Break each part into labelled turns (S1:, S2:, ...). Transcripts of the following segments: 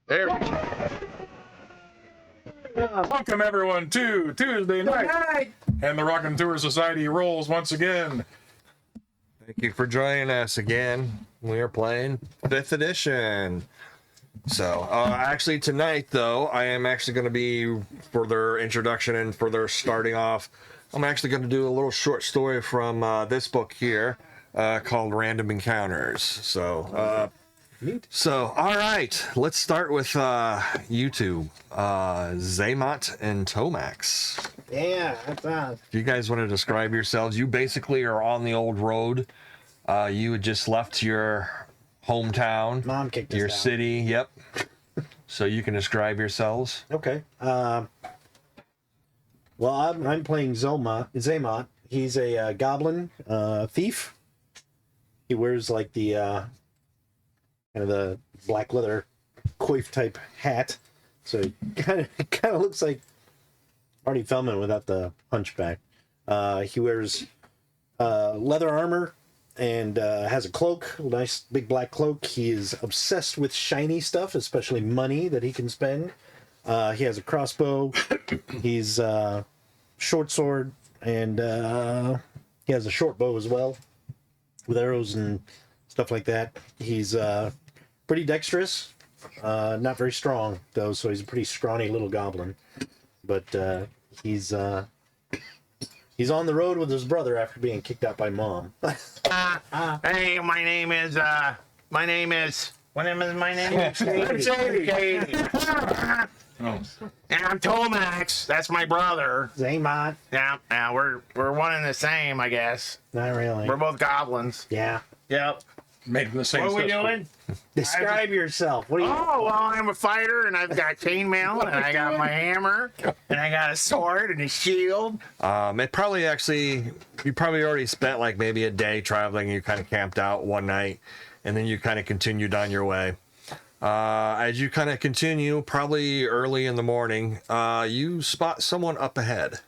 S1: There we go. Welcome everyone to Tuesday night, and the Rockin' Tour Society rolls once again.
S2: Thank you for joining us again. We are playing 5th edition. So, actually tonight, though, I am actually going to be, for their introduction and for their starting off, I'm actually going to do a little short story from this book here called Random Encounters. So, all right, let's start with you two, Xamot and Tomax.
S3: Yeah, that's us.
S2: If you guys want to describe yourselves, you basically are on the old road. You had just left your hometown,
S3: Mom kicked us
S2: your
S3: out.
S2: city. Yep. So you can describe yourselves.
S3: Okay. Well, I'm playing Xamot. He's a goblin thief. He wears like the kind of the black leather coif type hat, so he kind of looks like Artie Feldman without the hunchback. He wears leather armor and has a cloak, a nice big black cloak. He is obsessed with shiny stuff, especially money that he can spend. He has a crossbow. He's short sword, and he has a short bow as well, with arrows and stuff like that. He's pretty dexterous, not very strong though, so he's a pretty scrawny little goblin. But he's on the road with his brother after being kicked out by Mom.
S4: Hey, my name is what is my name? Shady.
S1: Oh.
S4: And I'm Tomax. That's my brother.
S3: Xamot.
S4: Yeah, we're one and the same, I guess.
S3: Not really.
S4: We're both goblins.
S3: Yeah.
S4: Yep.
S1: Made from the same
S4: What are we
S1: stuff.
S4: doing?
S3: Describe yourself. What do you?
S4: Oh, well, I'm a fighter, and I've got chainmail, and I got my hammer, and I got a sword and a shield.
S2: It probably you probably already spent like maybe a day traveling. You kind of camped out one night, and then you kind of continued on your way. As you kind of continue, probably early in the morning, you spot someone up ahead.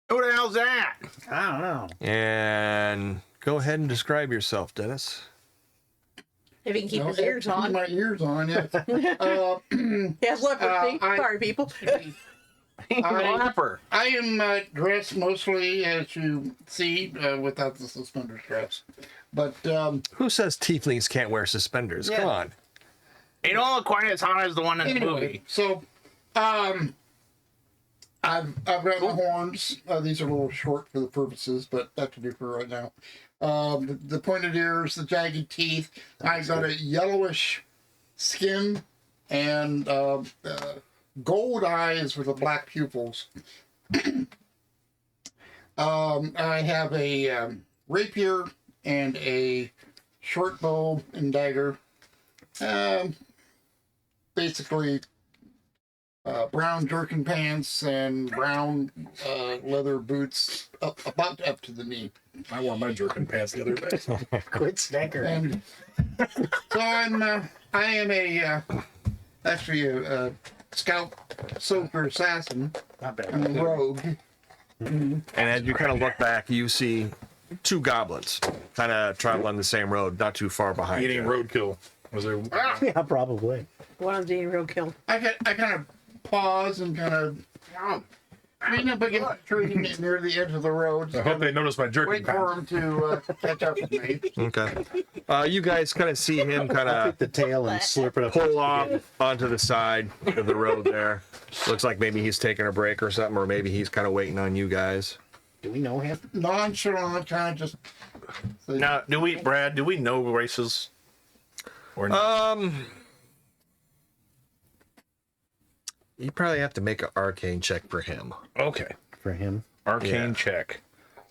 S4: Who the hell's that?
S3: I don't know.
S2: And go ahead and describe yourself, Dennis.
S5: If he can keep his ears on.
S6: My ears on, yeah.
S5: He has leprosy. Sorry, people.
S4: Leper.
S6: I am dressed mostly, as you see, without the suspender straps. But
S2: Who says tieflings can't wear suspenders?
S6: Yeah.
S2: Come on.
S4: They don't look quite as hot as the one in the
S6: anyway,
S4: movie.
S6: so I've got my horns. These are a little short for the purposes, but that will do for right now. The pointed ears, the jagged teeth. I've got a yellowish skin and gold eyes with the black pupils. I have a rapier and a short bow and dagger. Basically, brown jerkin pants and brown leather boots about up to the knee.
S1: I wore my jerkin pants the other day.
S3: Quit snickering.
S6: And so I am actually a scout, soldier, assassin.
S3: Not bad.
S6: I'm a rogue.
S2: And as you kind of look back, you see two goblins kind of traveling the same road, not too far behind
S1: Eating
S2: you.
S1: roadkill. Was there?
S3: Yeah, probably.
S5: One of the roadkill.
S6: I kind of pause and kind of lean up against the tree near the edge of the road.
S1: I hope they noticed my jerkin
S6: Wait for
S1: pants.
S6: him to catch up with me.
S2: Okay. You guys kind of see him kind
S3: I'll
S2: of
S3: take the tail and slurp it up.
S2: pull off onto the side of the road there. Looks like maybe he's taking a break or something, or maybe he's kind of waiting on you guys.
S3: Do we know him?
S6: Nonchalant, kind of just.
S4: Now, do we know races? Or not?
S2: You probably have to make an arcane check for him.
S1: Okay.
S3: For him?
S1: Arcane
S2: Yeah.
S1: check.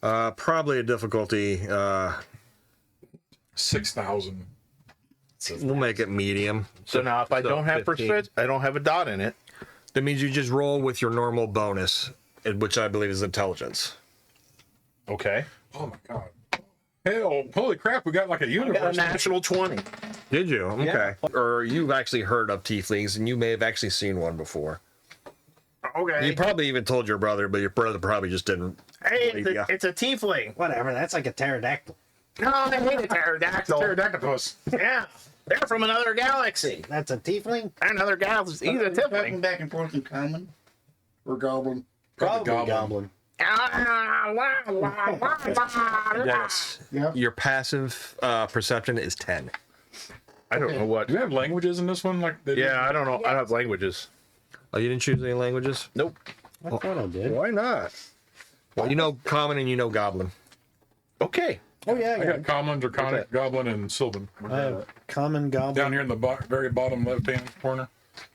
S2: Probably a difficulty.
S1: 6,000.
S2: We'll make it medium.
S4: So now, if I
S2: So
S4: don't have
S2: 15.
S4: persuade, I don't have a dot in it.
S2: That means you just roll with your normal bonus, which I believe is intelligence.
S1: Okay. Oh my god. Hell, holy crap, we got like a
S4: I got a
S1: universe.
S4: natural 20.
S2: Did you? Okay.
S1: Yeah.
S2: Or you've actually heard of tieflings, and you may have actually seen one before.
S4: Okay.
S2: You probably even told your brother, but your brother probably just didn't.
S4: Hey,
S2: believe ya.
S4: it's a tiefling.
S3: Whatever, that's like a pterodactyl.
S4: No, they hate a pterodactyl.
S1: Pterodactylus.
S4: Yeah, they're from another galaxy.
S3: That's a tiefling?
S4: Another galaxy. He's a
S6: Talking
S4: tiefling.
S6: back and forth in common or goblin.
S1: Probably
S3: Probably
S1: goblin.
S2: Yes.
S6: Yep.
S2: Your passive perception is 10.
S7: I don't know what.
S1: Do you have languages in this one? Like they
S7: Yeah, I don't know. I don't have languages.
S2: Oh, you didn't choose any languages?
S7: Nope.
S3: I thought I did.
S7: Why not?
S2: Well, you know Common and you know Goblin.
S7: Okay.
S3: Oh, yeah,
S1: I got common, draconic,
S7: that?
S1: goblin, and Sylvan.
S3: I have common goblin.
S1: Down here in the very bottom left-hand corner.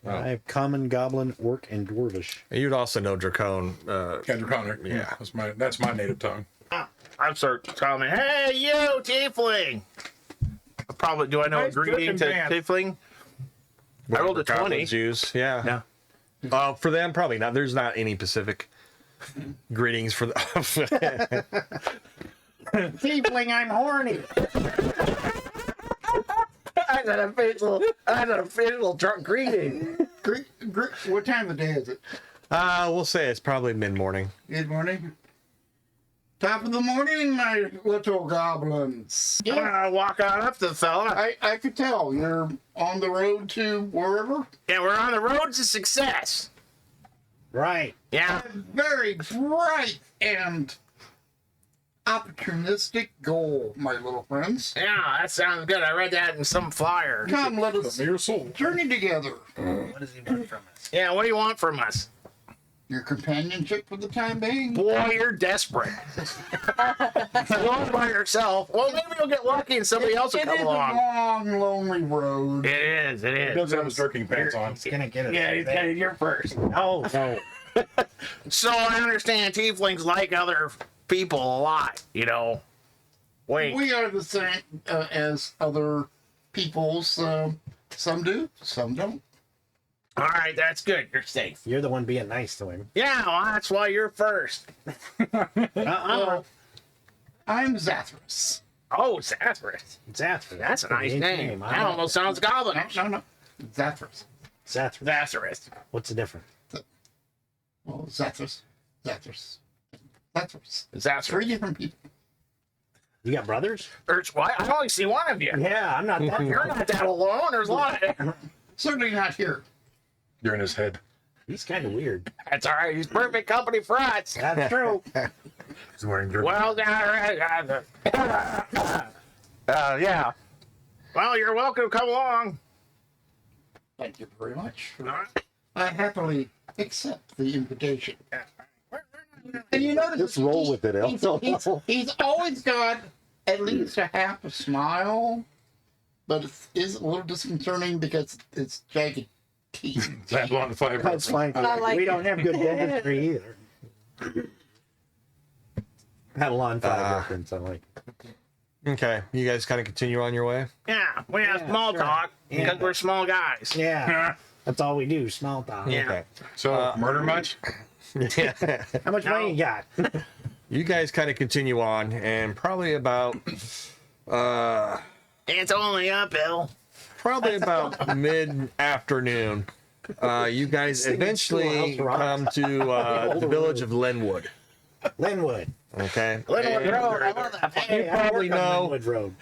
S3: I have common goblin, orc, and dwarvish.
S2: And you'd also know Dracone.
S1: Yeah, draconic.
S2: Yeah.
S1: That's my native tongue.
S4: I'm start calling, hey, you, tiefling. Probably, do I know
S1: Nice
S4: a greeting to
S1: looking man.
S4: tiefling? I rolled a 20.
S2: Goblins use. Yeah.
S4: Yeah.
S2: For them, probably not. There's not any Pacific greetings for the.
S6: Tiefling, I'm horny.
S4: That's an official drunk greeting.
S6: What time of the day is it?
S2: We'll say it's probably mid-morning.
S6: Good morning. Top of the morning, my little goblins.
S4: Walk on up to the fella.
S6: I could tell you're on the road to wherever.
S4: Yeah, we're on the road to success.
S3: Right.
S4: Yeah.
S6: Very bright and opportunistic goal, my little friends.
S4: Yeah, that sounds good. I read that in some flyer.
S6: Come, let us
S1: Your soul.
S6: journey together.
S4: What does he want from us? Yeah, what do you want from us?
S6: Your companionship for the time being.
S4: Boy, you're desperate. You're all by yourself. Well, maybe you'll get lucky and somebody else will
S5: It
S4: come
S5: is a
S4: along.
S6: Long, lonely road.
S4: It is. It
S1: He
S4: is.
S1: does have his drinking pants on.
S3: Gonna get it.
S4: Yeah, you're first.
S3: No, no.
S4: So I understand tieflings like other people a lot, you know. Wait.
S6: We are the same as other peoples. Some do, some don't.
S4: All right, that's good. You're safe.
S3: You're the one being nice to him.
S4: Yeah, well, that's why you're first.
S6: Well, I'm Zathrus.
S4: Oh, Zathrus.
S3: Zathrus.
S4: That's a nice
S3: Unique
S4: name.
S3: I
S4: That
S3: know.
S4: almost sounds goblinish.
S6: No. Zathrus.
S3: Zathrus.
S4: Zathrus.
S3: What's the difference?
S6: Well, Zathrus. Three
S4: Zathrus.
S6: different people.
S3: You got brothers?
S4: What? I only see one of you.
S3: Yeah, I'm not that.
S4: You're not that alone. There's a lot.
S6: Certainly not here.
S1: You're in his head.
S3: He's kind of weird.
S4: That's all right. He's perfect company for us.
S3: That's true.
S1: He's wearing your.
S4: Well, yeah. Well, you're welcome to come along.
S6: Thank you very much. I happily accept the invitation. And you notice
S3: Just roll with it, El.
S6: he's always got at least a half a smile, but it is a little disconcerting because it's jagged teeth.
S1: Zabulon 5.
S3: That's fine.
S5: I like
S3: We
S5: it.
S3: don't have good dentistry either. Avalon 5 reference, I like.
S2: Okay, you guys kind of continue on your way.
S4: Yeah, we have small
S3: sure.
S4: talk because
S3: Yeah.
S4: we're small guys.
S3: Yeah, that's all we do, small talk.
S4: Yeah.
S2: Okay.
S1: So, murder much?
S2: Yeah.
S3: How much money you got?
S2: You guys kind of continue on, and probably about
S4: It's only uphill.
S2: mid-afternoon, you guys eventually come to the village of Linwood.
S3: Linwood.
S2: Okay.
S4: Linwood Road. I love that.
S3: Hey, I
S2: probably
S3: work on
S2: know-
S3: Linwood Road.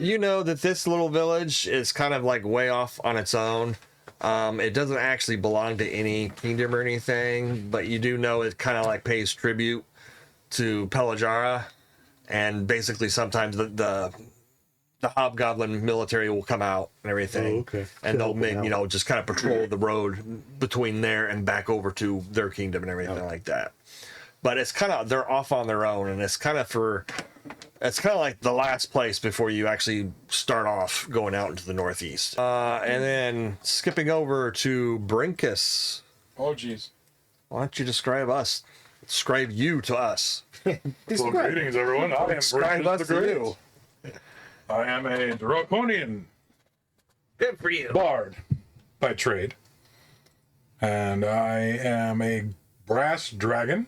S2: You know that this little village is kind of like way off on its own. It doesn't actually belong to any kingdom or anything, but you do know it kind of like pays tribute to Pelagara, and basically sometimes the hobgoblin military will come out and everything,
S3: Oh, okay.
S2: and they'll
S3: Help
S2: make,
S3: out.
S2: you know, just kind of patrol the road between there and back over to their kingdom and everything like that. But it's kind of, they're off on their own, and it's kind of like the last place before you actually start off going out into the northeast. And then skipping over to Brenkis.
S1: Oh, jeez.
S2: Why don't you describe you to us?
S1: Well, greetings, everyone. I am
S2: Describe
S1: Brenkis
S2: us
S1: the
S2: to
S1: Great.
S2: you.
S1: I am a draconian
S4: Good for you.
S1: bard by trade. And I am a brass dragon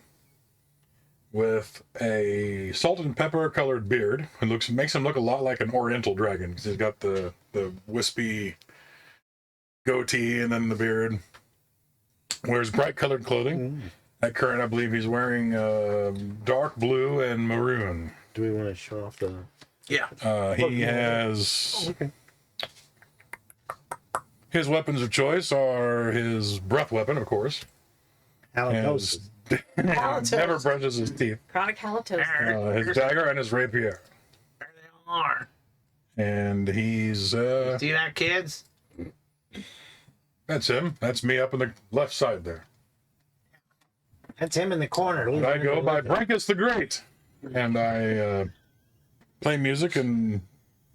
S1: with a salt and pepper colored beard. It makes him look a lot like an oriental dragon because he's got the wispy goatee and then the beard. Wears bright colored clothing. At current, I believe he's wearing dark blue and maroon.
S3: Do we want to show off the?
S4: Yeah.
S1: He has
S3: Okay.
S1: his weapons of choice are his breath weapon, of course.
S3: Halitosis.
S5: Halitosis.
S1: Never brushes his teeth.
S5: Chronic halitosis.
S1: His dagger and his rapier.
S4: There they are.
S1: And he's
S4: See that, kids?
S1: that's him. That's me up on the left side there.
S3: That's him in the corner.
S1: And I go by Brenkis the Great. And I play music and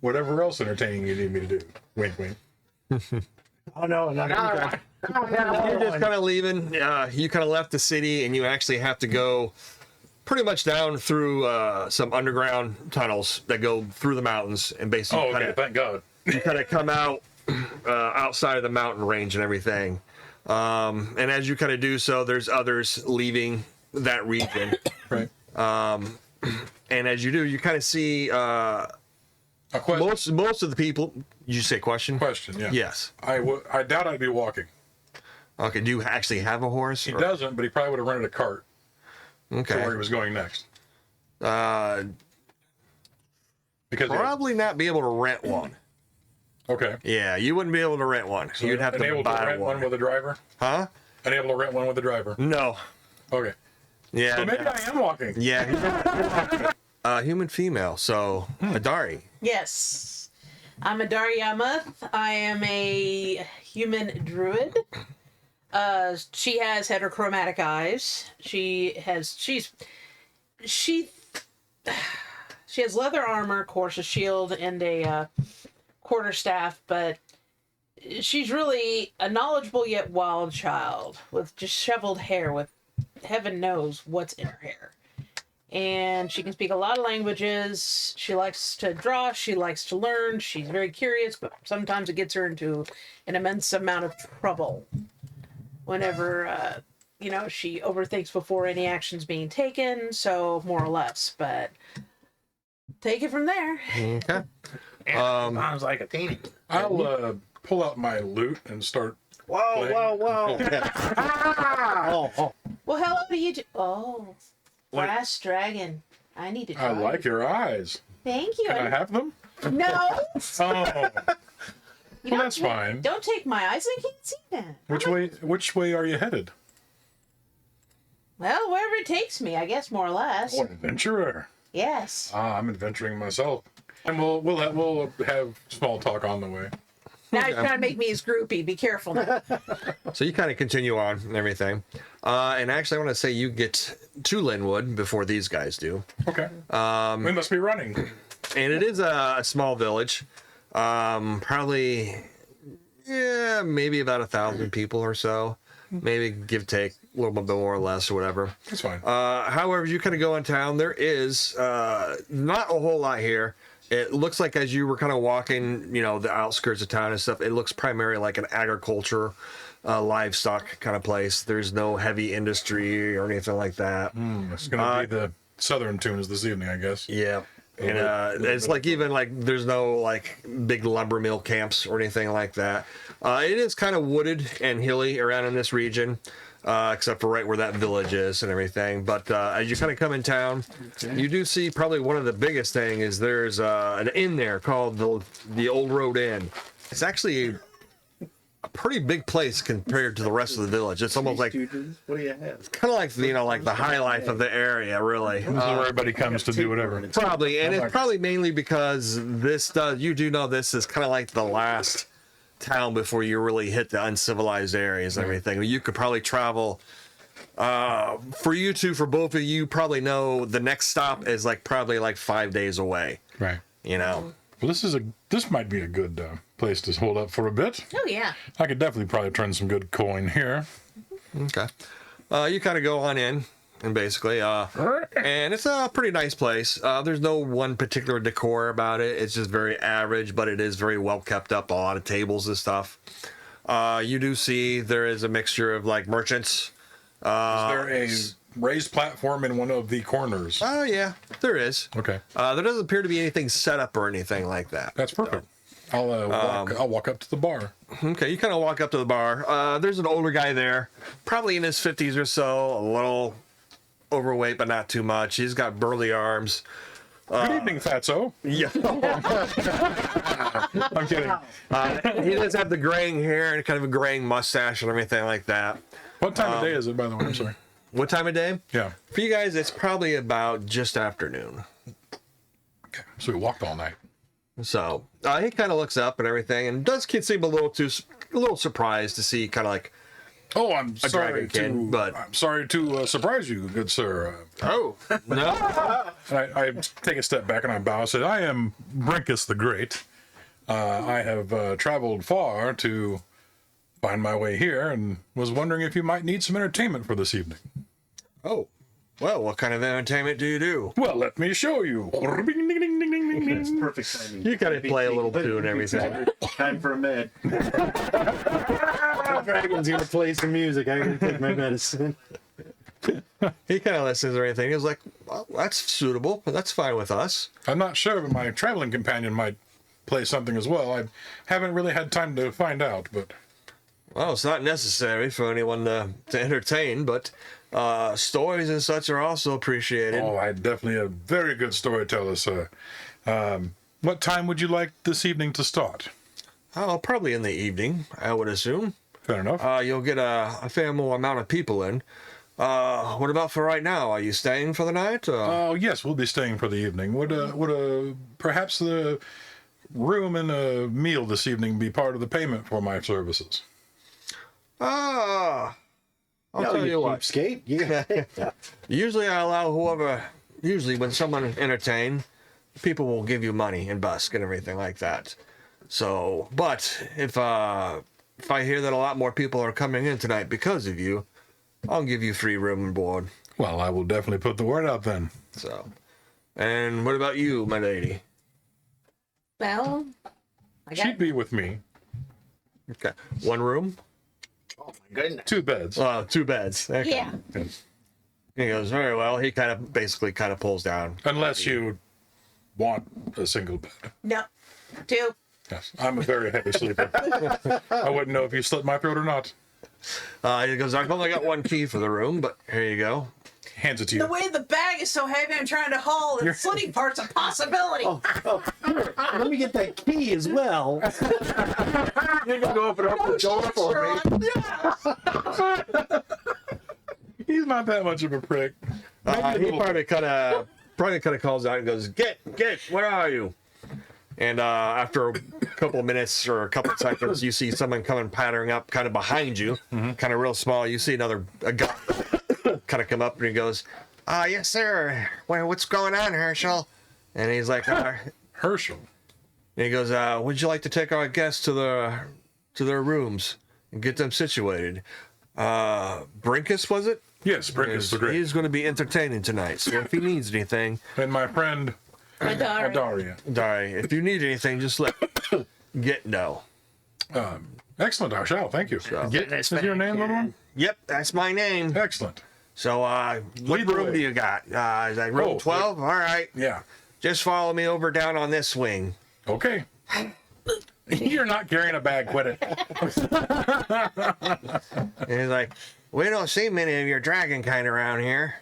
S1: whatever else entertaining you need me to do. Wink, wink.
S3: Oh no, not that.
S2: You're just kind of leaving. You kind of left the city, and you actually have to go pretty much down through some underground tunnels that go through the mountains, and basically
S1: Oh, okay. Thank God.
S2: you kind of come out outside of the mountain range and everything. And as you kind of do so, there's others leaving that region.
S1: Right.
S2: And as you do, you kind of see
S1: A question.
S2: most of the people. Did you say question?
S1: Question, yeah.
S2: Yes.
S1: I doubt I'd be walking.
S2: Okay. Do you actually have a horse?
S1: He doesn't, but he probably would have rented a cart to where
S2: Okay.
S1: he was going next. Because
S2: Probably not be able to rent one.
S1: okay.
S2: Yeah, you wouldn't be able to rent one.
S1: So
S2: You'd have to
S1: unable
S2: buy
S1: rent one with a driver?
S2: Huh?
S1: Unable to rent one with a driver.
S2: No.
S1: Okay.
S2: Yeah.
S1: So maybe I am walking.
S2: Yeah. Human female. So Adari.
S5: Yes. I'm Adari Yamath. I am a human druid. She has heterochromatic eyes. She has leather armor, of course, a shield, and a quarterstaff, but she's really a knowledgeable yet wild child with disheveled hair with heaven knows what's in her hair. And she can speak a lot of languages. She likes to draw. She likes to learn. She's very curious, but sometimes it gets her into an immense amount of trouble whenever, she overthinks before any action's being taken. So more or less, but take it from there.
S2: Okay.
S4: Sounds like a teenager.
S1: I'll pull out my lute and start.
S3: Whoa, whoa, whoa! Oh,
S5: Well, hello to you. Oh, brass dragon. I need to try.
S1: I like your eyes.
S5: Thank you.
S1: Can I have them?
S5: No.
S1: Oh,
S5: You
S1: well,
S5: don't
S1: that's fine.
S5: Don't take my eyes. I can't see that.
S1: Which way are you headed?
S5: Well, wherever it takes me, I guess, more or less.
S1: Oh, an adventurer.
S5: Yes.
S1: I'm adventuring myself. And we'll have small talk on the way.
S5: Now you're trying to make me his groupie. Be careful now.
S2: So you kind of continue on and everything. And actually, I want to say you get to Linwood before these guys do.
S1: Okay. We must be running.
S2: And it is a small village. Probably, maybe about 1,000 people or so. Maybe give or take a little bit more or less or whatever.
S1: That's fine.
S2: However, you kind of go in town. There is not a whole lot here. It looks like as you were kind of walking, the outskirts of town and stuff, it looks primarily like an agriculture, livestock kind of place. There's no heavy industry or anything like that.
S1: It's going to be the southern tunes this evening, I guess.
S2: Yeah. And it's like even like there's no like big lumber mill camps or anything like that. It is kind of wooded and hilly around in this region, except for right where that village is and everything. But as you kind of come in town, you do see probably one of the biggest thing is there's an inn there called the Olde Road Inn. It's actually a pretty big place compared to the rest of the village. It's almost like
S7: What do you have?
S2: kind of like like the high life of the area, really.
S1: This is where everybody comes to do whatever.
S2: Probably, and it's probably mainly because you do know this is kind of like the last town before you really hit the uncivilized areas and everything. You could probably travel. For both of you, probably know the next stop is probably 5 days away.
S1: Right.
S2: Well,
S1: This might be a good place to hold up for a bit.
S5: Oh yeah.
S1: I could definitely probably turn some good coin here.
S2: Okay. You kind of go on in, and basically, and it's a pretty nice place. There's no one particular decor about it. It's just very average, but it is very well kept up. A lot of tables and stuff. You do see there is a mixture of merchants.
S1: Is there a raised platform in one of the corners?
S2: Oh yeah, there is.
S1: Okay.
S2: There doesn't appear to be anything set up or anything like that.
S1: That's perfect. I'll walk up to the bar.
S2: Okay, you kind of walk up to the bar. There's an older guy there, probably in his 50s or so, a little overweight, but not too much. He's got burly arms,
S1: Good evening, Fatso.
S2: Yeah.
S1: I'm kidding.
S2: He does have the graying hair and kind of a graying mustache and everything like that.
S1: What time of day is it, by the way? I'm sorry.
S2: What time of day?
S1: Yeah.
S2: For you guys, it's probably about just afternoon.
S1: Okay. So we walked all night.
S2: So he kind of looks up and everything, and does seem a little surprised to see kind of like.
S1: Oh, I'm sorry
S2: dragon, but
S1: I'm sorry to surprise you, good sir.
S2: Oh no!
S1: I take a step back and I bow. I said, I am Brenkis the Great. I have traveled far to find my way here and was wondering if you might need some entertainment for this evening.
S2: Oh, well, what kind of entertainment do you do?
S1: Well, let me show you.
S3: It's perfect timing.
S2: You gotta play a little tune and everything.
S3: Time for a med. The dragon's gonna play some music. I gotta take my medicine.
S2: He kind of listens or anything. He was like, well, that's suitable. That's fine with us.
S1: I'm not sure, but my traveling companion might play something as well. I haven't really had time to find out, but...
S2: Well, it's not necessary for anyone to entertain, but stories and such are also appreciated.
S1: Oh, I definitely a very good storyteller, sir. What time would you like this evening to start?
S2: Oh, probably in the evening, I would assume.
S1: Fair enough.
S2: You'll get a fair more amount of people in. What about for right now? Are you staying for the night?
S1: Oh, yes, we'll be staying for the evening. Would perhaps the room and a meal this evening be part of the payment for my services?
S2: I'll tell you what.
S3: Skate. Yeah.
S2: Usually I allow whoever, usually when someone entertain, people will give you money and busk and everything like that. So, but if I hear that a lot more people are coming in tonight because of you, I'll give you free room and board.
S1: Well, I will definitely put the word out then.
S2: So, and what about you, my lady?
S5: Well, I got
S1: She'd be with me.
S2: Okay, one room?
S4: Oh my goodness.
S1: 2 beds.
S2: 2 beds. Okay.
S5: yeah.
S2: He goes, very well. He kind of pulls down.
S1: Unless you want a single bed.
S5: No, 2.
S1: Yes, I'm a very heavy sleeper. I wouldn't know if you slit my throat or not.
S2: He goes, I've only got 1 key for the room, but here you go.
S1: Hands it to
S5: The
S1: you.
S5: way the bag is so heavy, I'm trying to haul, and slitting part's a possibility.
S3: Here, let me get that key as well.
S4: You can go open up the door for me.
S1: He's not that much of a prick.
S2: He probably kind of calls out and goes, get, where are you? And after a couple of minutes or a couple of seconds, you see someone coming pattering up kind of behind you, kind of real small. You see a guy kind of come up and he goes, yes, sir. What's going on, Herschel? And he's like,
S1: Herschel.
S2: and he goes, would you like to take our guests to their rooms and get them situated? Brenkis, was it?
S1: Yes, Brenkis the Great.
S2: He's going to be entertaining tonight, so if he needs anything,
S1: And my friend
S5: Adari.
S1: Adaria.
S2: Dari, if you need anything, just know.
S1: Excellent, I shall. Thank you.
S4: Goodness,
S1: Is your name, little one?
S2: Yep, that's my name.
S1: Excellent.
S2: So, what
S1: Lead the
S2: room
S1: way.
S2: do you got? Is that room
S1: Oh,
S2: 12? All right.
S1: Yeah.
S2: Just follow me over down on this wing.
S1: Okay. You're not carrying a bag, quit it.
S2: And he's like, we don't see many of your dragon kind around here.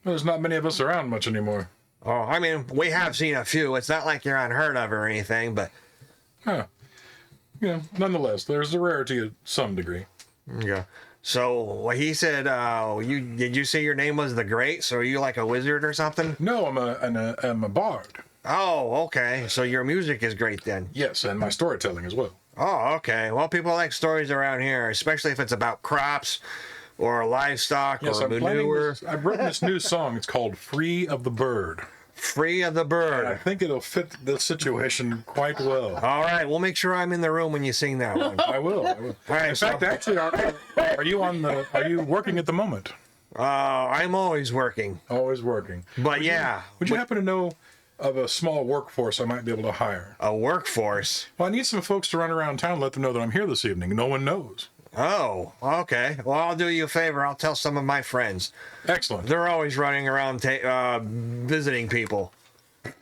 S1: There's not many of us around much anymore.
S2: Oh, I mean, we have seen a few. It's not like you're unheard of or anything, but
S1: Huh. Nonetheless, there's a rarity to some degree.
S2: yeah. So what he said, did you say your name was the Great? So are you like a wizard or something?
S1: No, I'm a bard.
S2: Oh, okay. So your music is great then.
S1: Yes, and my storytelling as well.
S2: Oh, okay. Well, people like stories around here, especially if it's about crops or livestock
S1: Yes,
S2: or
S1: I'm planning
S2: manure.
S1: I've written this new song. It's called Free of the Bird.
S2: Free of the
S1: I
S2: bird.
S1: think it'll fit the situation quite well.
S2: All right, we'll make sure I'm in the room when you sing that one.
S1: I will.
S2: All right,
S1: In fact, actually, are you working at the moment?
S2: I'm always working,
S1: Always working.
S2: but yeah,
S1: Would you happen to know of a small workforce I might be able to hire?
S2: a workforce.
S1: Well, I need some folks to run around town, let them know that I'm here this evening. No one knows.
S2: Oh, okay. Well, I'll do you a favor. I'll tell some of my friends.
S1: Excellent.
S2: They're always running around visiting people.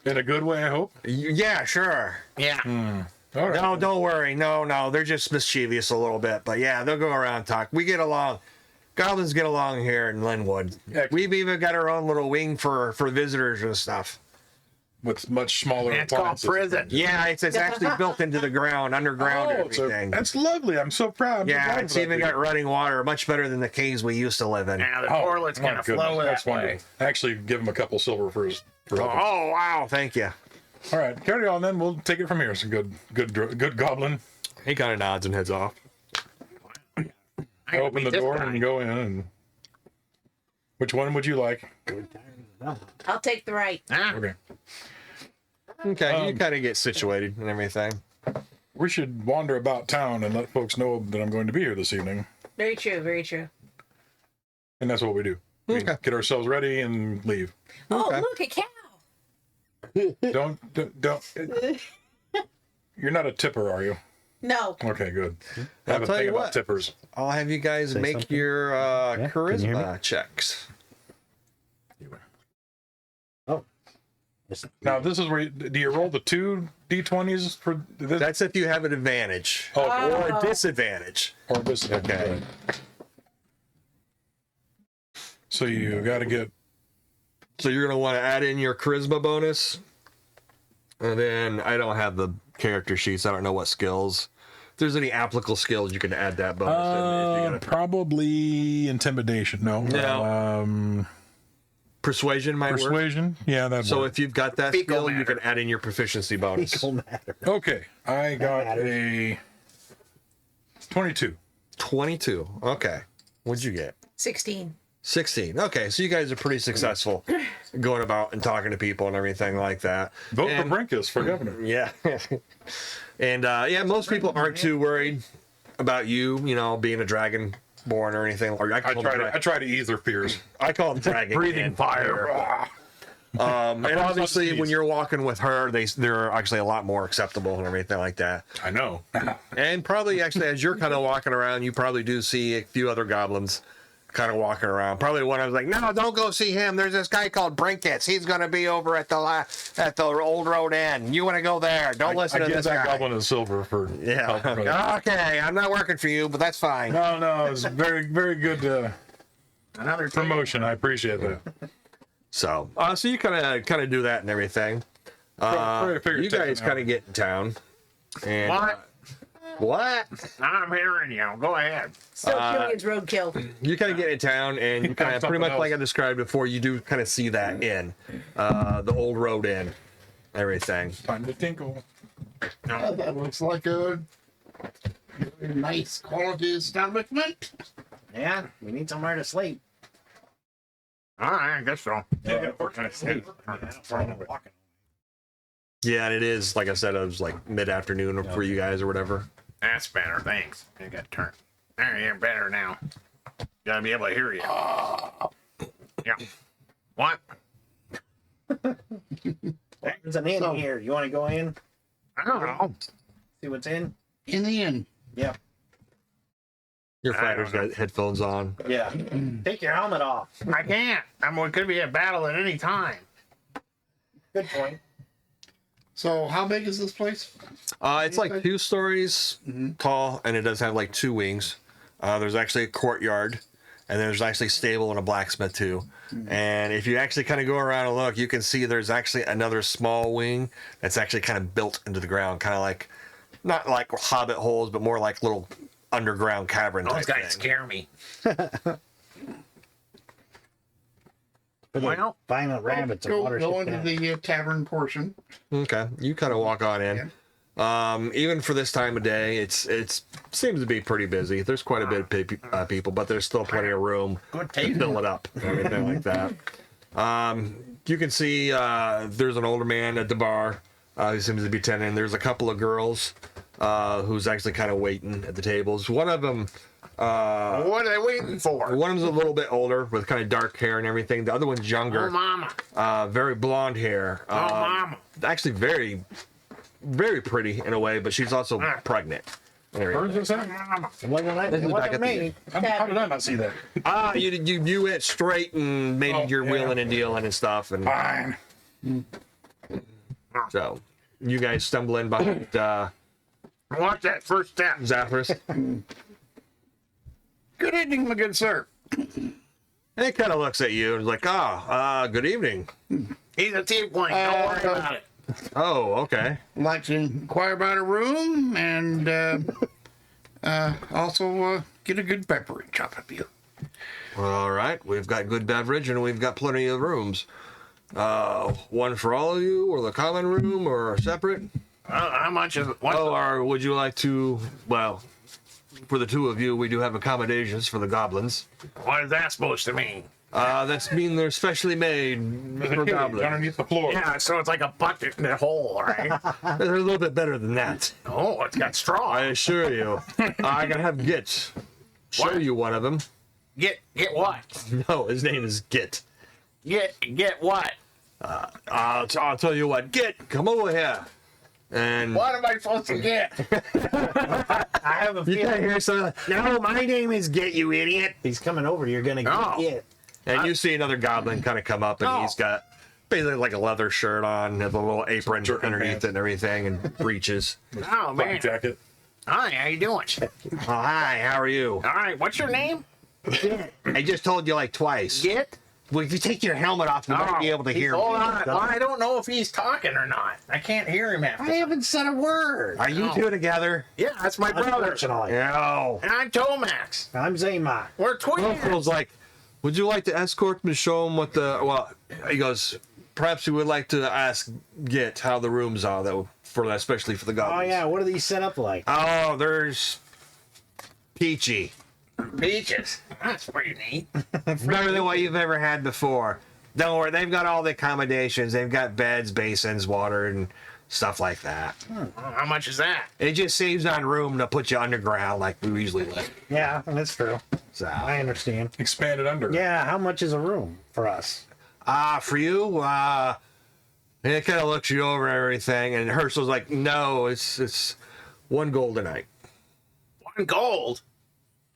S1: In a good way, I hope.
S2: Yeah, sure.
S4: Yeah.
S1: All right.
S2: No, don't worry. No, they're just mischievous a little bit. But yeah, they'll go around and talk. We get along. Goblins get along here in Linwood.
S1: Excellent.
S2: We've even got our own little wing for visitors and stuff.
S1: with much smaller
S4: That's called
S1: appliances.
S4: prison.
S2: Yeah, it's actually built into the ground, underground, and everything.
S1: That's lovely. I'm so proud. I'm so
S2: Yeah,
S1: glad
S2: it's
S1: for that
S2: even
S1: for you.
S2: got running water, much better than the caves we used to live in.
S4: Now the
S1: Oh,
S4: toilet's
S1: my
S4: gonna
S1: goodness,
S4: flow
S1: that's
S4: that way.
S1: wonderful. Actually, give him a couple silver for his. For helping.
S2: Oh, wow, thank you.
S1: All right, carry on then. We'll take it from here. It's a good goblin.
S2: He kind of nods and heads off.
S4: I gotta
S1: Open
S4: meet
S1: the
S4: this
S1: door
S4: guy.
S1: and go in. And which one would you like?
S5: I'll take the right.
S4: Ah,
S1: Okay.
S2: Okay, you kind of get situated and everything.
S1: We should wander about town and let folks know that I'm going to be here this evening.
S5: Very true. Very true.
S1: And that's what we do. We
S2: Okay.
S1: get ourselves ready and leave.
S5: Oh,
S2: Okay.
S5: look, a cow.
S1: Don't. You're not a tipper, are you?
S5: No.
S1: Okay, good. I
S2: I'll
S1: have a
S2: tell
S1: thing
S2: you
S1: about
S2: what.
S1: tippers.
S2: I'll have you guys
S3: Say
S2: make
S3: something.
S2: your
S3: can you hear
S2: charisma checks.
S3: Oh.
S1: Now, this is where do you roll the 2 d20s for this?
S2: That's if you have an advantage
S1: Oh,
S2: or a
S5: Oh.
S2: disadvantage.
S1: or this.
S2: Okay.
S1: So you got to get.
S2: So you're going to want to add in your charisma bonus. And then I don't have the character sheets. I don't know what skills. If there's any applicable skills, you can add that bonus in if you got
S1: Probably intimidation. No.
S2: No. Persuasion might work.
S1: Persuasion. Yeah, that.
S2: So if you've got that
S4: Fecal
S2: skill, you
S4: matter.
S2: can add in your proficiency bonus.
S3: Fecal matter.
S1: Okay, I got
S3: matters.
S1: a 22.
S2: 22. Okay. What'd you get?
S5: 16.
S2: 16. Okay, so you guys are pretty successful going about and talking to people and everything like that.
S1: Vote
S2: And-
S1: for Brenkis for governor.
S2: Yeah. And yeah, most people aren't too worried about you, being a dragon born or anything. Or I call
S1: I try to ease their fears.
S2: I call them dragon.
S4: breathing
S2: Kid.
S4: fire.
S2: And obviously,
S1: sneeze.
S2: when you're walking with her, they're actually a lot more acceptable and everything like that.
S1: I know.
S2: And probably, actually, as you're kind of walking around, you probably do see a few other goblins kind of walking around. Probably one I was like, no, don't go see him. There's this guy called Brenkis. He's going to be over at the Olde Road Inn. You want to go there? Don't listen
S1: I
S2: to
S1: give
S2: this
S1: that
S2: guy.
S1: goblin a silver for
S2: Yeah.
S1: helping her.
S2: Okay, I'm not working for you, but that's fine.
S1: No, it's very, very good
S4: Another
S1: promotion. I appreciate that.
S2: So, so you kind of do that and everything.
S1: Probably figure
S2: You
S1: it takes
S2: guys
S1: an
S2: kind
S1: hour.
S2: of get in town. And
S4: What?
S2: what?
S4: I'm hearing you. Go ahead.
S5: Still Killian's roadkill.
S2: You kind of get in town, and you kind of pretty much
S1: Something
S2: like I
S1: else.
S2: described before. You do kind of see that inn, the Olde Road Inn, everything.
S1: Time to tinkle.
S6: That looks like a very nice quality establishment.
S4: Yeah, we need somewhere to sleep. All right, I guess so.
S2: Yeah, and it is like I said, it was like mid-afternoon for you guys or whatever.
S4: That's better. Thanks. I got turned. There, you're better now. Gotta be able to hear you. Yeah. What?
S3: There's an inn here. You want to go in?
S4: I don't know.
S3: See what's in?
S6: In the end,
S3: Yeah.
S2: Your
S4: I
S2: fighter's
S4: don't know.
S2: got headphones on.
S3: Yeah. Take your helmet off.
S4: I can't. I mean, it could be a battle at any time.
S3: Good point.
S6: so how big is this place?
S2: It's like 2 stories tall, and it does have like 2 wings. There's actually a courtyard, and there's actually a stable and a blacksmith too. And if you actually kind of go around and look, you can see there's actually another small wing that's actually kind of built into the ground, kind of like, not like hobbit holes, but more like little underground cavern
S4: Those
S2: type
S4: guys
S2: thing.
S4: scare me.
S3: Like
S4: Well,
S3: violent rabbits and water
S6: Go
S3: shit
S6: into
S3: down.
S6: the tavern portion.
S2: Okay, you kind of walk on in. Even for this time of day, it seems to be pretty busy. There's quite a bit of people, but there's still plenty of room
S4: good
S2: to
S4: taste.
S2: fill it up and everything like that. You can see there's an older man at the bar who seems to be tending. There's a couple of girls who's actually kind of waiting at the tables. One of them,
S4: What are they waiting for?
S2: one of them's a little bit older with kind of dark hair and everything. The other one's younger,
S4: Oh, mama.
S2: very blonde hair.
S4: Oh, mama.
S2: Actually, very, very pretty in a way, but she's also pregnant. and everything.
S1: Where's this at?
S4: Mama.
S3: It wasn't
S2: This is back at the
S3: me.
S2: end.
S1: How did I not see that?
S2: You went straight and made
S1: Oh,
S2: your
S1: yeah.
S2: wheeling and dealing and stuff, and
S1: Fine.
S2: so you guys stumble in behind
S4: Watch that first step.
S2: Zathrus.
S4: Good evening, my good sir.
S2: And he kind of looks at you and is like, good evening.
S4: He's a tiefling. Don't worry about it.
S2: Oh, okay.
S6: I'd like to inquire about a room and also get a good beverage off of you.
S2: All right. We've got good beverage and we've got plenty of rooms. One for all of you, or the common room, or separate?
S4: How much is it?
S2: Or would you like to? Well, for the two of you, we do have accommodations for the goblins.
S4: What is that supposed to mean?
S2: That's mean they're specially made for
S1: It's
S2: goblins.
S1: underneath the floor.
S4: Yeah, so it's like a bucket in a hole, right?
S2: They're a little bit better than that.
S4: Oh, it's got straw.
S2: I assure you. I gotta have Git show
S4: What?
S2: you one of them.
S4: Get what?
S2: No, his name is Git.
S4: Get what?
S2: I'll tell you what. Git, come over here. And
S4: What am I supposed to get?
S3: I have a
S2: you can't
S3: feeling
S2: hear something. No, my name is Git, you idiot.
S3: he's coming over. You're gonna
S4: Oh.
S3: get it.
S2: And you see another goblin kind of come up, and
S4: Oh.
S2: he's got basically like a leather shirt on, with a little apron
S1: Jerkin
S2: underneath
S1: pants.
S2: it and everything, and breeches.
S4: Oh, man.
S1: Flak jacket.
S4: Hi, how you doing?
S2: Oh, hi, how are you?
S4: All right, what's your name?
S2: I just told you like twice.
S4: Get?
S2: Well, if you take your helmet off, you might be able to hear me.
S4: Hold on. Well, I don't know if he's talking or not. I can't hear him after.
S3: I haven't said a word.
S2: Are you two together?
S4: Yeah, that's my brother.
S3: Unfortunately,
S2: No.
S4: And I'm Tomax.
S3: I'm Xamot.
S4: We're twins.
S2: Will's like, would you like to escort me to show him what the, well, he goes, perhaps you would like to ask Git how the rooms are, though, for that, especially for the
S3: Oh
S2: goblins.
S3: yeah, what are these set up like?
S2: Oh, there's peachy.
S4: Peaches. That's pretty neat.
S2: Better than what you've ever had before. Don't worry, they've got all the accommodations. They've got beds, basins, water, and stuff like that.
S4: How much is that?
S2: It just saves on room to put you underground like we usually live.
S3: Yeah, that's true.
S2: So,
S3: I understand.
S1: Expanded under.
S3: Yeah, how much is a room for us?
S2: for you, it kind of looks you over and everything, and Herschel's like, no, it's 1 gold a night.
S4: 1 gold?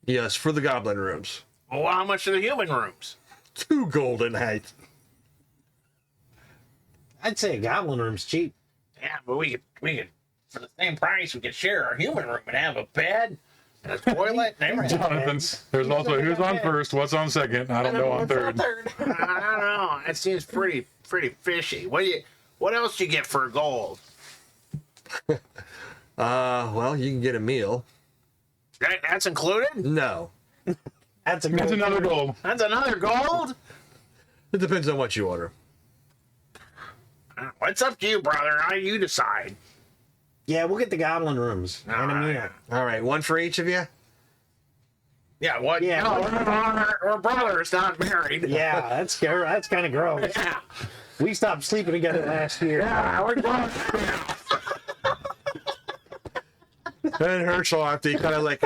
S2: Yes, for the goblin rooms.
S4: Well, how much are the human rooms?
S2: 2 gold a night.
S3: I'd say a goblin room's cheap.
S4: Yeah, but we could, for the same price, we could share our human room and have a bed and a toilet and everything.
S1: Jonathan's. There's also who's on first, what's on second. I don't know on third.
S4: I don't know. That seems pretty fishy. What else do you get for gold?
S2: Well, you can get a meal.
S4: That's included?
S2: No.
S3: That's a
S1: That's
S3: good
S1: another goal.
S4: That's another gold?
S2: It depends on what you order.
S4: It's up to you, brother. How you decide.
S3: Yeah, we'll get the goblin rooms.
S4: All
S3: And a
S4: right.
S3: meal.
S2: All right, 1 for each of you?
S4: Yeah, what?
S3: Yeah.
S4: No, we're brothers, not married.
S3: Yeah, that's kind of gross.
S4: Yeah.
S3: We stopped sleeping together last year.
S4: Yeah, we're brothers.
S2: And Herschel, after he kind of like,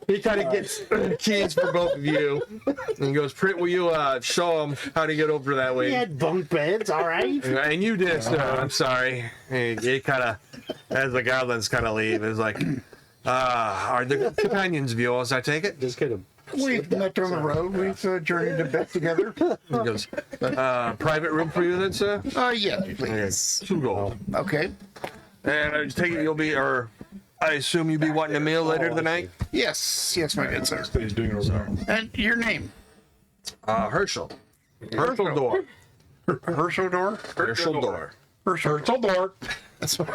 S2: he kind of gets keys for both of you, and he goes, "Print, will you show him how to get over that
S3: We
S2: way?"
S3: had bunk beds, all right.
S2: And you did, sir. I'm sorry. And he kind of, as the goblins kind of leave, is like, "Are the companions of yours? I take it."
S3: Just could have.
S6: We've met on the road. We've journeyed to bed together.
S2: He goes, "Private room for you, then, sir."
S6: Yeah,
S2: Okay,
S6: please.
S2: 2 gold.
S6: Okay.
S2: And I take it you'll be, or I assume you'll be wanting a meal later tonight.
S6: Yes, my good sir.
S1: He's doing it over there.
S6: And your name?
S2: Herschel. Herschel Door.
S6: Herschel Door?
S2: Herschel Door.
S6: Herschel.
S1: Turtle door.
S6: That's what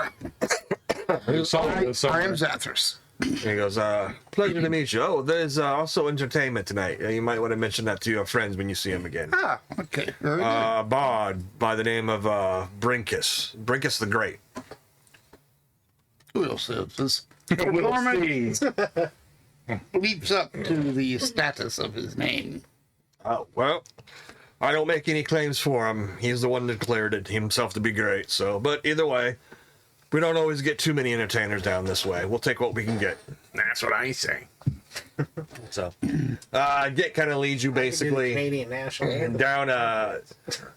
S1: Who's solid this
S6: I am
S1: summer.
S6: Zathrus.
S2: He goes, pleasure to meet you. Oh, there's also entertainment tonight. You might want to mention that to your friends when you see them again.
S6: Ah, okay. Very good.
S2: A bard by the name of Brenkis. Brenkis the Great.
S6: Who else is this?
S1: We'll
S6: Performance
S1: see.
S6: leaps up to the status of his name.
S2: Oh, well, I don't make any claims for him. He's the one that declared it himself to be great. So, but either way, we don't always get too many entertainers down this way. We'll take what we can get.
S4: That's what I say.
S2: So, Get kind of leads you basically
S3: Canadian national anthem.
S2: down.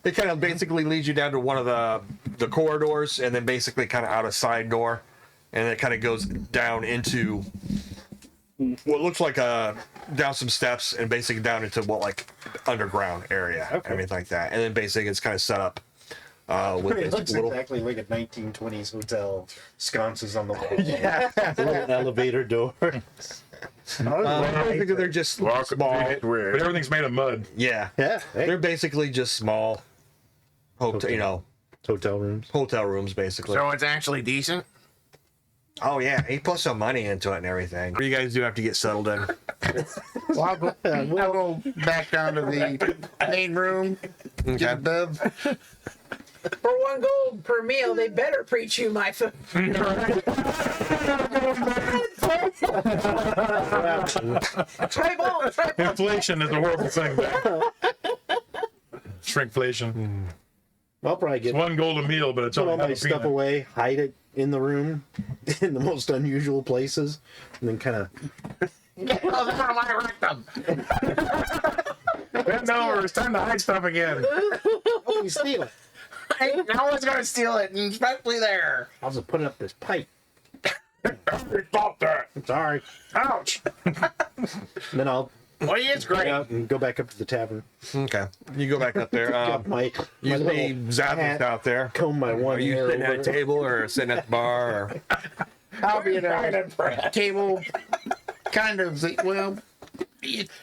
S2: It kind of basically leads you down to one of the corridors, and then basically kind of out a side door, and it kind of goes down into what looks like down some steps, and basically down into what like underground area, everything like that, and then basically it's kind of set up with
S3: It
S2: this
S3: looks
S2: little.
S3: exactly like a 1920s hotel. Sconces on the wall. Yeah. An elevator door.
S2: Basically, they're just small.
S1: But everything's made of mud.
S2: Yeah,
S3: Yeah. Hey,
S2: they're basically just small. Hotel
S3: rooms.
S2: hotel rooms, basically.
S4: So it's actually decent.
S2: Oh yeah, he put some money into it and everything. What do you guys do after you get settled in?
S6: Well, I'll go back down to the main room, get a bed.
S5: For 1 gold per meal, they better preach you my food. Try ball.
S1: Inflation is a horrible thing. Shrinkflation.
S3: I'll probably get
S1: It's 1 gold a meal, but it's
S3: put
S1: only
S3: all my
S1: half a
S3: stuff
S1: peanut.
S3: away, hide it in the room, in the most unusual places, and then kind of
S4: Get those out of my rectum.
S1: No, it's time to hide stuff again.
S3: you steal it.
S4: Hey, no one's gonna steal it, and especially there.
S3: I'll just put it up this pipe.
S1: Stop that.
S3: Sorry.
S1: Ouch.
S3: And then I'll
S4: Well, it's
S3: get
S4: great.
S3: out and go back up to the tavern.
S2: Okay, you go back up there.
S3: Get my
S2: Usually
S3: little
S2: Zathrus
S3: hat,
S2: out there.
S3: comb my one
S2: Are you
S3: hair
S2: sitting at a
S3: over.
S2: table or sitting at the bar? Or...
S6: I'll be at a table, kind of,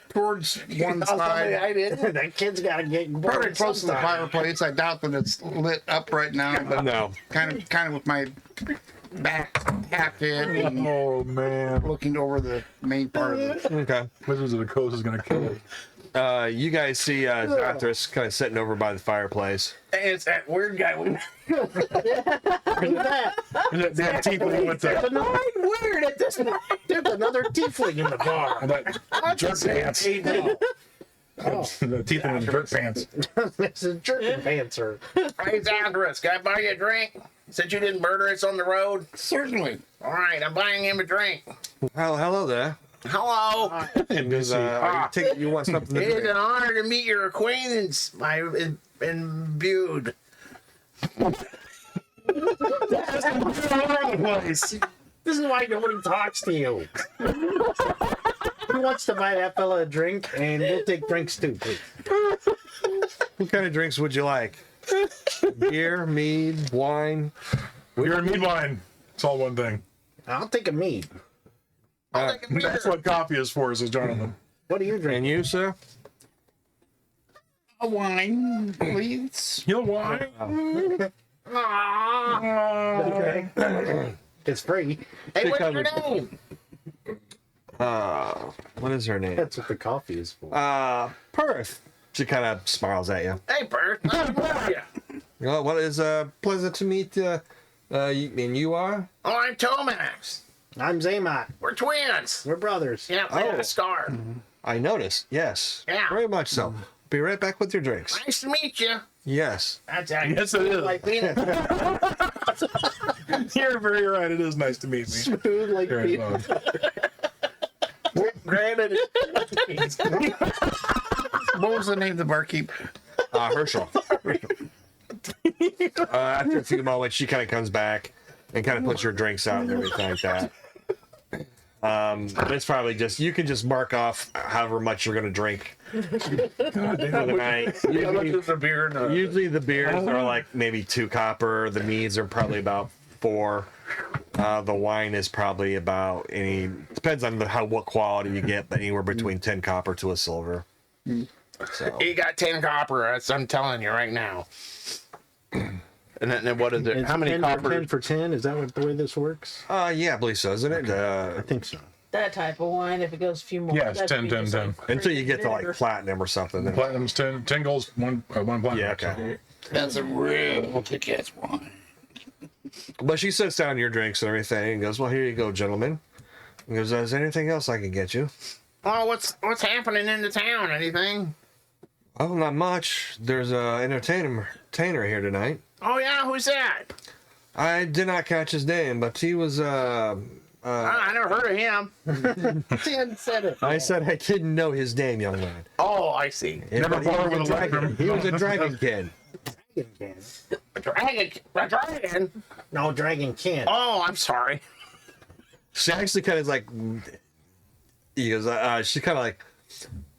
S6: towards one side.
S3: That kid's got to get
S6: Probably close to the fireplace. I doubt that it's lit up right now, but
S2: No.
S6: kind of with my back half in and
S1: Oh man.
S6: looking over the main part of it.
S2: Okay.
S1: Wizards of the Coast is gonna kill it.
S2: You guys see Zathrus kind of sitting over by the fireplace.
S4: It's that weird guy.
S1: That tiefling with the
S5: Weird at this point.
S3: There's another tiefling in the bar.
S1: that jerk pants. The tiefling with the jerk pants.
S3: This is jerking pantser.
S4: Hey, Zathrus, can I buy you a drink? Since you didn't murder us on the road.
S6: Certainly.
S4: All right, I'm buying him a drink.
S2: Well, hello there.
S4: Hello.
S2: Because you want something to
S4: It is
S2: drink.
S4: an honor to meet your acquaintance, my imbued.
S3: This is why nobody talks to you. Who wants to buy that fella a drink? And we'll take drinks too, please.
S2: What kind of drinks would you like? Beer, mead, wine?
S1: Beer and mead wine. It's all one thing.
S3: I'll take a mead.
S4: I'll take a beer.
S1: That's what coffee is for, says Jonathan.
S3: What do you drink?
S2: And you, sir?
S6: A wine, please.
S1: You'll wine.
S3: Okay. It's free.
S4: Hey, what's
S2: Because
S4: your name?
S2: What is her name?
S3: That's what the coffee is for.
S2: Perth. She kind of smiles at you.
S4: Hey, Bert. Nice to meet you.
S2: Well, what is pleasant to meet and you are?
S4: Oh, I'm Tomax.
S3: I'm Xamot.
S4: We're twins.
S3: We're brothers.
S4: Yeah, we got
S2: Oh.
S4: a scar.
S2: I noticed. Yes.
S4: Yeah.
S2: Very much so. Be right back with your drinks.
S4: Nice to meet you.
S2: Yes.
S4: That's how
S1: Yes, it is.
S4: like peanut.
S1: You're very right. It is nice to meet me.
S3: Smooth like
S1: Here,
S3: peanut.
S4: Granted.
S6: What was the name of the barkeep?
S2: Herschel. After a few moments, she kind of comes back and kind of puts your drinks out and everything like that. It's probably just, you can just mark off however much you're going to drink for the night. Usually the beers are like maybe 2 copper. The meads are probably about 4. The wine is probably about depends on what quality you get, but anywhere between 10 copper to a silver. So
S4: You got 10 copper. That's I'm telling you right now.
S7: And then what is it?
S3: It's
S7: How many
S3: 10 for 10
S7: coppers?
S3: for 10? Is that what the way this works?
S2: yeah, I believe so, isn't it?
S3: I think so.
S5: That type of wine, if it goes a few more.
S1: Yeah, it's
S5: that'd
S1: 10,
S5: be
S1: 10,
S5: just
S1: 10.
S5: like
S2: Until you get to like
S5: vinegar.
S2: platinum or something. then-
S1: Platinum's 10 golds, one platinum.
S2: Yeah, okay.
S6: That's a real kick-ass wine.
S2: But she sets down your drinks and everything and goes, well, here you go, gentlemen. And goes, is there anything else I can get you?
S4: Oh, what's happening in the town? Anything?
S2: Oh, not much. There's a entertainer here tonight.
S4: Oh yeah, who's that?
S2: I did not catch his name, but he was,
S4: I never heard of him.
S3: Tim said it.
S2: I said I didn't know his name, young man.
S4: Oh, I see.
S1: Never
S2: He
S1: bothered
S2: was
S1: with
S2: a
S1: a
S2: dragon.
S1: electrum.
S2: He was a dragon kid.
S4: A dragon.
S3: No, Dragon can't.
S4: Oh, I'm sorry.
S2: She actually kind of like, he goes, she kind of like,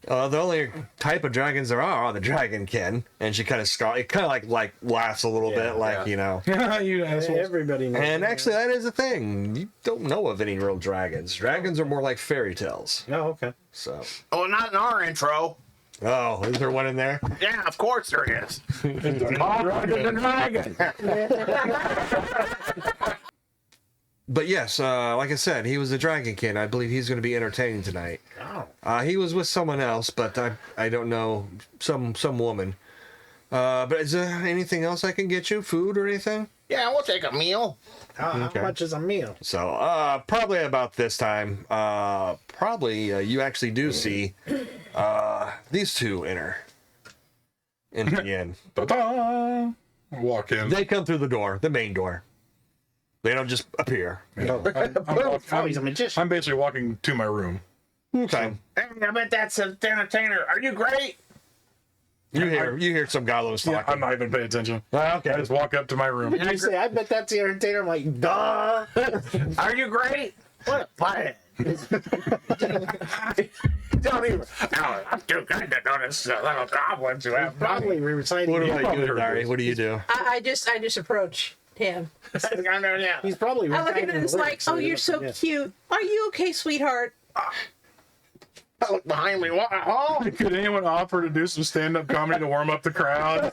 S2: The only type of dragons there are the dragonkin, and she kind of like laughs a little bit, like you know.
S1: You assholes.
S3: Everybody knows.
S2: And actually, that is a thing. You don't know of any real dragons. Dragons are more like fairy tales.
S3: Oh, okay.
S2: So.
S4: Oh, not in our intro.
S2: Oh, is there one in there?
S4: Yeah, of course there is.
S2: But yes, like I said, he was a dragonkin. I believe he's going to be entertaining tonight.
S3: Oh.
S2: He was with someone else, but I don't know, some woman. But is there anything else I can get you? Food or anything?
S4: Yeah, we'll take a meal.
S3: How much is a meal?
S2: So, probably about this time, you actually do see these two enter into the inn.
S1: Ta-da! Walk in.
S2: They come through the door, the main door. They don't just appear.
S3: Oh, he's a magician.
S1: I'm basically walking to my room.
S2: Okay.
S4: Hey, I bet that's an entertainer. Are you great?
S2: You hear some gallows talking.
S1: I'm not even paying attention.
S2: Okay.
S1: I just walk up to my room.
S3: You say, I bet that's the entertainer. I'm like, duh.
S4: Are you great? What a butthead. Don't even. Oh, I'm too good to notice the little goblins who have money.
S3: Probably reciting.
S2: What
S1: Yeah,
S2: about you,
S1: probably
S2: Adari? What do you do?
S5: I just approach him.
S4: Yeah.
S3: He's probably.
S5: I look at
S3: reciting
S5: him, it's
S3: the
S5: like,
S3: lyrics,
S5: oh,
S3: so he
S5: you're
S3: doesn't
S5: so
S3: forget.
S5: cute. Are you okay, sweetheart?
S4: I look behind me. What? Oh,
S1: Could anyone offer to do some stand-up comedy to warm up the crowd?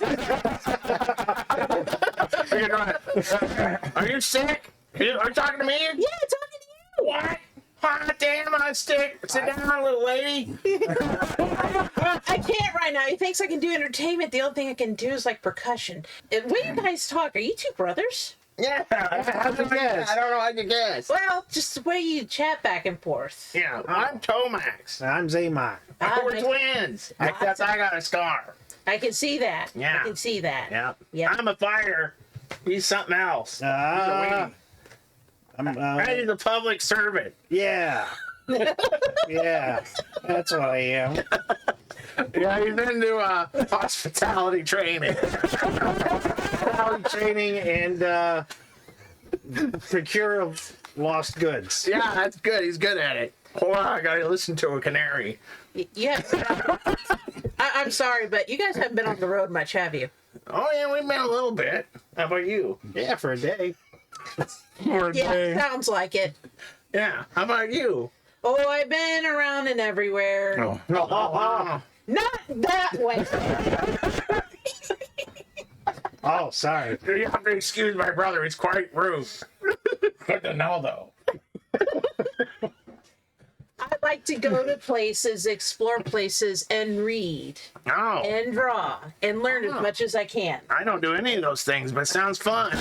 S4: are you sick? Are you talking to me?
S5: Yeah, talking to you.
S4: What? Hot damn, I'm sick. Sit down, little lady.
S5: I can't right now. He thinks I can do entertainment. The only thing I can do is like percussion. When you guys talk, are you two brothers?
S4: Yeah.
S3: How'd you guess?
S4: I don't know how you guess.
S5: Well, just the way you chat back and forth.
S4: Yeah, I'm Tomax.
S3: I'm Xamot.
S4: We're twins. Except I got a scar.
S5: I can see that.
S4: Yeah.
S5: I can see that.
S4: Yeah.
S5: Yeah.
S4: I'm a fighter. He's something else.
S3: I'm,
S4: He's a public servant.
S3: yeah. Yeah. That's what I am.
S4: Yeah, he's into hospitality training.
S3: Training and procure of lost goods.
S4: Yeah, that's good. He's good at it. Hold on, I gotta listen to a canary.
S5: Yeah. I'm sorry, but you guys haven't been on the road much, have you?
S4: Oh yeah, we've been a little bit. How about you?
S3: Yeah, for a day.
S1: For a
S5: Yeah,
S1: day.
S5: sounds like it.
S4: Yeah. How about you?
S5: Oh, I've been around and everywhere.
S1: Oh.
S5: Not that way.
S3: Oh, sorry.
S4: You have to excuse my brother. He's quite rude. Good to know, though.
S5: I like to go to places, explore places, and read,
S4: Oh,
S5: and draw, and learn as much as I can.
S4: I don't do any of those things, but sounds fun.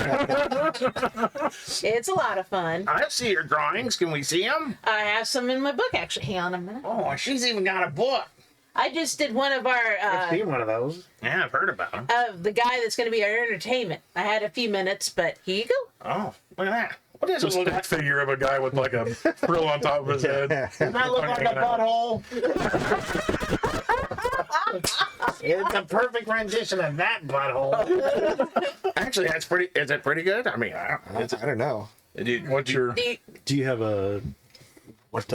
S5: It's a lot of fun.
S4: I see your drawings. Can we see them?
S5: I have some in my book, actually. Hang on a minute.
S4: Oh, she's even got a book.
S5: I just did one of our,
S3: I've seen one of those.
S4: Yeah, I've heard about them.
S5: of the guy that's going to be our entertainment. I had a few minutes, but here you go.
S4: Oh, look at that. What is
S1: Just
S4: it?
S1: a figure of a guy with like a frill on top of his head.
S4: Does that look like a butthole?
S3: It's a perfect rendition of that butthole.
S4: Actually, that's pretty. Is it pretty good? I mean, I
S2: don't know.
S4: don't.
S1: What's your...
S3: Do you have a
S2: What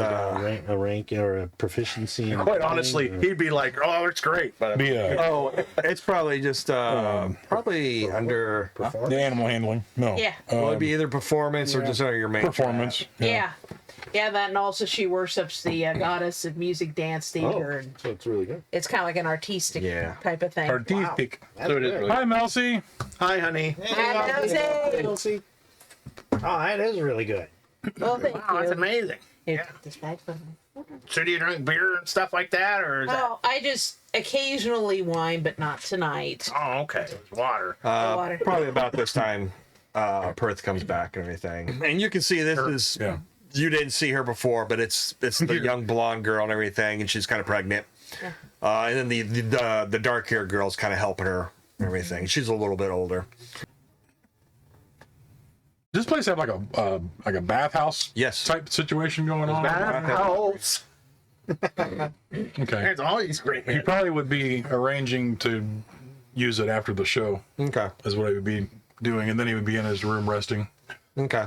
S3: rank or a proficiency? In
S4: Quite honestly, he'd be like, "Oh, it's great," but
S1: Be
S2: Oh, it's probably just probably under.
S1: the animal handling? No.
S5: Yeah.
S2: Well, it'd be either performance or just under your main
S1: Performance.
S5: Yeah. Yeah, that, and also she worships the goddess of music, dance, theater, and
S3: So it's really good.
S5: it's kind of like an artistic
S2: Yeah.
S5: type of thing.
S1: Artistic.
S7: So it is really.
S1: Hi, Melcy.
S4: Hi, honey.
S5: Hey,
S3: Oh, that is really good.
S5: well, thank
S4: Wow, that's
S5: you.
S4: amazing.
S5: Here, put this bag for me.
S4: So do you drink beer and stuff like that, or is that?
S5: Oh, I just occasionally wine, but not tonight.
S4: Oh, okay. It's water.
S5: Water.
S2: Probably about this time, Perth comes back and everything, and you can see this is.
S1: Yeah.
S2: You didn't see her before, but it's the young blonde girl and everything, and she's kind of pregnant. And then the dark haired girl's kind of helping her and everything. She's a little bit older.
S1: Does this place have like a bathhouse
S2: Yes.
S1: type situation going on?
S4: Bathhouse.
S1: Okay.
S4: There's all these great
S1: He
S4: men.
S1: probably would be arranging to use it after the show,
S2: Okay.
S1: is what he would be doing, and then he would be in his room resting
S2: Okay.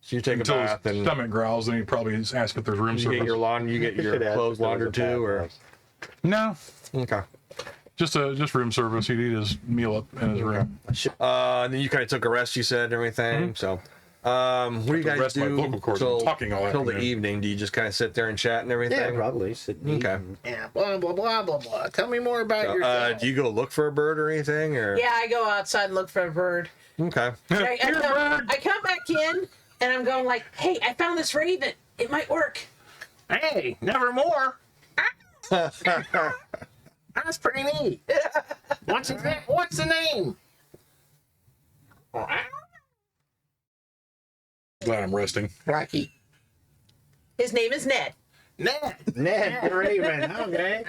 S2: So you take
S1: until
S2: a bath
S1: his
S2: and
S1: stomach growls, and he'd probably ask if there's room
S2: you get
S1: service.
S2: your lawn, you get your
S3: Should ask
S2: clothes
S3: if there was
S2: laundered
S3: a
S2: too, or
S3: bathhouse.
S1: No,
S2: Okay.
S1: just room service. He'd eat his meal up in his room.
S2: And then you kind of took a rest, you said, and everything. So, what do you guys
S1: rest my
S2: do
S1: vocal cords from talking all
S2: till the
S1: afternoon.
S2: evening? Do you just kind of sit there and chat and everything?
S3: Yeah, probably. Sit and eat
S2: Okay.
S3: and-
S4: Yeah, blah, blah, blah, blah, blah. Tell me more about
S2: So,
S4: yourself.
S2: do you go look for a bird or anything? Or
S5: Yeah, I go outside and look for a bird.
S2: Okay.
S5: I come back in and I'm going like, hey, I found this raven. It might work.
S4: Hey, never more. That's pretty neat. What's the name?
S1: Glad I'm resting.
S4: Rocky.
S5: His name is Ned.
S4: Ned.
S3: Ned the Raven. Okay.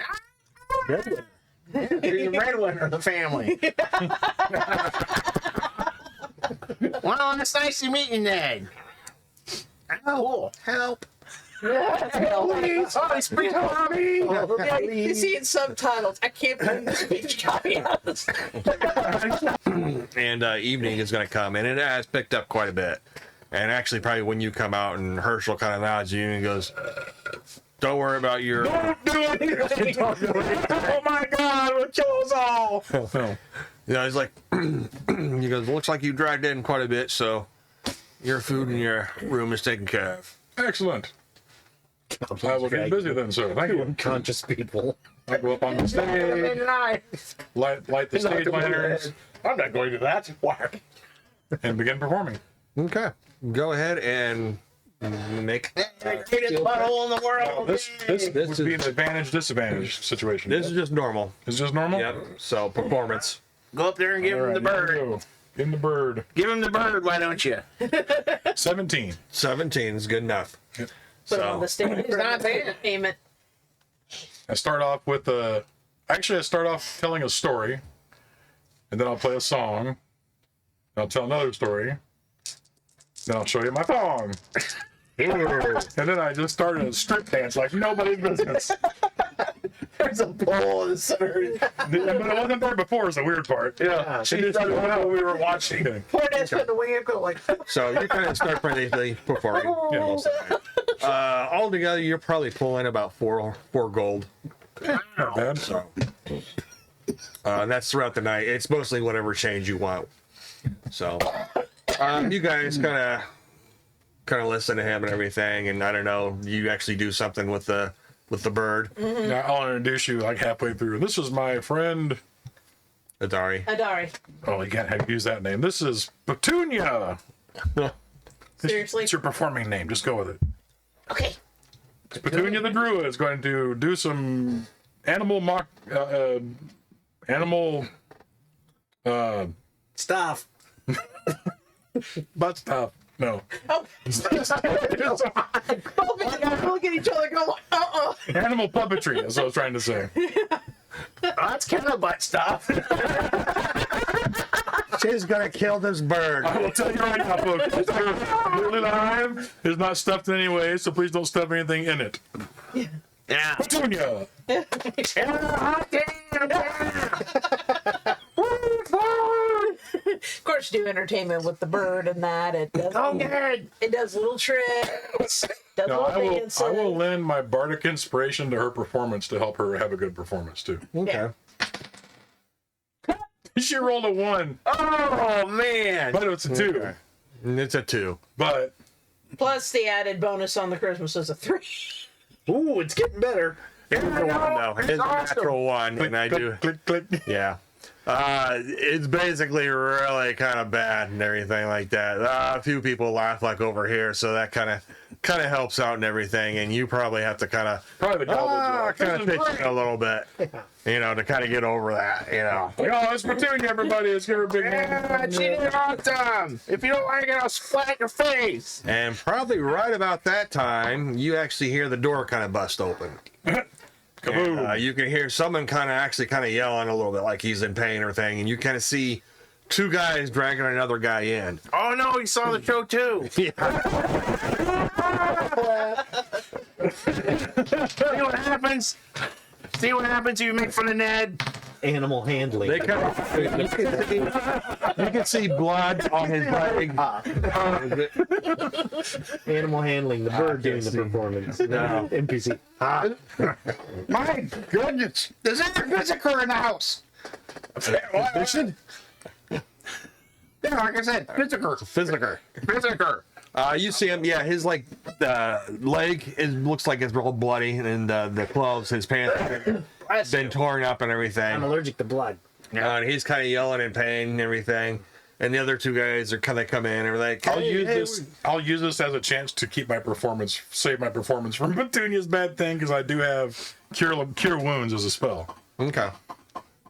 S3: Good one.
S4: You're the breadwinner of the family. Well, it's nice to meet you, Ned. Oh, help. Please. Oh, he speaks Tommy.
S5: Yeah, you see in subtitles. I can't believe this speech copy out this.
S2: And evening is going to come, and it has picked up quite a bit. And actually, probably when you come out, and Herschel kind of nods you and goes, "Don't worry about your."
S1: Don't do anything. Oh my God! We'll kill us all.
S2: You know, he's like, he goes, "Looks like you dragged in quite a bit, so your food in your room is taken care of."
S1: Excellent. I will get busy then, sir. Thank you.
S3: Unconscious people.
S1: I go up on the stage, light the stage lanterns,
S4: I'm not going to that. Whack.
S1: and begin performing.
S2: Okay, go ahead and make.
S4: Greatest butthole in the world.
S1: This
S2: This
S1: would be
S2: is-
S1: an advantage-disadvantage situation.
S2: This is just normal.
S1: Is just normal.
S2: Yep. So performance.
S4: Go up there and give him the bird.
S1: Give him the bird.
S4: Give him the bird, why don't you?
S1: 17.
S2: 17 is good enough.
S5: Put him on the stage.
S4: It's not bad.
S5: Payment.
S1: I start off with a. Actually, I start off telling a story, and then I'll play a song. And I'll tell another story. Then I'll show you my thong. And then I just started a strip dance like nobody's business.
S4: There's a pole in the center.
S1: But it wasn't there before is the weird part.
S3: Yeah.
S1: She just started while we were watching.
S5: Poor Ned's putting the wing up going like,
S2: So you kind of start pretty performing.
S1: Yeah.
S2: Most of the night. Altogether, you're probably pulling about four gold.
S1: Not bad.
S2: So, and that's throughout the night. It's mostly whatever change you want. So, you guys kind of listen to him and everything, and I don't know, you actually do something with the bird,
S1: Now, I'll introduce you like halfway through. This is my friend.
S2: Adari.
S5: Adari.
S1: Oh, you can't have use that name. This is Petunia.
S5: Seriously?
S1: It's your performing name. Just go with it.
S5: Okay.
S1: Petunia the Druid is going to do some animal
S3: Stuff.
S1: butt stuff. No.
S5: Oh. Both of you guys look at each other going,
S1: Animal puppetry is what I was trying to say.
S4: That's kind of butt stuff.
S2: She's gonna kill this bird.
S1: I will tell you right now, folks. It's really live. It's not stuffed in any way, so please don't stuff anything in it.
S4: Yeah.
S1: Petunia.
S5: Of course, do entertainment with the bird and that. It does, it does little tricks. Does
S1: No,
S5: little dances.
S1: I will lend my bardic inspiration to her performance to help her have a good performance too.
S2: Okay.
S1: She rolled a 1,
S4: Oh, man.
S1: but it's a 2.
S2: Okay. It's a 2.
S1: But
S5: Plus the added bonus on the Christmas is a 3.
S3: Ooh, it's getting better.
S2: It's a 1 though. It's a natural 1, and I do.
S1: click, click.
S2: Yeah. It's basically really kind of bad and everything like that. A few people laugh like over here, so that kind of helps out and everything. And you probably have to kind of
S1: Probably the gobble
S2: pitch it a little bit, you know, to kind of get over that, you know.
S1: Oh, it's Petunia, everybody. Let's give her a big
S4: Yeah,
S1: hand.
S4: she did awesome. If you don't like it, I'll splat your face.
S2: And probably right about that time, you actually hear the door kind of bust open.
S1: Kaboom.
S2: And, you can hear someone kind of yelling a little bit like he's in pain or thing, and you kind of see 2 guys dragging another guy in.
S4: Oh, no, he saw the show, too. See what happens? See what happens if you make fun of Ned?
S3: animal handling.
S2: They kind of, you can see blood on his leg.
S3: Animal handling, the bird doing the performance.
S2: No.
S3: NPC.
S6: My goodness, is there a Physicker in the house?
S2: Fishing?
S6: Yeah, like I said, Physicker.
S2: Physicker. You see him, yeah, his like leg looks like it's all bloody, and the clothes, his pants have been torn up and everything.
S3: I'm allergic to blood.
S2: And he's kind of yelling in pain and everything. And the other two guys are kind of come in and are like,
S1: I'll use this as a chance to save my performance from Petunia's bad thing, because I do have cure wounds as a spell.
S2: Okay.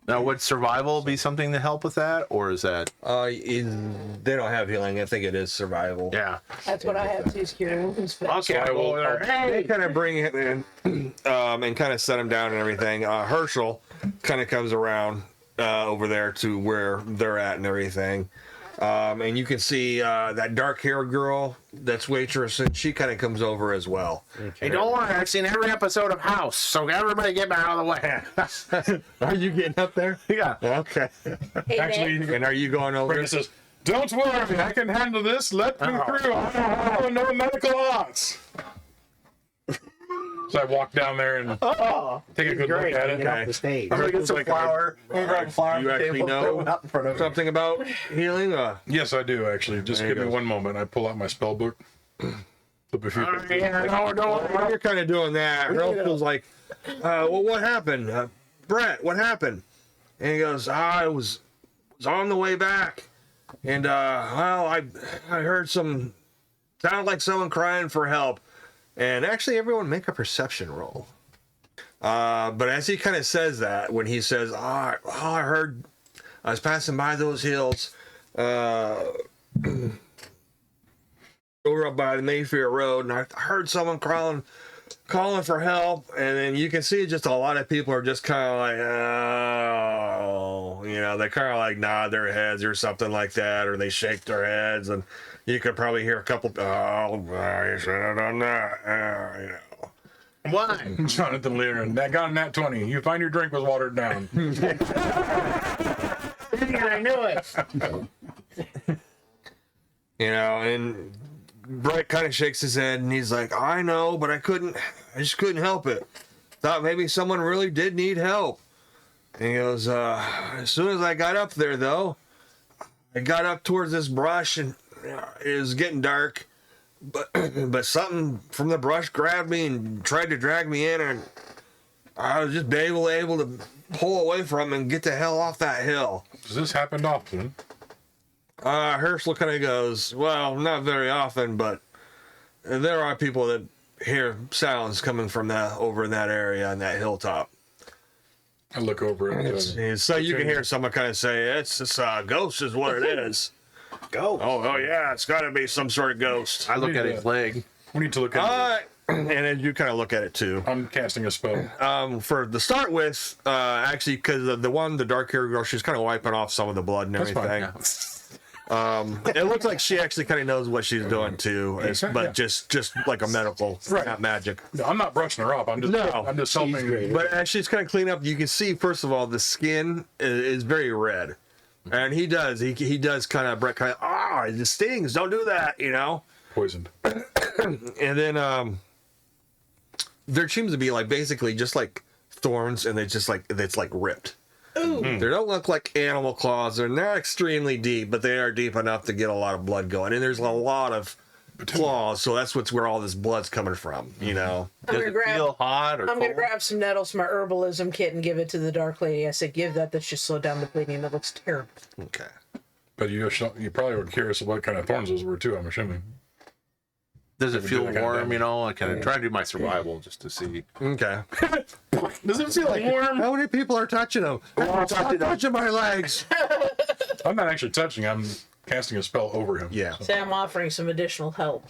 S7: Now, would survival be something to help with that, or is that?
S2: They don't have healing. I think it is survival.
S7: Yeah.
S5: That's what I have to cure wounds.
S7: Okay.
S2: They kind of bring him in and kind of set him down and everything. Herschel kind of comes around over there to where they're at and everything. And you can see that dark-haired girl that's waitress, and she kind of comes over as well.
S7: Hey, don't worry. I've seen every episode of House, so everybody get out of the way.
S2: Are you getting up there?
S7: Yeah.
S2: Okay.
S5: Hey,
S1: Actually,
S2: And are you going over?
S1: Brenkis says, "Don't worry, I can handle this. Let me through. I don't know medical arts." So I walk down there and take a good look at it.
S3: Get off the stage.
S7: I'm gonna get some flour.
S2: You actually know something about healing?
S1: Yes, I do actually. Just
S2: There
S1: give
S2: you
S1: me
S2: go.
S1: one moment. I pull out my spell book. Flip a few pages.
S2: While you're kind of doing that, Herschel's like, well, what happened? Brett, what happened? And he goes, I was on the way back. And, well, I heard sounded like someone crying for help. And actually, everyone make a perception roll. But as he kind of says that, when he says, I heard, I was passing by those hills, over up by the Mayfair Road, and I heard someone calling for help. And then you can see just a lot of people are just kind of like, oh, they kind of like nod their heads or something like that, or they shake their heads, and you could probably hear a couple, I should have done that,
S7: Why?
S1: Jonathan Lear, and that got a nat 20. You find your drink was watered down.
S6: I knew it.
S2: And Brett kind of shakes his head, and he's like, I know, but I just couldn't help it. Thought maybe someone really did need help. And he goes, as soon as I got up there, though, I got up towards this brush, and it was getting dark, but something from the brush grabbed me and tried to drag me in, and I was just able to pull away from him and get the hell off that hill.
S1: Does this happen often?
S2: Herschel kind of goes, well, not very often, but there are people that hear sounds coming from over in that area on that hilltop.
S1: I look over at
S2: So you can hear someone kind of say, it's a ghost is what it is.
S3: Go.
S2: Oh yeah, it's got to be some sort of ghost.
S7: I look at his leg.
S1: We need to look at
S2: And then you kind of look at it too.
S1: I'm casting a spell.
S2: For the start with, actually, because the dark-haired girl, she's kind of wiping off some of the blood and
S1: That's
S2: everything.
S1: fine.
S2: It looks like she actually kind of knows what she's doing too, but just like a medical,
S1: Right.
S2: not magic.
S1: No, I'm not brushing her off. I'm just helping.
S2: But as she's kind of cleaning up, you can see first of all the skin is very red, and he does kind of it stings. Don't do that,
S1: Poisoned.
S2: And then there seems to be like basically just like thorns, and it's like ripped.
S5: Ooh.
S2: They don't look like animal claws. They're not extremely deep, but they are deep enough to get a lot of blood going. And there's a lot of claws, so that's where all this blood's coming from.
S5: I'm
S7: Does
S5: gonna
S7: it
S5: grab.
S7: feel hot or
S5: I'm
S7: cold?
S5: gonna grab some nettles from my herbalism kit and give it to the dark lady. I said, "Give that. That should slow down the bleeding. That looks terrible."
S2: Okay.
S1: But you probably were curious what kind of thorns those were too, I'm assuming.
S7: Does it feel
S1: that kind of
S7: warm?
S1: damage.
S7: I kind of try to do my survival just to see.
S2: Okay.
S1: Does it feel like warm?
S2: How many people are touching them? Stop touching my legs.
S1: I'm not actually touching. I'm casting a spell over him.
S2: Yeah.
S1: So.
S5: Say I'm offering some additional help.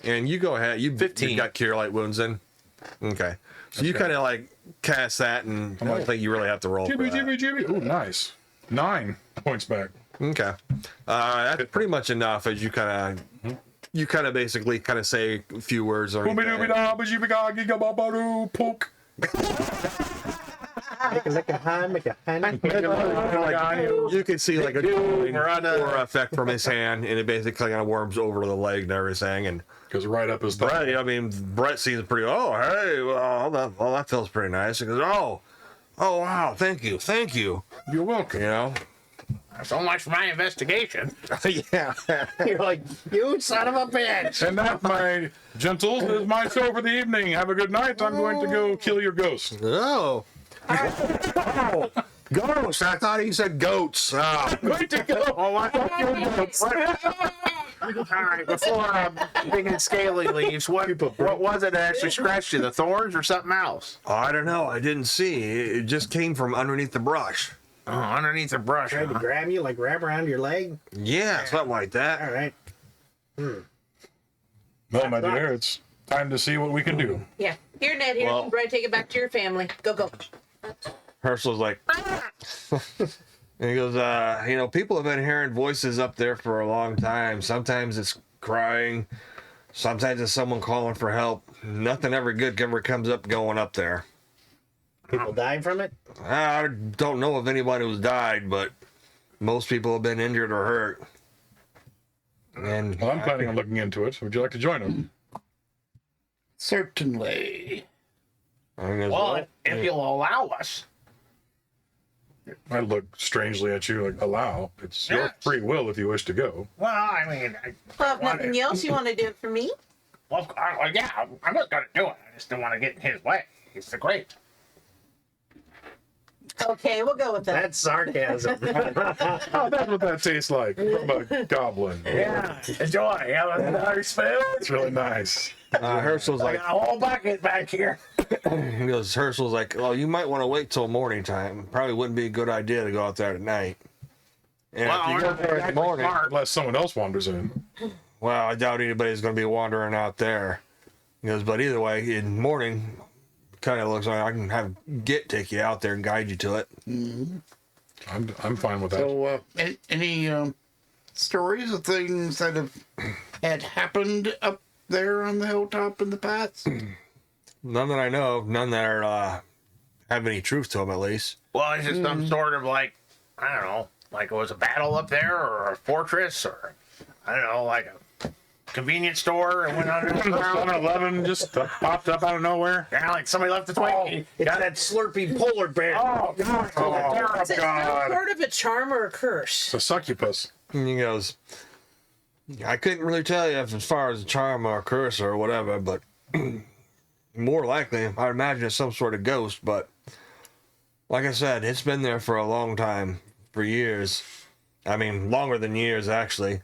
S2: And you go ahead. You
S7: 15.
S2: You've got cure light wounds in. Okay. So you kind of like cast that, and I don't think you really have to roll. For
S1: Jimmy,
S2: that.
S1: Jimmy, Jimmy. Ooh, nice. 9 points back.
S2: Okay. That's pretty much enough as you kind of basically kind of say a few words or anything.
S1: Poke.
S3: Make a lick a high, make a honey.
S2: You can see like a
S7: We're on a-
S2: aura effect from his hand, and it basically kind of worms over the leg and everything. And
S1: Goes right up his thigh.
S2: Brett, I mean, Brett seems pretty. Oh, hey, well, that feels pretty nice. He goes, oh, wow, thank you.
S1: You're welcome.
S2: You know,
S7: So much for my investigation.
S2: yeah.
S3: You're like, you son of a bitch.
S1: And that, my gentles, is my show for the evening. Have a good night. I'm going to go kill your ghost.
S2: Oh. Oh, ghosts. I thought he said goats. Oh.
S1: Going to go.
S7: Oh, I thought you were ghosts. All right, before Big and Scaly leaves, what was it that actually scratched you? The thorns or something else?
S2: I don't know. I didn't see. It just came from underneath the brush.
S7: Oh, underneath the brush.
S3: Tried to
S7: Huh?
S3: grab you, like wrap around your leg.
S2: Yeah, something like that.
S3: All right.
S1: Well, my dear, it's time to see what we can do.
S5: Yeah. Here, Ned. Here,
S2: Well-
S5: Brett. Take it back to your family. Go.
S2: Herschel's like, and he goes, people have been hearing voices up there for a long time. Sometimes it's crying. Sometimes it's someone calling for help. Nothing ever good ever comes up going up there.
S3: People died from it.
S2: I don't know if anybody was died, but most people have been injured or hurt. And
S1: Well, I'm planning on looking into it. Would you like to join us?
S6: Certainly.
S2: I guess,
S7: Well, if you'll allow us.
S1: I look strangely at you like, allow. It's your
S7: Yes.
S1: free will if you wish to go.
S7: Well, I mean,
S5: Well, if nothing else, you want to do it for me?
S7: yeah, I'm not going to do it. I just don't want to get in his way. He's the great.
S5: Okay, we'll go with that.
S3: That's sarcasm.
S1: Oh, that's what that tastes like from a goblin.
S7: Yeah, enjoy. Have a nice food.
S1: It's really nice.
S2: Herschel's
S7: I
S2: like,
S7: got a whole bucket back here.
S2: he goes, Herschel's like, well, you might want to wait till morning time. Probably wouldn't be a good idea to go out there at night. And
S7: Well,
S2: if you go there in the morning,
S1: Unless someone else wanders in.
S2: well, I doubt anybody's going to be wandering out there. He goes, but either way, in the morning, kind of looks like I can have Git take you out there and guide you to it.
S1: I'm fine with that.
S6: So, any stories of things that had happened up there on the hilltop in the past?
S2: None that I know of. None that are have any truth to them, at least.
S7: Well, it's just some sort of like, I don't know, like it was a battle up there or a fortress or, I don't know, like a convenience store and went underground.
S1: 7-Eleven just popped up out of nowhere.
S7: Yeah, like somebody left the Twinkie.
S3: It's that slurpy polar bear.
S7: Oh, God.
S1: Oh,
S5: Is it some
S1: God.
S5: sort of a charm or a curse?
S1: It's a succubus.
S2: And he goes, I couldn't really tell you if as far as a charm or a curse or whatever, but more likely, I'd imagine it's some sort of ghost. But like I said, it's been there for a long time, for years. I mean, longer than years, actually.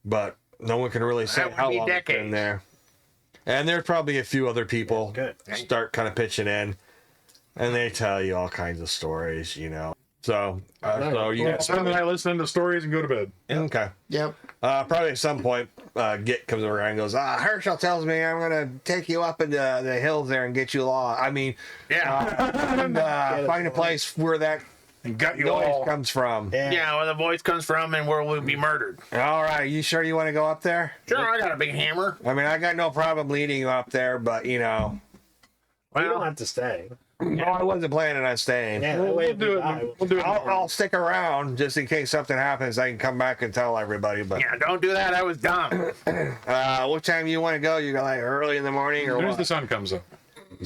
S2: But no one can really say
S7: That would
S2: how
S7: be
S2: long it's been
S7: decades.
S2: there. And there's probably a few other people
S3: Good.
S2: start kind of pitching in, and they tell you all kinds of stories, you know. So you
S1: Yeah,
S2: guys,
S1: spend the night listening to stories and go to bed.
S2: okay.
S6: Yep.
S2: Probably at some point, Git comes around and goes, Herschel tells me I'm going to take you up into the hills there and get you lost. I mean,
S7: Yeah.
S2: and, find a place where that
S1: And got you
S2: noise
S1: all.
S2: comes from.
S7: Yeah, where the voice comes from and where we'll be murdered.
S2: All right, you sure you want to go up there?
S7: Sure, I got a big hammer.
S2: I mean, I got no problem leading you up there, but, you know,
S3: You don't
S7: Well,
S3: have to stay.
S2: no, I wasn't planning on staying.
S3: Yeah,
S1: We'll,
S3: that way
S1: we'll
S3: if
S1: do
S3: you
S1: it.
S3: die,
S1: We'll do it.
S2: I'll stick around just in case something happens. I can come back and tell everybody. But
S7: yeah, don't do that. I was dumb.
S2: what time you want to go? You go like early in the morning
S1: As
S2: or
S1: soon as
S2: what?
S1: the sun comes up.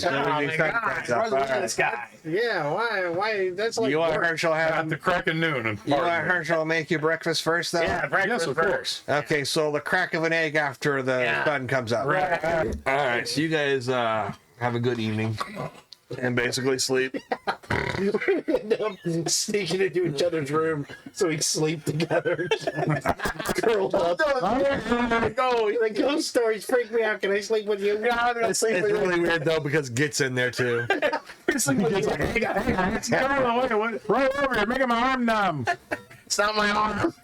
S7: Oh, my God. Look at this guy.
S3: Yeah, why? That's like
S2: You want
S3: work.
S2: Herschel
S1: At
S2: have?
S1: the crack of noon. And
S2: You want
S1: pardon me.
S2: Herschel make you breakfast first, though?
S7: Yeah, breakfast
S1: Yes, of
S7: first.
S2: Okay, so the crack of an egg after the
S7: Yeah.
S2: sun comes up.
S7: Right.
S2: All right, so you guys have a good evening and basically sleep.
S3: End up sneaking into each other's room so we sleep together. Curled up. Go. The ghost stories freak me out. Can I sleep with you?
S7: Yeah, I'm gonna sleep
S2: It's
S7: with
S2: really weird though because Git's in there too.
S1: Hang on, right over here, making my arm numb.
S7: It's not my arm.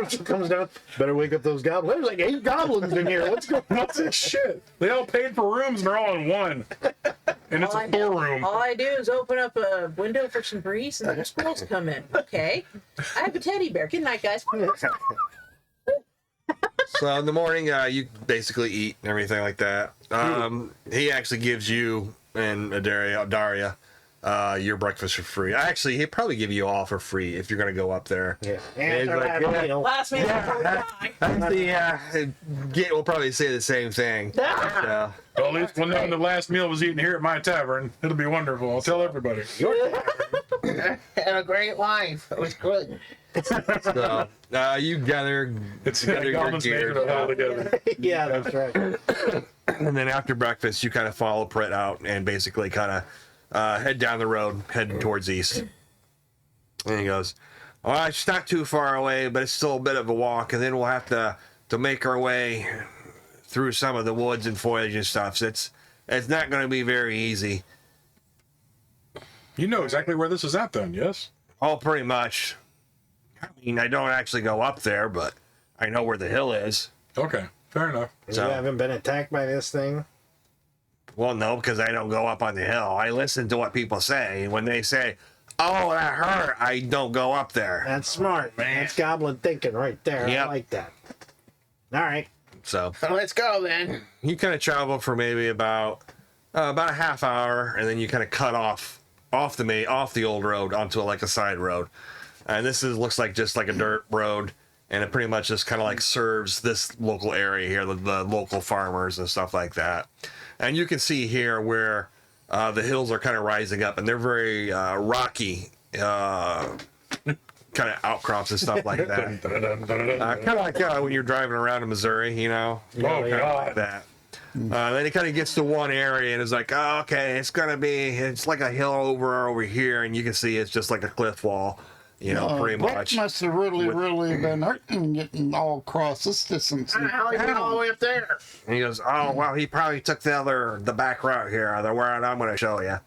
S3: She comes down. Better wake up those goblins. There's like 8 goblins in here. What's going on?
S1: What's this shit? They all paid for rooms and they're all in one. And it's a storeroom.
S5: All I do is open up a window for some breeze and the squirrels come in. Okay. I have a teddy bear. Good night, guys.
S2: So in the morning, you basically eat and everything like that. He actually gives you and Adaria, your breakfast for free. Actually, he'd probably give you all for free if you're gonna go up there.
S3: Yeah.
S2: And he's like, yeah,
S5: Last man before we die.
S2: Git will probably say the same thing. So,
S1: Well, at least we'll know the last meal was eaten here at my tavern. It'll be wonderful. I'll tell everybody.
S7: Had a great life. It was good.
S2: so you gather
S1: It's
S2: your
S1: Goblin's
S2: gear.
S1: making it all together.
S3: Yeah, that's right.
S2: And then after breakfast, you kind of follow Pritt out and basically kind of head down the road, heading towards east. And he goes, "Well, it's not too far away, but it's still a bit of a walk. And then we'll have to make our way through some of the woods and foliage and stuff. So it's not going to be very easy."
S1: You know exactly where this is at, then, yes?
S2: Oh, pretty much. I mean, I don't actually go up there, but I know where the hill is.
S1: Okay, fair enough.
S2: So-
S3: You haven't been attacked by this thing?
S2: Well, no, because I don't go up on the hill. I listen to what people say. When they say, "Oh, that hurt," I don't go up there.
S3: That's smart, man. That's goblin thinking right there.
S2: Yep.
S3: I like that. All right.
S2: So
S7: Let's go then.
S2: you kind of travel for maybe about a half hour, and then you kind of cut off the old road onto like a side road. And this looks like just like a dirt road, and it pretty much just kind of like serves this local area here, the local farmers and stuff like that. And you can see here where the hills are kind of rising up, and they're very rocky, kind of outcrops and stuff like that. Kind of like when you're driving around in Missouri, you know,
S1: Oh, God.
S2: like that. Then he kind of gets to one area and is like, "Oh, okay, it's like a hill over here," and you can see it's just like a cliff wall, you know, pretty
S6: Brett
S2: much.
S6: must have really been hurting getting all across this distance.
S7: How you get all the way up there?
S2: And he goes, "Oh, well, he probably took the back route here, the route I'm going to show you."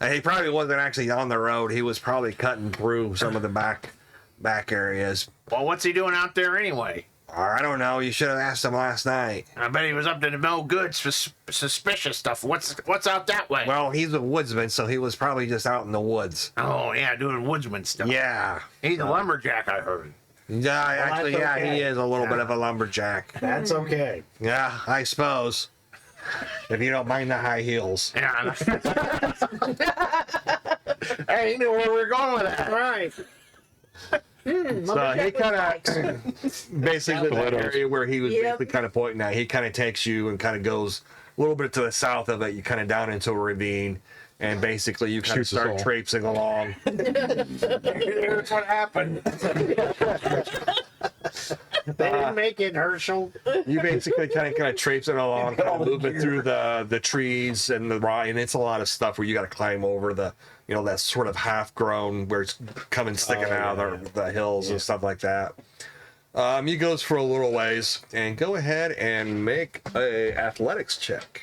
S2: And he probably wasn't actually on the road. He was probably cutting through some of the back areas.
S7: Well, what's he doing out there anyway?
S2: I don't know. You should have asked him last night.
S7: I bet he was up to the no good, suspicious stuff. What's out that way?
S2: Well, he's a woodsman, so he was probably just out in the woods.
S7: Oh yeah, doing woodsman stuff.
S2: Yeah.
S7: He's a lumberjack, I heard.
S2: Yeah, actually,
S3: that's
S2: yeah,
S3: okay.
S2: he is a little bit of a lumberjack.
S3: That's okay.
S2: Yeah, I suppose. If you don't mind the high heels.
S7: Yeah. Hey, he knew where we were going with that.
S3: Right.
S2: So he kind of, basically that area where he was
S5: Yep.
S2: basically kind of pointing at, he kind of takes you and kind of goes a little bit to the south of it, you kind of down into a ravine, and basically you kind of
S1: Shoots us
S2: start
S1: all.
S2: traipsing along.
S7: Here's what happened.
S3: They didn't make it, Herschel.
S2: You basically kind of traipsing along, kind of moving through the trees and the rye, and it's a lot of stuff where you got to climb over the, you know, that sort of half grown where it's sticking out of the hills and stuff like that. He goes for a little ways, and go ahead and make a athletics check.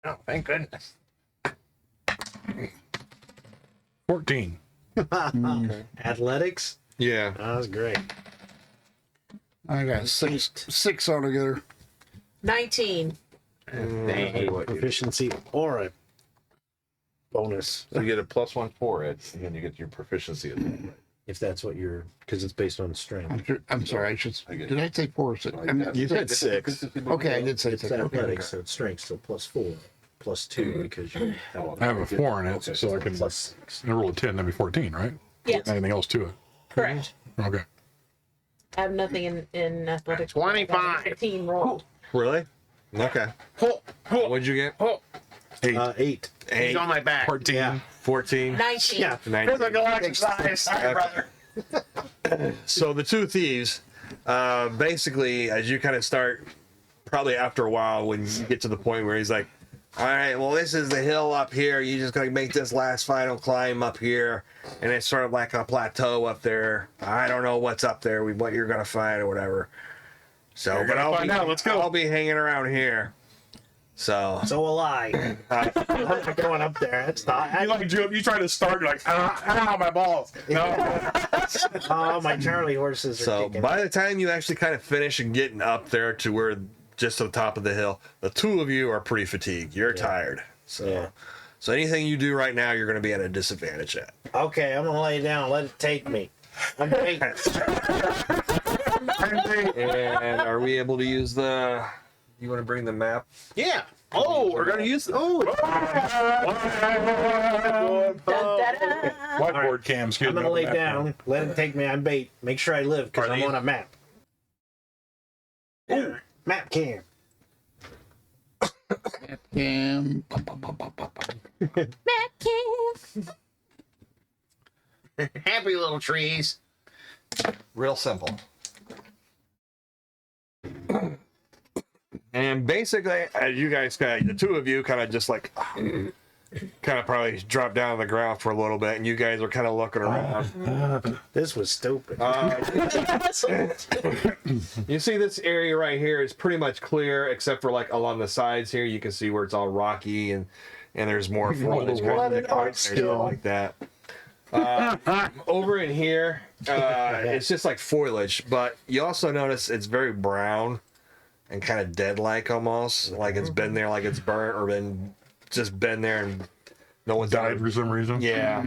S7: Oh, thank goodness.
S1: 14.
S3: Athletics.
S2: Yeah.
S3: That was great.
S6: I got six altogether.
S5: 19.
S3: Proficiency or a bonus,
S8: So you get a +1 for it, and then you get your proficiency as well, right?
S3: if that's what you're, because it's based on strength.
S6: I'm sorry. Did I say 4 or 6?
S3: You said 6.
S6: Okay, I did say
S3: It's
S6: 6. Okay.
S3: athletics, so it's strength, so +4, +2 because you have
S1: I have a 4 in it, so I can
S3: +6.
S1: roll a 10, that'd be 14, right?
S5: Yes,
S1: Anything else to it?
S5: correct.
S1: Okay.
S5: I have nothing in athletics.
S7: 25.
S5: 15 rolled.
S2: Really? Okay. What'd you get?
S3: 8.
S2: 8,
S7: He's on my back.
S1: 14.
S3: Yeah.
S2: 14,
S5: 19.
S3: Yeah.
S2: 19.
S7: Physical exercise. Sorry, brother.
S2: So the two thieves, basically, as you kind of start, probably after a while, when you get to the point where he's like, "All right, well, this is the hill up here. You just gotta make this last final climb up here, and it's sort of like a plateau up there. I don't know what's up there, what you're gonna find or whatever. So,
S1: You're
S2: but
S1: gonna
S2: I'll
S1: find
S2: be,
S1: out. Let's go."
S2: I'll be hanging around here. So,
S3: So will I. I'm not going up there. It's not.
S1: You like you try to start, you're like, ah, my balls. No.
S3: Oh, my Charlie horses are
S2: so
S3: kicking.
S2: by the time you actually kind of finish and getting up there to where just to the top of the hill, the two of you are pretty fatigued. You're tired. So,
S3: Yeah.
S2: so anything you do right now, you're going to be at a disadvantage at.
S3: Okay, I'm gonna lay down. Let it take me. I'm taking.
S2: And are we able to use the? You want to bring the map?
S7: Yeah.
S2: Oh, we're gonna use. Oh,
S1: Whiteboard cam, excuse
S3: I'm
S1: me.
S3: gonna lay
S1: Map cam.
S3: down. Let him take me on bait. Make sure I live because
S7: Are
S3: I'm
S7: these-
S3: on a map. Ooh, map cam.
S6: And
S7: Happy little trees.
S2: real simple. And basically, as you guys the two of you kind of just like kind of probably drop down on the ground for a little bit, and you guys are kind of looking around.
S3: This was stupid.
S2: You see this area right here is pretty much clear, except for like along the sides here. You can see where it's all rocky and there's more foliage kind of stuff like that. Over in here, it's just like foliage, but you also notice it's very brown and kind of dead-like almost, like it's been there, like it's burnt or been there and no one's
S1: Died for some reason.
S2: Yeah.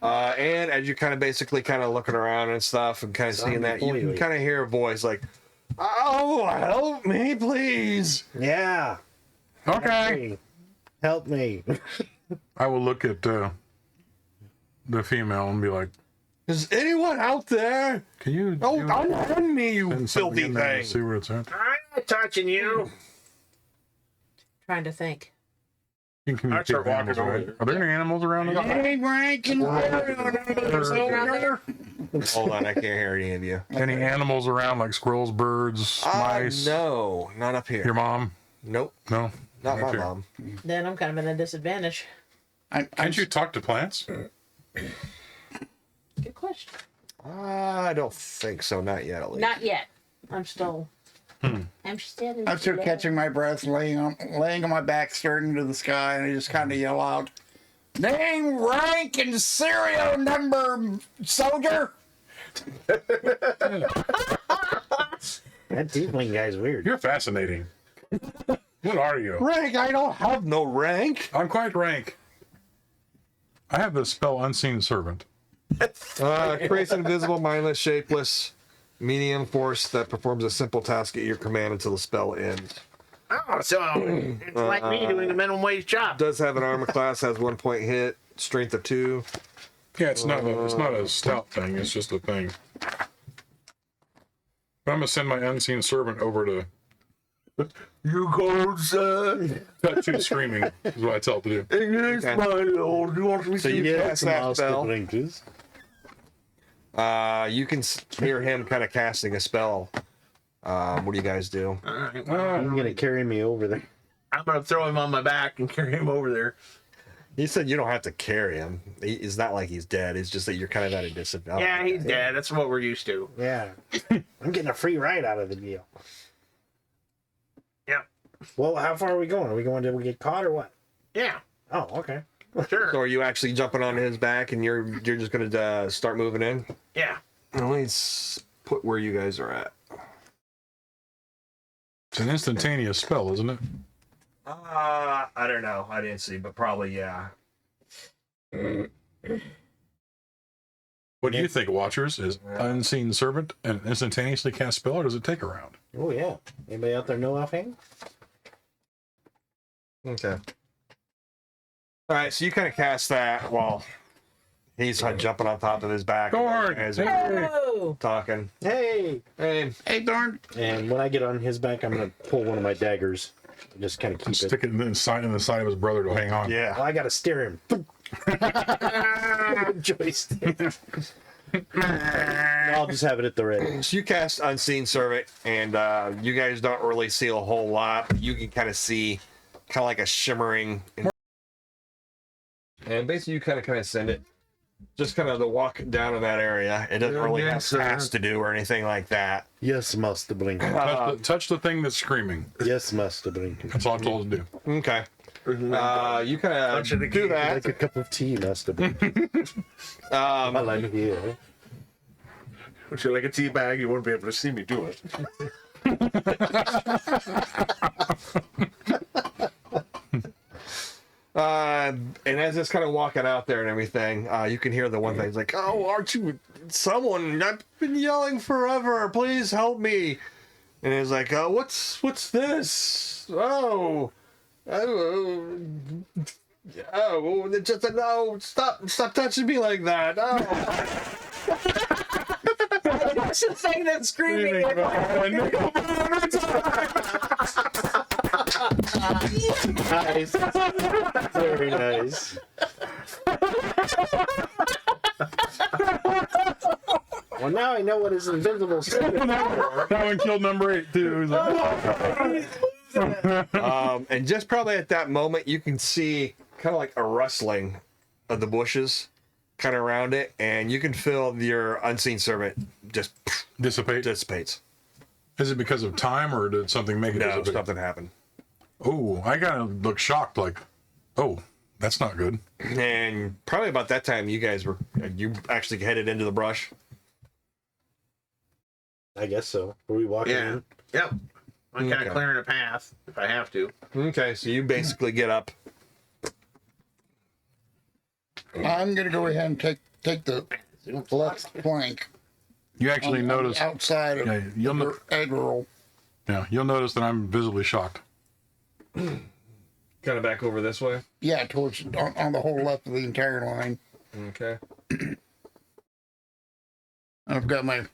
S2: And as you kind of basically kind of looking around and stuff and kind of seeing that, you can kind of hear a voice like, "Oh, help me, please."
S3: Yeah.
S1: Okay.
S3: Help me.
S1: I will look at the female and be like,
S2: Is anyone out there?
S1: "Can you?
S2: Oh, unhand me, you
S1: send something
S2: filthy
S1: in there to
S2: thing.
S1: see where it's at."
S7: I'm not touching you.
S5: Trying to think.
S1: You can communicate
S7: start
S1: with
S7: walking
S1: animals,
S7: over
S1: right?
S7: there.
S1: Are there any animals around?
S6: hey, Rankin.
S2: Hold on, I can't hear any of you.
S1: Any animals around, like squirrels, birds, mice?
S2: No, not up here.
S1: Your mom?
S2: Nope,
S1: No.
S2: not my
S1: Okay.
S2: mom.
S5: Then I'm kind of at a disadvantage.
S1: Can't you talk to plants?
S5: Good question.
S2: I don't think so, not yet at least.
S5: Not yet. I'm still. I'm still.
S6: I'm still catching my breath, laying on my back, staring into the sky, and I just kind of yell out, "Name, rank, and serial number, soldier."
S3: That tiefling guy's weird.
S1: You're fascinating. What are you?
S2: Rank, I don't have no rank.
S1: I'm quite rank. I have the spell Unseen Servant.
S2: Creates an invisible, mindless, shapeless, medium force that performs a simple task at your command until the spell ends.
S7: Oh, so it's like me doing a minimum wage job.
S2: Does have an armor class, has 1 point hit, strength of 2.
S1: Yeah, it's not a stout thing. It's just a thing. But I'm gonna send my Unseen Servant over to. You go, son. Cut to screaming is what I tell it to do.
S2: Okay. So you cast that spell.
S3: Blinkers.
S2: You can hear him kind of casting a spell. What do you guys do?
S7: All right.
S3: I'm gonna carry me over there.
S7: I'm gonna throw him on my back and carry him over there.
S2: He said you don't have to carry him. It's not like he's dead. It's just that you're kind of at a disadvantage.
S7: Yeah, he's dead. That's what we're used to.
S3: Yeah. I'm getting a free ride out of the deal.
S7: Yeah.
S3: Well, how far are we going? Are we going to we get caught or what?
S7: Yeah.
S3: Oh, okay.
S7: Sure.
S2: So are you actually jumping on his back and you're just gonna start moving in?
S7: Yeah.
S2: Let me put where you guys are at.
S1: It's an instantaneous spell, isn't it?
S2: I don't know. I didn't see, but probably yeah.
S1: What do you think, Watchers? Is Unseen Servant an instantaneously cast spell, or does it take a round?
S3: Oh yeah. Anybody out there know offhand?
S2: Okay. All right, so you kind of cast that while he's jumping on top of his back.
S1: Thorn!
S2: As
S1: Hey!
S5: Oh,
S2: talking.
S3: Hey.
S2: Hey,
S6: Hey, darn.
S3: And when I get on his back, I'm gonna pull one of my daggers and just kind of keep it.
S1: Stick it in the side of his brother to hang on.
S2: yeah.
S3: Well, I gotta steer him. Joystick. I'll just have it at the ready.
S2: So you cast Unseen Servant, and you guys don't really see a whole lot. You can kind of see, kind of like a shimmering. And basically, you kind of send it, just kind of to walk down in that area. It doesn't really have tasks to do or anything like that.
S3: Yes, Master Blinker.
S1: Touch the thing that's screaming.
S3: Yes, Master Blinker.
S1: That's all I'm told to do.
S2: Okay. You kind of do that.
S3: Like a cup of tea, Master Blinker. I like it here.
S7: Would you like a tea bag? You wouldn't be able to see me do it.
S2: And as it's kind of walking out there and everything, you can hear the one thing. It's like, "Oh, aren't you someone? I've been yelling forever. Please help me." And it's like, "Oh, what's this? Oh, Oh, just no! Stop touching me like that! Oh.
S5: That's the thing that's screaming.
S3: Nice. Very nice. Well, now I know what his invisible suit is.
S1: That one killed number 8 too. He's like,
S2: And just probably at that moment, you can see kind of like a rustling of the bushes, kind of around it, and you can feel your unseen servant just
S1: dissipate.
S2: dissipates.
S1: Is it because of time, or did something make it
S2: No,
S1: dissipate?
S2: something happened.
S1: Oh, I kind of look shocked, like, oh, that's not good.
S2: And probably about that time, you actually headed into the brush.
S3: I guess so. Were we walking
S7: Yeah.
S3: in?
S7: Yep. I'm kind
S2: Okay.
S7: of clearing a path if I have to.
S2: Okay, so you basically get up.
S6: I'm gonna go ahead and take the left flank
S1: You actually
S6: on
S1: notice.
S6: the outside of
S1: Yeah, you'll
S6: the
S1: no-
S6: Admiral.
S1: Yeah, you'll notice that I'm visibly shocked.
S2: Kind of back over this way.
S6: Yeah, towards on the whole left of the entire line.
S2: Okay.
S6: I've got my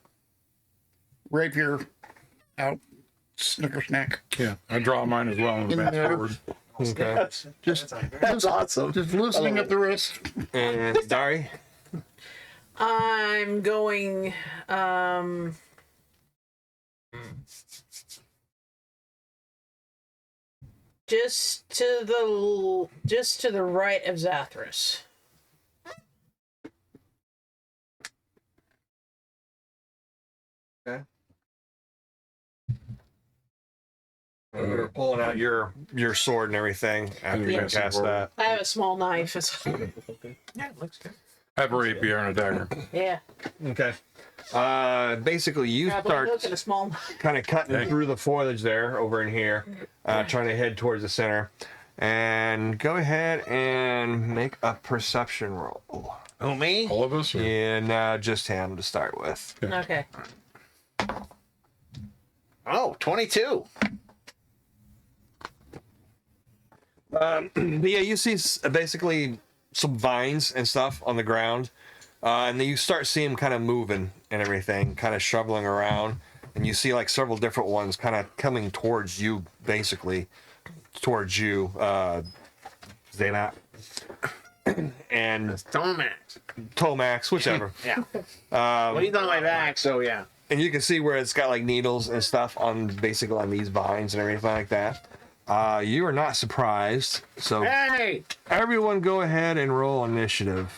S6: rapier out, snicker snack.
S1: Yeah, I draw mine as well.
S6: In
S1: And
S6: there.
S1: forward.
S2: Okay.
S3: That's awesome.
S6: Just loosening up the wrist.
S2: And Dari?
S5: I'm going just to the right of Zathrus.
S2: You're pulling out your sword and everything after you
S1: Yeah.
S2: cast that.
S5: I have a small knife.
S7: Yeah, it looks good.
S1: I have a rapier and a dagger.
S5: Yeah.
S2: Okay. Basically, you
S5: Grab a
S2: start
S5: hook and a small knife.
S2: kind of cutting through the foliage there over in here, trying to head towards the center. And go ahead and make a perception roll.
S7: Oh, me?
S1: All of us? Or?
S2: And just him to start with.
S5: Okay.
S7: Oh, 22.
S2: But yeah, you see basically some vines and stuff on the ground. And then you start seeing them kind of moving and everything, kind of shoveling around. And you see like several different ones kind of coming towards you, basically. Towards you, Xamot. And
S7: Tomax.
S2: Tomax, whichever.
S7: Yeah. Well, he's on my back, so yeah.
S2: And you can see where it's got like needles and stuff on basically on these vines and everything like that. You are not surprised. So
S7: Hey!
S2: everyone go ahead and roll initiative.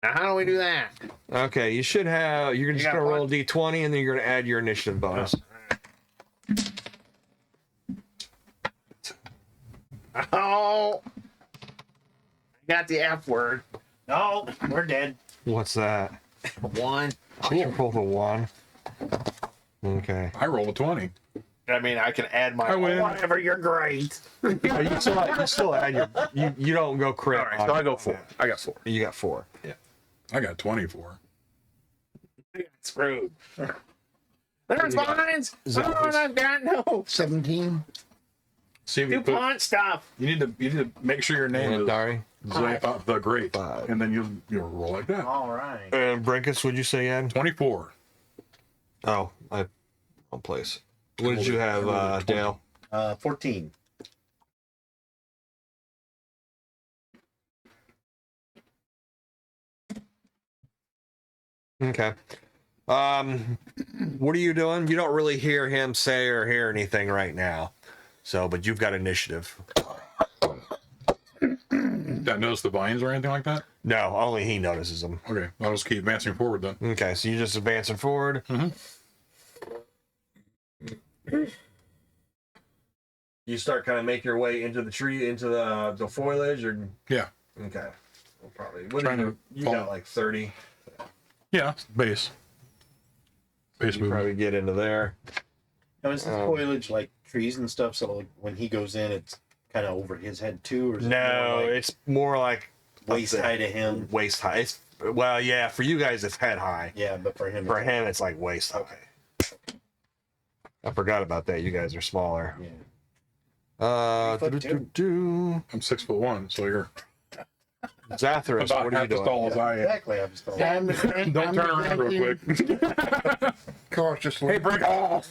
S7: Now, how do we do that?
S2: Okay, you should have. You're just
S7: got
S2: gonna roll
S7: one?
S2: a d20 and then you're gonna add your initiative bonus.
S7: Oh! I got the F word. No, we're dead.
S2: What's that?
S7: 1.
S2: You rolled a 1. Okay.
S1: I rolled a 20.
S7: I mean, I can add my.
S1: I win.
S7: Whatever, you're great.
S2: Oh, you still add your. You don't go crit.
S7: All right,
S2: on
S7: so
S2: it.
S7: I go 4. I got 4.
S2: You got 4.
S1: I got 24.
S7: I got screwed. There's vines.
S2: Zathrus.
S7: Oh, and I've got no
S6: 17.
S1: See if you put,
S7: DuPont stuff.
S1: you need to make sure your name
S2: And
S1: is
S2: Dari.
S1: Zappa the Great,
S2: 5.
S1: and then you'll roll like that.
S7: All right.
S2: And Brenkis, would you say you had?
S1: 24.
S2: Oh, wrong place. What did you have, Dale?
S3: 14.
S2: Okay. What are you doing? You don't really hear him say or hear anything right now. So, but you've got initiative.
S1: Did I notice the vines or anything like that?
S2: No, only he notices them.
S1: Okay, I'll just keep advancing forward then.
S2: Okay, so you're just advancing forward. You start kind of make your way into the tree, into the foliage, or
S1: Yeah.
S2: okay. Well, probably. What
S1: Trying
S2: did you
S1: to
S2: got
S1: follow.
S2: like 30.
S1: Yeah, base. Base
S2: You
S1: move.
S2: probably get into there.
S3: Now, is the foliage like trees and stuff? So like, when he goes in, it's kind of over his head too, or is it
S2: No,
S3: more like
S2: it's more like
S3: waist high to him?
S2: Waist high. It's well, yeah. For you guys, it's head high.
S3: Yeah, but for him,
S2: For
S3: it's-
S2: him, it's like waist high. I forgot about that. You guys are smaller.
S3: Yeah.
S1: I'm 6'1", so you're
S2: Zathrus,
S1: about
S2: what are you
S1: half as
S2: doing?
S1: tall as I am.
S3: Exactly. I'm still.
S1: Don't turn around real quick.
S6: Cautiously.
S1: Hey, break off!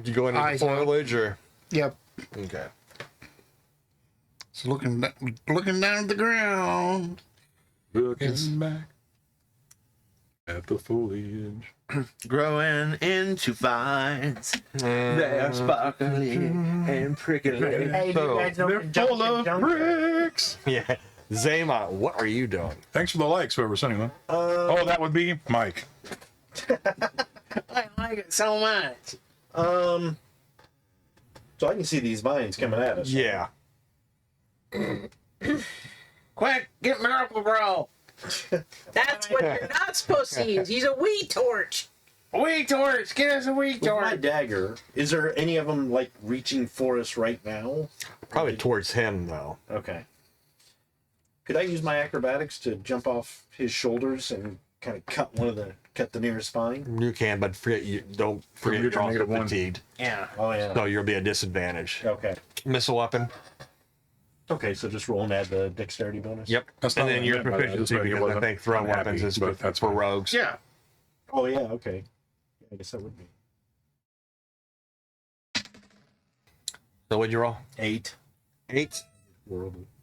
S2: You go into the
S6: Eyes out.
S2: foliage or?
S6: Yep.
S2: Okay.
S6: It's looking down at the ground.
S1: Looking back at the foliage.
S7: Growing into vines. They are sparkly and prickly.
S3: Hey,
S2: So,
S3: you guys know
S1: They're full of bricks!
S2: Yeah. Xamot, what are you doing?
S1: Thanks for the likes, whoever sending them. Oh, that would be Mike.
S7: I like it so much.
S3: So I can see these vines coming at us.
S2: Yeah.
S7: Quick, get Miracle Bro.
S5: That's what you're not supposed to use. Use a weed torch.
S7: Wheat torch. Get us a wheat
S3: With my
S7: torch.
S3: dagger, is there any of them like reaching for us right now?
S2: Probably towards him, though.
S3: Okay. Could I use my acrobatics to jump off his shoulders and kind of cut the nearest vine?
S2: You can, but don't forget
S1: You're
S2: you're also
S1: -1.
S2: fatigued.
S7: Yeah.
S3: Oh yeah.
S2: So you'll be a disadvantage.
S3: Okay.
S2: Missile weapon.
S3: Okay, so just roll and add the dexterity bonus.
S2: Yep.
S1: That's not
S2: And then
S1: what I
S2: your
S1: meant by that.
S2: proficiency,
S1: That's right, he
S2: because I
S1: wasn't
S2: think throw
S1: unhappy,
S2: weapons is
S1: but that's
S2: for
S1: fine.
S2: rogues.
S7: Yeah.
S3: Oh yeah. Okay. I guess that would be
S2: So what'd you roll?
S3: 8.
S2: 8.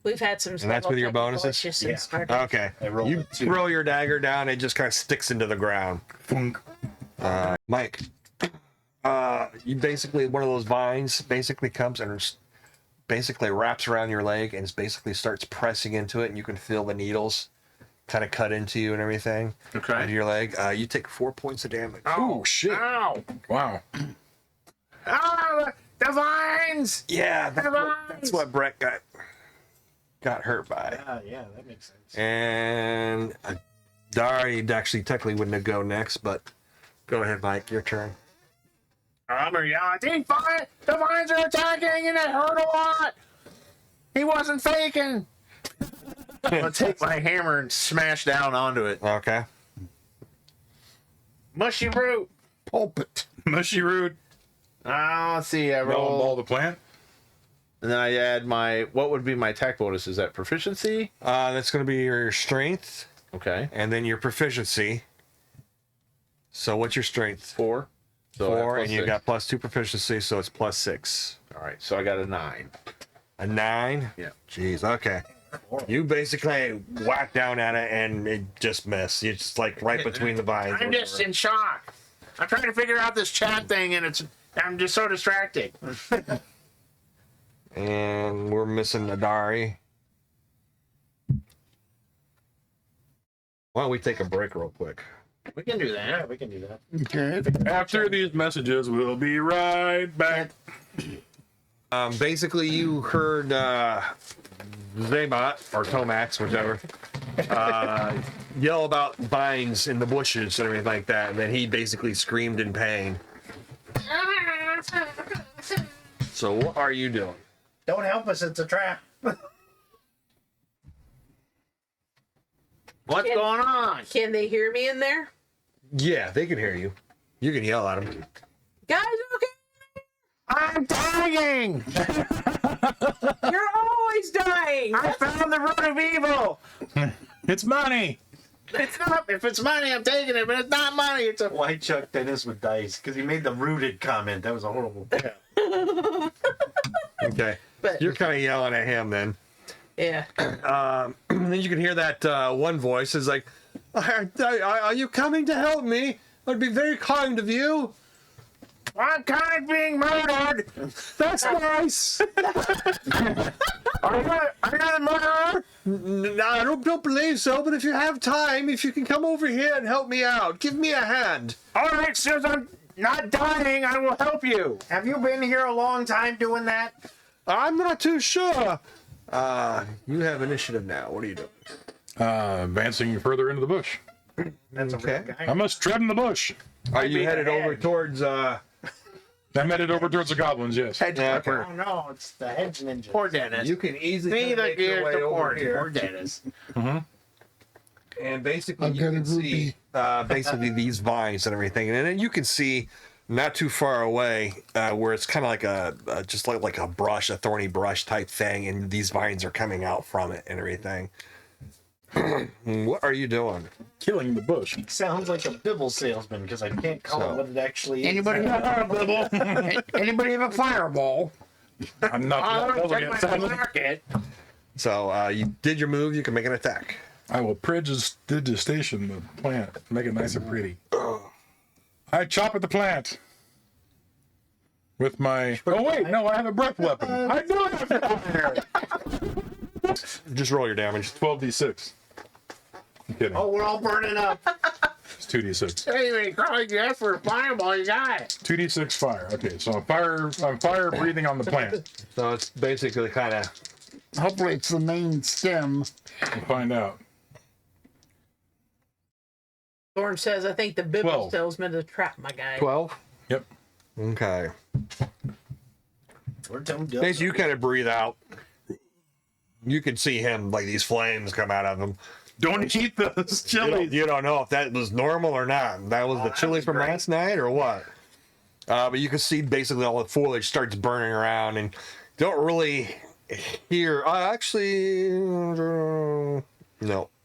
S5: We've had some.
S2: And that's with your
S5: technical
S2: bonuses?
S5: issues
S3: Yeah.
S5: since started.
S2: Okay.
S3: I rolled
S2: You
S3: a 2.
S2: throw your dagger down, it just kind of sticks into the ground.
S1: Funk.
S2: Mike, you basically, one of those vines basically comes and basically wraps around your leg and basically starts pressing into it, and you can feel the needles kind of cut into you and everything.
S7: Okay.
S2: Into your leg. You take 4 points of damage.
S1: Oh, shit.
S7: Ow.
S1: Wow.
S7: Ah, the vines.
S2: Yeah, that's
S7: Come
S2: that's
S7: on.
S2: what Brett got hurt by.
S3: Yeah, that makes sense.
S2: And Adari actually technically wouldn't go next, but go ahead, Mike, your turn.
S7: The vines are attacking and it hurt a lot. He wasn't faking. I'll take my hammer and smash down onto it.
S2: Okay.
S7: Mushy root.
S6: Pulpit.
S1: Mushy root.
S7: Let's see. I
S1: Melon ball
S7: roll.
S1: the plant.
S7: And then I add what would be my attack bonus? Is that proficiency?
S2: That's going to be your strength
S7: Okay.
S2: and then your proficiency. So what's your strength?
S7: 4. So I have
S2: 4,
S7: plus
S2: and you
S7: 6.
S2: got +2 proficiency, so it's +6.
S7: All right. So I got a 9.
S2: A 9?
S7: Yeah.
S2: Jeez, okay. You basically whack down at it and it just missed. It's just like right between the vines.
S7: I'm just in shock. I'm trying to figure out this chat thing, and I'm just so distracted.
S2: And we're missing Adari. Why don't we take a break real quick?
S7: We can do
S3: Yeah,
S7: that.
S3: we can do that.
S6: Okay.
S1: After these messages, we'll be right back.
S2: Basically, you heard Xamot, or Tomax, whichever, yell about vines in the bushes and everything like that, and then he basically screamed in pain. So what are you doing?
S3: Don't help us, it's a trap.
S7: What's going on?
S5: Can they hear me in there?
S2: Yeah, they can hear you. You can yell at them.
S5: Guys, okay?
S7: I'm dying.
S5: You're always dying.
S7: I found the root of evil.
S1: It's money.
S7: It's not. If it's money, I'm taking it, but it's not money. It's a.
S3: Why Chuck Dennis with dice? Because he made the rooted comment. That was a horrible.
S2: Okay.
S5: But-
S2: You're kind of yelling at him then.
S5: Yeah.
S2: Then you can hear that one voice is like, are you coming to help me? That'd be very kind of you.
S7: I'm kind of being murdered.
S2: That's nice.
S7: Are you the murderer?
S2: No, I don't believe so, but if you have time, if you can come over here and help me out, give me a hand.
S7: All right, since I'm not dying, I will help you.
S3: Have you been here a long time doing that?
S2: I'm not too sure. You have initiative now. What are you doing?
S1: Advancing further into the bush.
S3: That's a real
S2: Okay.
S3: guy.
S1: I must tread in the bush.
S2: Are you
S7: be
S2: headed
S7: the
S2: over
S7: head.
S2: towards
S1: I'm headed over towards the goblins, yes.
S2: Snapper?
S3: Oh no, it's the hedge ninja.
S7: Poor Dennis.
S2: You can easily
S7: See the
S2: make your
S7: gear
S2: way
S7: to
S2: over
S7: poor
S2: here.
S7: Dennis.
S2: And basically,
S6: I've
S2: you
S6: got a
S2: can see
S6: rupee.
S2: basically these vines and everything, and then you can see not too far away, where it's kind of like just like a brush, a thorny brush type thing, and these vines are coming out from it and everything. What are you doing?
S1: Killing the bush.
S3: Sounds like a Bibble salesman because I can't call it what it actually is.
S6: Anybody have a bibble? Anybody have a fireball?
S1: I'm not.
S7: Market.
S2: So you did your move. You can make an attack.
S1: I will prestidigitation the plant, make it nice and pretty. I chop at the plant with my. Oh wait, no, I have a breath weapon. I do have fire.
S2: Just roll your damage.
S1: 12d6. I'm kidding.
S3: Oh, we're all burning up.
S1: It's 2d6.
S7: Anyway, Carly, you asked for a fireball, you got it.
S1: 2d6 fire. Okay, so I'm fire breathing on the plant.
S2: So it's basically kind of.
S6: Hopefully it's the main stem.
S1: We'll find out.
S5: Thorn says, I think the Bibble
S1: 12.
S5: salesman is a trap, my guy.
S2: 12?
S1: Yep.
S2: Okay.
S3: We're done.
S2: As you kind of breathe out, you can see him, like these flames come out of him.
S1: Don't eat those chilies.
S2: You don't know if that was normal or not. That was the chili from last night or what? But you can see basically all the foliage starts burning around and don't really hear. Actually, no.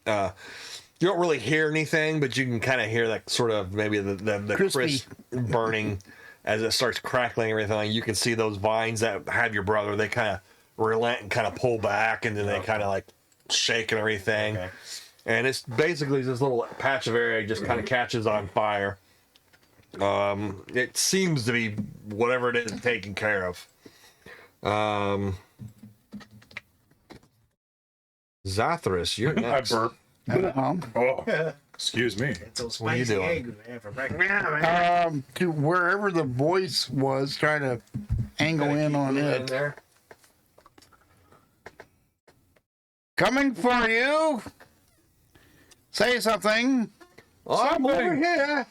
S2: You don't really hear anything, but you can kind of hear that sort of maybe the crisp burning as it starts crackling and everything. You can see those vines that have your brother. They kind of relent and kind of pull back, and then they kind of like shake and everything. Okay. And it's basically this little patch of area just kind of catches on fire. It seems to be whatever it is taken care of. Zathrus, you're next.
S1: I burp. Oh, excuse me.
S2: What are you doing?
S6: To wherever the voice was, trying to angle in on it.
S2: There.
S6: Coming for you. Say something.
S2: I'm over here.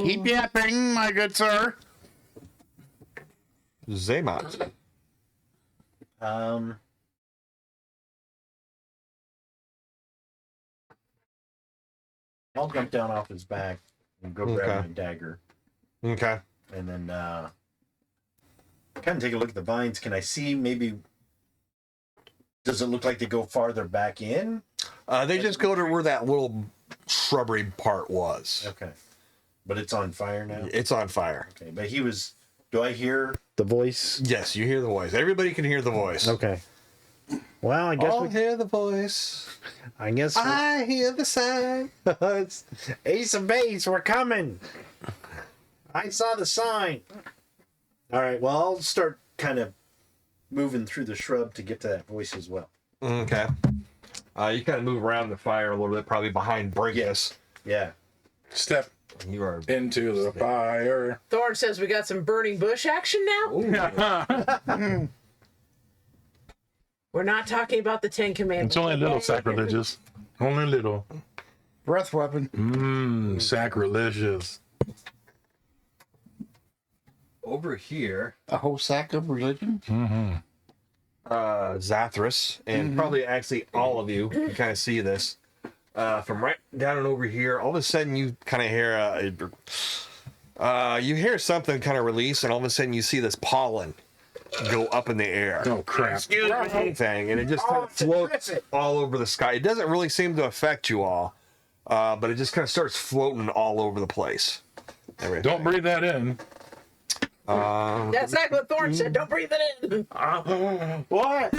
S6: Keep yapping, my good sir.
S2: Xamot.
S3: I'll jump down off his back and go grab my dagger.
S2: Okay.
S3: And then kind of take a look at the vines. Can I see maybe... Does it look like they go farther back in?
S2: They just go to where that little shrubbery part was.
S3: Okay. But it's on fire now?
S2: It's on fire.
S3: Okay, but he was... Do I hear the voice?
S2: Yes, you hear the voice. Everybody can hear the voice.
S3: Okay. Well, I guess
S2: I'll hear the voice.
S3: I guess
S2: I hear the sign.
S3: It's Ace of Base, we're coming. I saw the sign. All right, well, I'll start kind of moving through the shrub to get to that voice as well.
S2: Okay. You kind of move around the fire a little bit, probably behind Brenkis.
S3: Yeah.
S1: Step
S2: You are
S1: into the fire.
S5: Thorn says we got some burning bush action now. We're not talking about the Ten Commandments.
S1: It's only a little sacrilegious. Only a little.
S6: Breath weapon.
S1: Sacrilegious.
S2: over here.
S6: A whole sack of religion?
S2: Zathrus, and probably actually all of you can kind of see this. From right down and over here, all of a sudden you kind of hear you hear something kind of release, and all of a sudden you see this pollen go up in the air.
S1: Oh crap!
S2: Excuse me, thing, and it just kind of floats all over the sky. It doesn't really seem to affect you all, but it just kind of starts floating all over the place. Everything.
S1: Don't breathe that in.
S5: That's exactly what Thorn said. Don't breathe it in.
S2: What?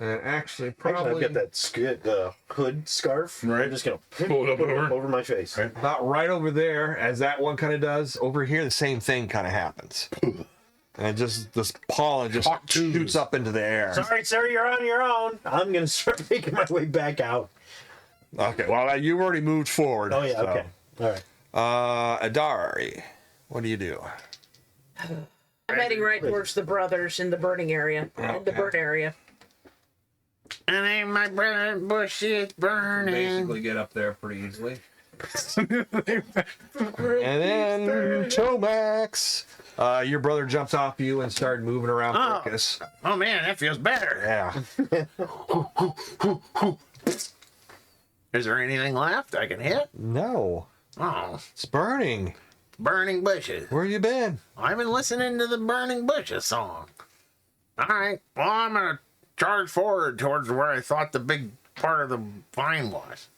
S2: And actually, probably
S3: I've got that hood scarf.
S1: Right.
S3: I'm just gonna
S1: Pull it up over.
S3: my face.
S1: Right.
S2: about right over there, as that one kind of does. Over here, the same thing kind of happens. And just this pollen just shoots up into the air.
S3: Sorry, sir, you're on your own. I'm gonna start making my way back out.
S2: Okay, well, you've already moved forward.
S3: Oh yeah,
S2: so.
S3: okay. All right.
S2: Adari, what do you do?
S5: I'm heading right towards the brothers in the burning area. In the burn area.
S7: And ain't my brother bush is burning.
S2: Basically get up there pretty easily. And then Tomax, your brother jumps off you and started moving around Brenkis.
S7: Oh man, that feels better.
S2: Yeah.
S7: Is there anything left I can hit?
S2: No,
S7: Oh,
S2: it's burning.
S7: burning bushes.
S2: Where you been?
S7: I've been listening to the burning bushes song. All right. Well, I'm gonna charge forward towards where I thought the big part of the vine was.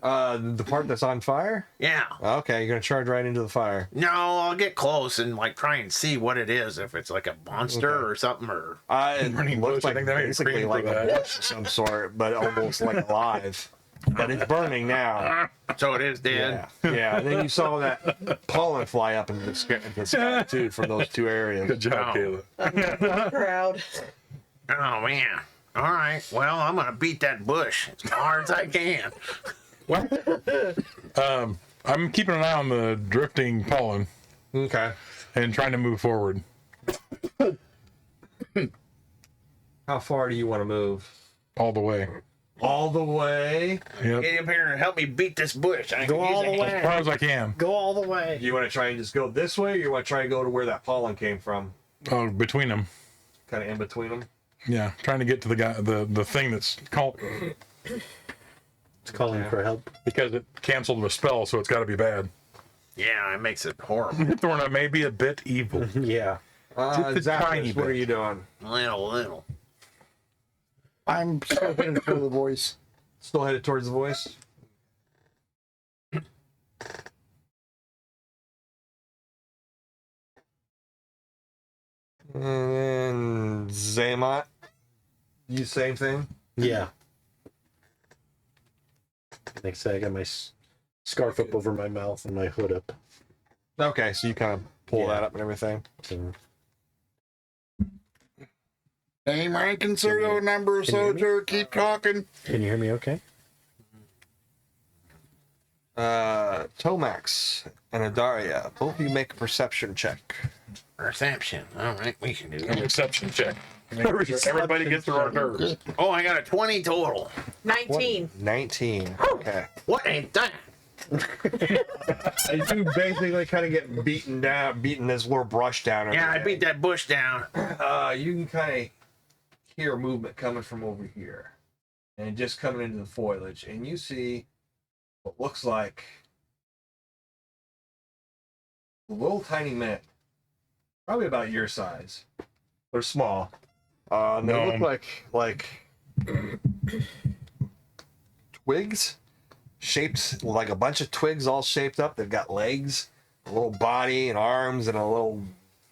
S2: The part that's on fire?
S7: Yeah.
S2: Okay, you're gonna charge right into the fire.
S7: No, I'll get close and like try and see what it is. If it's like a monster or something, or
S2: It
S1: Burning
S2: looks
S1: bush, I
S2: like
S1: think that makes
S2: basically
S1: green for
S2: like a
S1: that.
S2: bush of some sort, but almost like alive. But it's burning now.
S7: so it is dead.
S2: Yeah, yeah. And then you saw that pollen fly up into the sky too from those two areas.
S1: Good job,
S7: Oh.
S1: Kayla.
S5: Proud.
S7: Oh man. All right. Well, I'm gonna beat that bush as hard as I can.
S1: What? I'm keeping an eye on the drifting pollen
S2: Okay.
S1: and trying to move forward.
S2: How far do you want to move?
S1: All the way.
S2: All the way.
S1: Yep.
S7: Get up here and help me beat this bush. I
S3: Go
S7: can
S3: all
S7: use
S3: the
S7: a
S1: As
S3: way.
S1: far as I can.
S3: Go all the way.
S2: You want to try and just go this way, or you want to try and go to where that pollen came from?
S1: Oh, between them.
S2: Kind of in between them.
S1: Yeah, trying to get to the guy, the thing that's called,
S3: It's calling for help.
S1: because it canceled a spell, so it's got to be bad.
S7: Yeah, it makes it horrible.
S1: Thorna may be a bit evil.
S3: Yeah.
S1: Just a tiny
S2: Zathrus, what are
S1: bit.
S2: you doing?
S7: little.
S6: I'm still headed for the voice.
S2: Still headed towards the voice? And Xamot, you same thing?
S3: Yeah. Like I said, I got my scarf up over my mouth and my hood up.
S2: Okay, so you kind of pull
S3: Yeah.
S2: that up and everything.
S3: So,
S6: Name, rank, and serial number,
S3: Can you hear me?
S6: soldier. Keep talking.
S3: can you hear me okay?
S2: Tomax and Adaria, both of you make a perception check.
S7: Perception. All right, we can do
S1: A
S7: that.
S1: reception check. Make sure everybody gets their hors d'oeuvres.
S7: Oh, I got a 20 total.
S5: 19.
S2: 19. Okay.
S7: What ain't that?
S2: You basically kind of get beaten this little brush down.
S7: Yeah, I beat that bush down.
S2: You can kind of hear movement coming from over here, and just coming into the foliage, and you see what looks like little tiny men, probably about your size. They're small. And they look like twigs, shaped like a bunch of twigs all shaped up. They've got legs, a little body and arms, and a little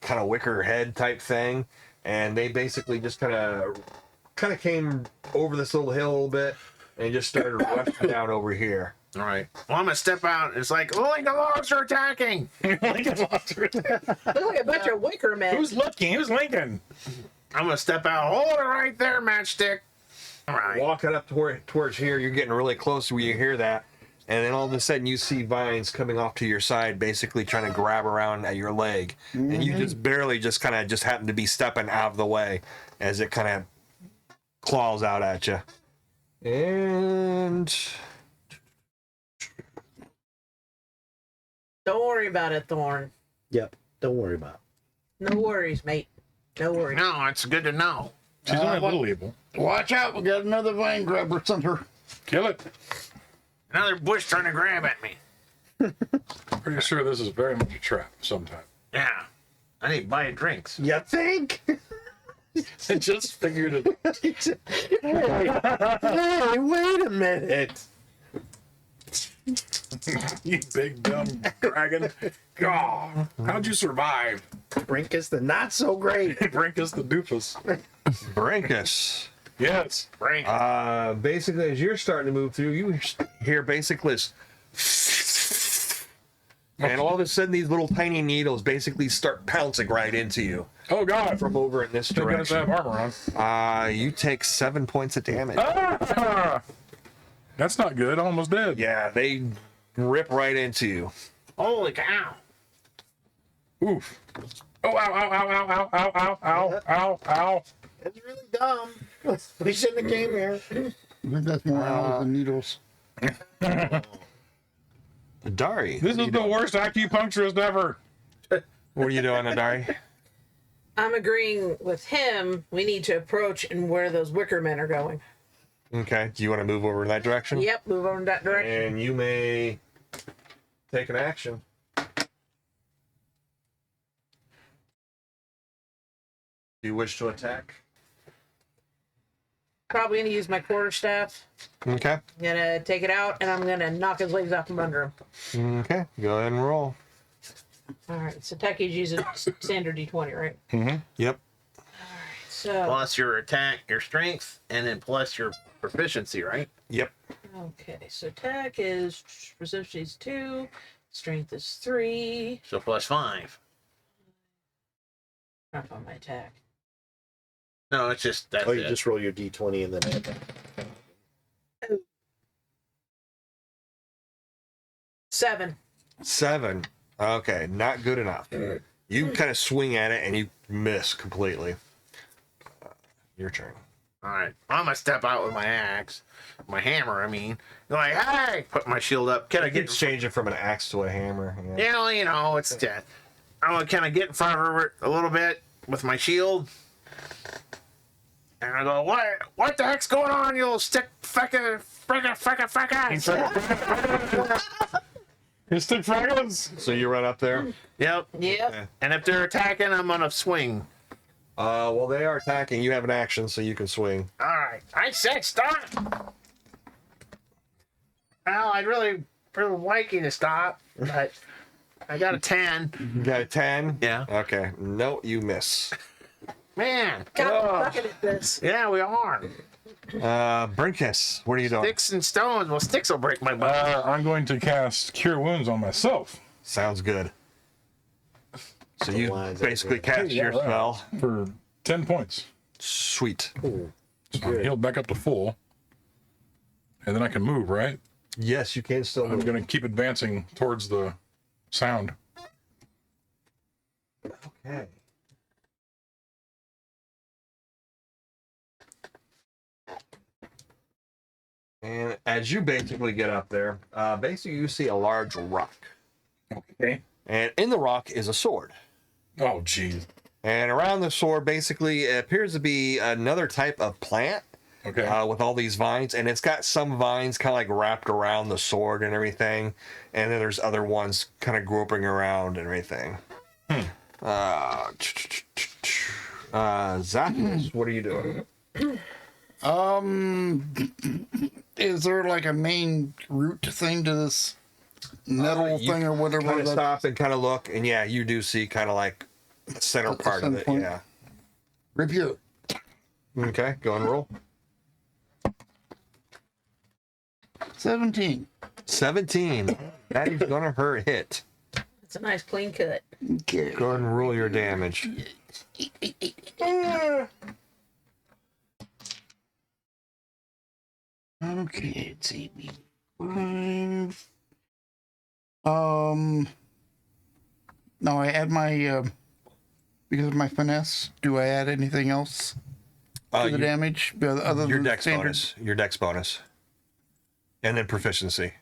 S2: kind of wicker head type thing. And they basically just kind of came over this little hill a little bit and just started rushing down over here.
S7: All right. Well, I'm gonna step out. It's like, oh, the logs are attacking.
S5: Look like a bunch of wicker men.
S1: Who's looking? Who's Lincoln?
S7: I'm gonna step out. Hold it right there, matchstick. All right.
S2: Walking up towards here, you're getting really close where you hear that, and then all of a sudden you see vines coming off to your side, basically trying to grab around at your leg, and you just barely just happen to be stepping out of the way as it kind of claws out at you. And
S5: Don't worry about it, Thorn.
S3: Yep. Don't worry about it.
S5: No worries, mate. No worries.
S7: No, it's good to know.
S1: She's only a little evil.
S6: Watch out. We got another vine grabber under.
S1: Kill it.
S7: Another bush trying to grab at me.
S1: Pretty sure this is very much a trap sometime.
S7: Yeah. I need to buy drinks.
S3: You think?
S1: I just figured it.
S3: Hey, wait a minute.
S1: You big dumb dragon. God, how'd you survive?
S3: Brenkis the not so great.
S1: Brenkis the doofus.
S2: Brenkis.
S1: Yes.
S7: Drink.
S2: Basically, as you're starting to move through, you hear basically this, and all of a sudden, these little tiny needles basically start pouncing right into you
S1: Oh God.
S2: from over in this
S1: Still got to have
S2: direction.
S1: armor on.
S2: You take 7 points of damage.
S1: Ah! That's not good. I almost did.
S2: Yeah, they rip right into you.
S7: Holy cow.
S1: Oof. Oh, ow, ow, ow, ow, ow, ow, ow, ow, ow, ow.
S3: It's really dumb. We shouldn't have came here.
S6: I think that's more owls than needles.
S2: Adari.
S1: This is the worst acupuncturist ever.
S2: What are you doing, Adari?
S5: I'm agreeing with him. We need to approach and where those wicker men are going.
S2: Okay. Do you want to move over in that direction?
S5: Yep, move over in that direction.
S2: And you may take an action. Do you wish to attack?
S5: Probably gonna use my quarterstaff.
S2: Okay.
S5: I'm gonna take it out and I'm gonna knock his legs out from under him.
S2: Okay. Go ahead and roll.
S5: Alright, so Taki's using standard D20, right?
S2: Mm-hmm. Yep.
S5: So,
S7: Plus your attack, your strength, and then plus your proficiency, right?
S2: Yep.
S5: okay, so attack is proficiency is 2, strength is 3.
S7: So plus 5.
S5: Not on my attack.
S7: No, it's just that's
S3: Oh, you
S7: it.
S3: just roll your d20 and then add that.
S5: 7.
S2: 7. Okay. Not good enough. You kind of swing at it and you miss completely. Your turn.
S7: All right, I'm gonna step out with my axe, my hammer. I mean, like, hey, put my shield up. Can I get?
S2: Change it from an axe to a hammer. Yeah.
S7: Yeah, well, you know, it's dead. I'm gonna kind of get in front of her a little bit with my shield, and I go, What the heck's going on, you little stick fricka?
S1: You stick fragments.
S2: So you run up there.
S7: Yep.
S5: Yep.
S7: And if they're attacking, I'm gonna swing.
S2: Well, they are attacking. You have an action, so you can swing.
S7: All right, I said stop. Well, I'd really like you to stop, but I got a 10.
S2: You got a 10?
S7: Yeah.
S2: Okay. No, you miss.
S7: Man.
S5: God, I'm sucking at this.
S7: Yeah, we are.
S2: Brenkis, what are you doing?
S7: Sticks and stones. Well, sticks will break my butt.
S1: I'm going to cast Cure Wounds on myself
S2: Sounds good. So you
S3: lines
S2: basically
S3: everywhere.
S2: cast your spell.
S1: for 10 points.
S2: Sweet.
S3: Ooh,
S1: So I'm healed back up to full. And then I can move, right?
S2: Yes, you can still
S1: I'm
S2: move.
S1: going to keep advancing towards the sound.
S2: Okay. And as you basically get up there, basically you see a large rock.
S1: Okay.
S2: And in the rock is a sword.
S1: Oh, geez.
S2: And around the sword, basically, it appears to be another type of plant
S1: Okay.
S2: with all these vines. And it's got some vines kind of like wrapped around the sword and everything. And then there's other ones kind of groping around and everything. Zathrus, what are you doing?
S6: Is there like a main root thing to this nettle
S2: You
S6: thing or whatever?
S2: Kind of
S6: that-
S2: stop and kind of look. And yeah, you do see kind of like the center
S6: At the
S2: part of
S6: center
S2: it.
S6: point.
S2: Yeah.
S6: Rapier.
S2: Okay, go and roll.
S6: 17.
S2: 17. That is going to hit.
S5: It's a nice clean cut.
S6: Okay.
S2: Go ahead and roll your damage.
S6: Okay, it's 85. Now I add my because of my finesse. Do I add anything else to the damage other
S2: Your
S6: than
S2: dex
S6: standard?
S2: bonus. Your dex bonus. And then proficiency.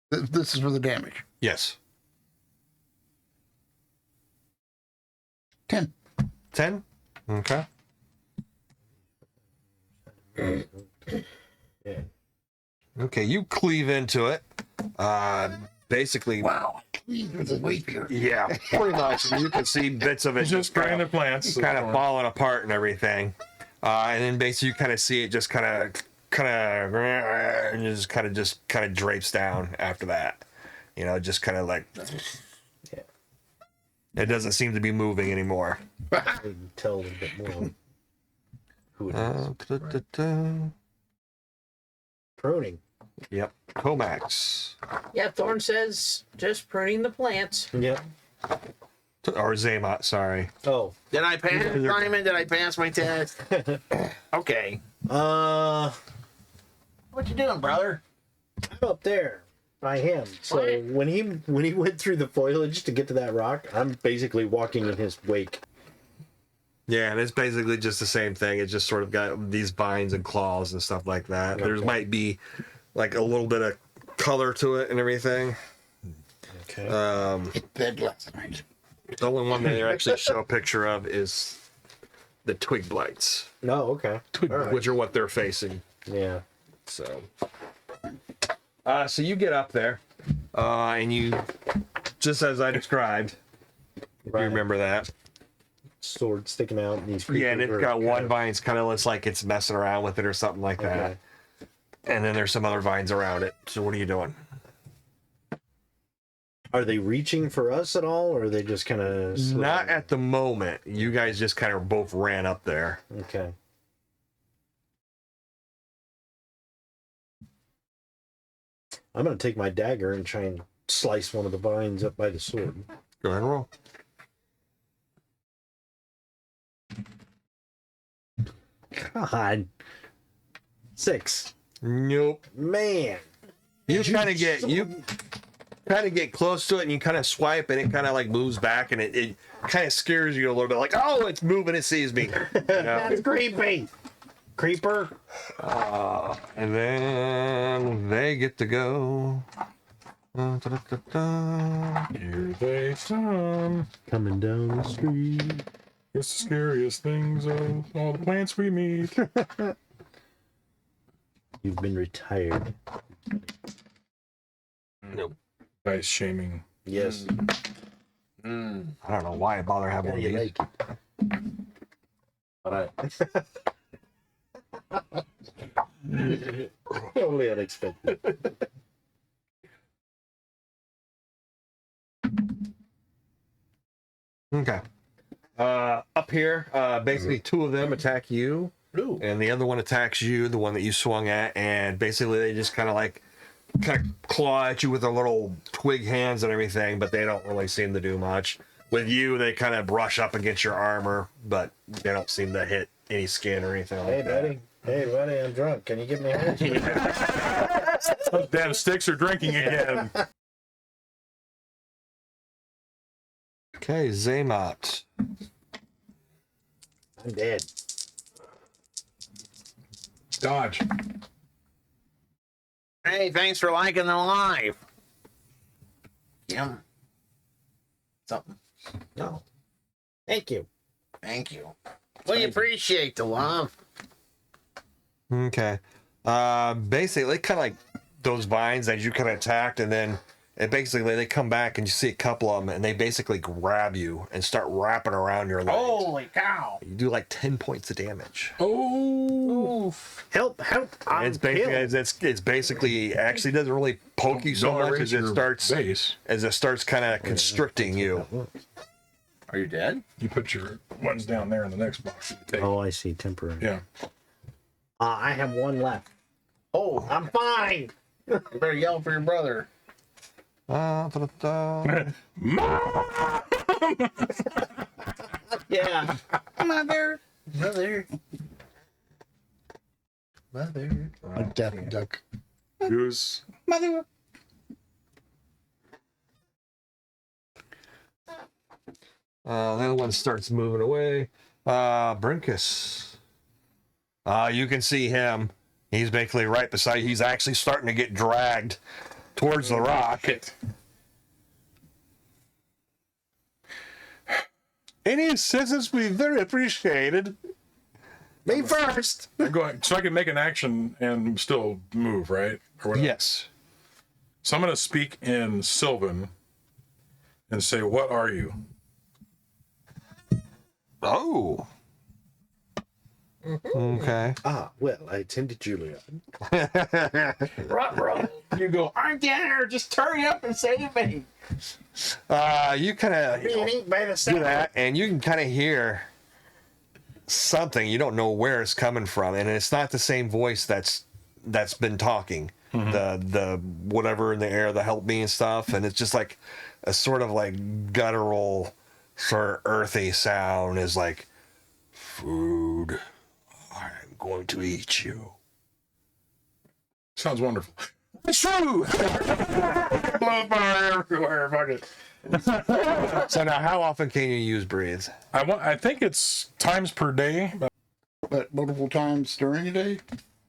S6: This is for the damage.
S2: Yes.
S6: 10.
S2: 10? Okay. Okay, you cleave into it. Basically,
S6: Wow. With a rapier.
S2: yeah, pretty much. You can see bits of it
S1: It's just spraying the plants.
S2: kind of falling apart and everything. And then basically you kind of see it just kind of and it just kind of drapes down after that. You know, just kind of like it doesn't seem to be moving anymore.
S3: You can tell a little bit more who it is. Pruning.
S2: Yep, Tomax
S5: Yeah, Thorn says just pruning the plants.
S3: Yep.
S2: or Xamot, sorry.
S3: Oh.
S7: Did I pass, Simon? Did I pass my test? Okay.
S3: What
S7: What you doing, brother?
S3: up there by him. So
S5: What?
S3: when he went through the foliage to get to that rock, I'm basically walking in his wake.
S2: Yeah, and it's basically just the same thing. It just sort of got these vines and claws and stuff like that. There
S3: Okay.
S2: might be like a little bit of color to it and everything.
S3: Okay.
S6: Hit bed last night.
S2: The only one they actually show a picture of is the twig blights,
S3: No, okay.
S2: which are what they're facing.
S3: Yeah.
S2: So, so you get up there, and you, just as I described, if you remember that.
S3: Sword sticking out. And these
S2: Yeah, and it's
S3: creatures
S2: got
S3: are
S2: one
S3: kind of-
S2: vine. It's kind of looks like it's messing around with it or something like that.
S3: Okay.
S2: And then there's some other vines around it. So what are you doing?
S3: Are they reaching for us at all, or are they just kind of?
S2: Not at the moment. You guys just kind of both ran up there.
S3: Okay. I'm gonna take my dagger and try and slice one of the vines up by the sword.
S2: Go ahead and roll.
S3: God. 6.
S2: Nope.
S3: Man.
S2: You kind of get close to it, and you kind of swipe, and it kind of like moves back, and it kind of scares you a little bit. Like, oh, it's moving, it sees me. You know?
S3: That's creepy. Creeper.
S2: And then they get to go.
S1: Here they come.
S3: Coming down the street.
S1: It's the scariest things of all the plants we meet.
S3: You've been retired.
S2: Nope.
S1: Nice shaming.
S3: Yes.
S2: I don't know why I bother having one of
S3: You
S2: these.
S3: like it. Totally unexpected.
S2: Okay. Up here, basically two of them attack you, and the other one attacks you, the one that you swung at, and basically they just kind of claw at you with their little twig hands and everything, but they don't really seem to do much. With you, they kind of brush up against your armor, but they don't seem to hit any skin or anything like that.
S3: Hey, buddy, I'm drunk. Can you give me a hand?
S1: Those damn sticks are drinking again.
S2: Okay, Xamot.
S3: I'm dead.
S1: Dodge.
S7: Hey, thanks for liking the live. Yum. Something.
S3: No. Thank you.
S7: Thank you. We appreciate the love.
S2: Okay. Basically, kind of like those vines that you kind of attacked, and then basically they come back and you see a couple of them, and they basically grab you and start wrapping around your legs.
S7: Holy cow.
S2: You do like 10 points of damage.
S1: Oh.
S3: Help.
S2: And it's basically, it's basically actually doesn't really poke you so much as it starts kind of constricting you.
S7: Are you dead?
S1: You put your ones down there in the next box. You take.
S3: Oh, I see. Temporary.
S1: Yeah.
S3: I have one left. Oh, I'm fine.
S7: You better yell for your brother.
S3: Yeah.
S7: Mother.
S6: A deaf duck.
S1: Goose.
S7: Mother.
S2: The other one starts moving away. Brenkis. You can see him. He's basically right beside you. He's actually starting to get dragged towards the rock. Any assistance would be very appreciated. Me first.
S1: I'm going, so I can make an action and still move, right? Or whatever.
S2: Yes.
S1: So I'm going to speak in Sylvan and say, "What are you?"
S2: Oh. Okay.
S3: Well, I attended Julia.
S7: You go, I'm dead, just hurry up and save me.
S2: You kind of do that, and you can kind of hear something. You don't know where it's coming from, and it's not the same voice that's been talking. The whatever in the air, the help me and stuff, and it's just like a sort of like guttural, sort of earthy sound. Is like food. I'm going to eat you.
S1: Sounds wonderful. It's true. Blow fire everywhere. Fuck it.
S2: So now, how often can you use breathe?
S1: I think it's times per day.
S6: But multiple times during the day?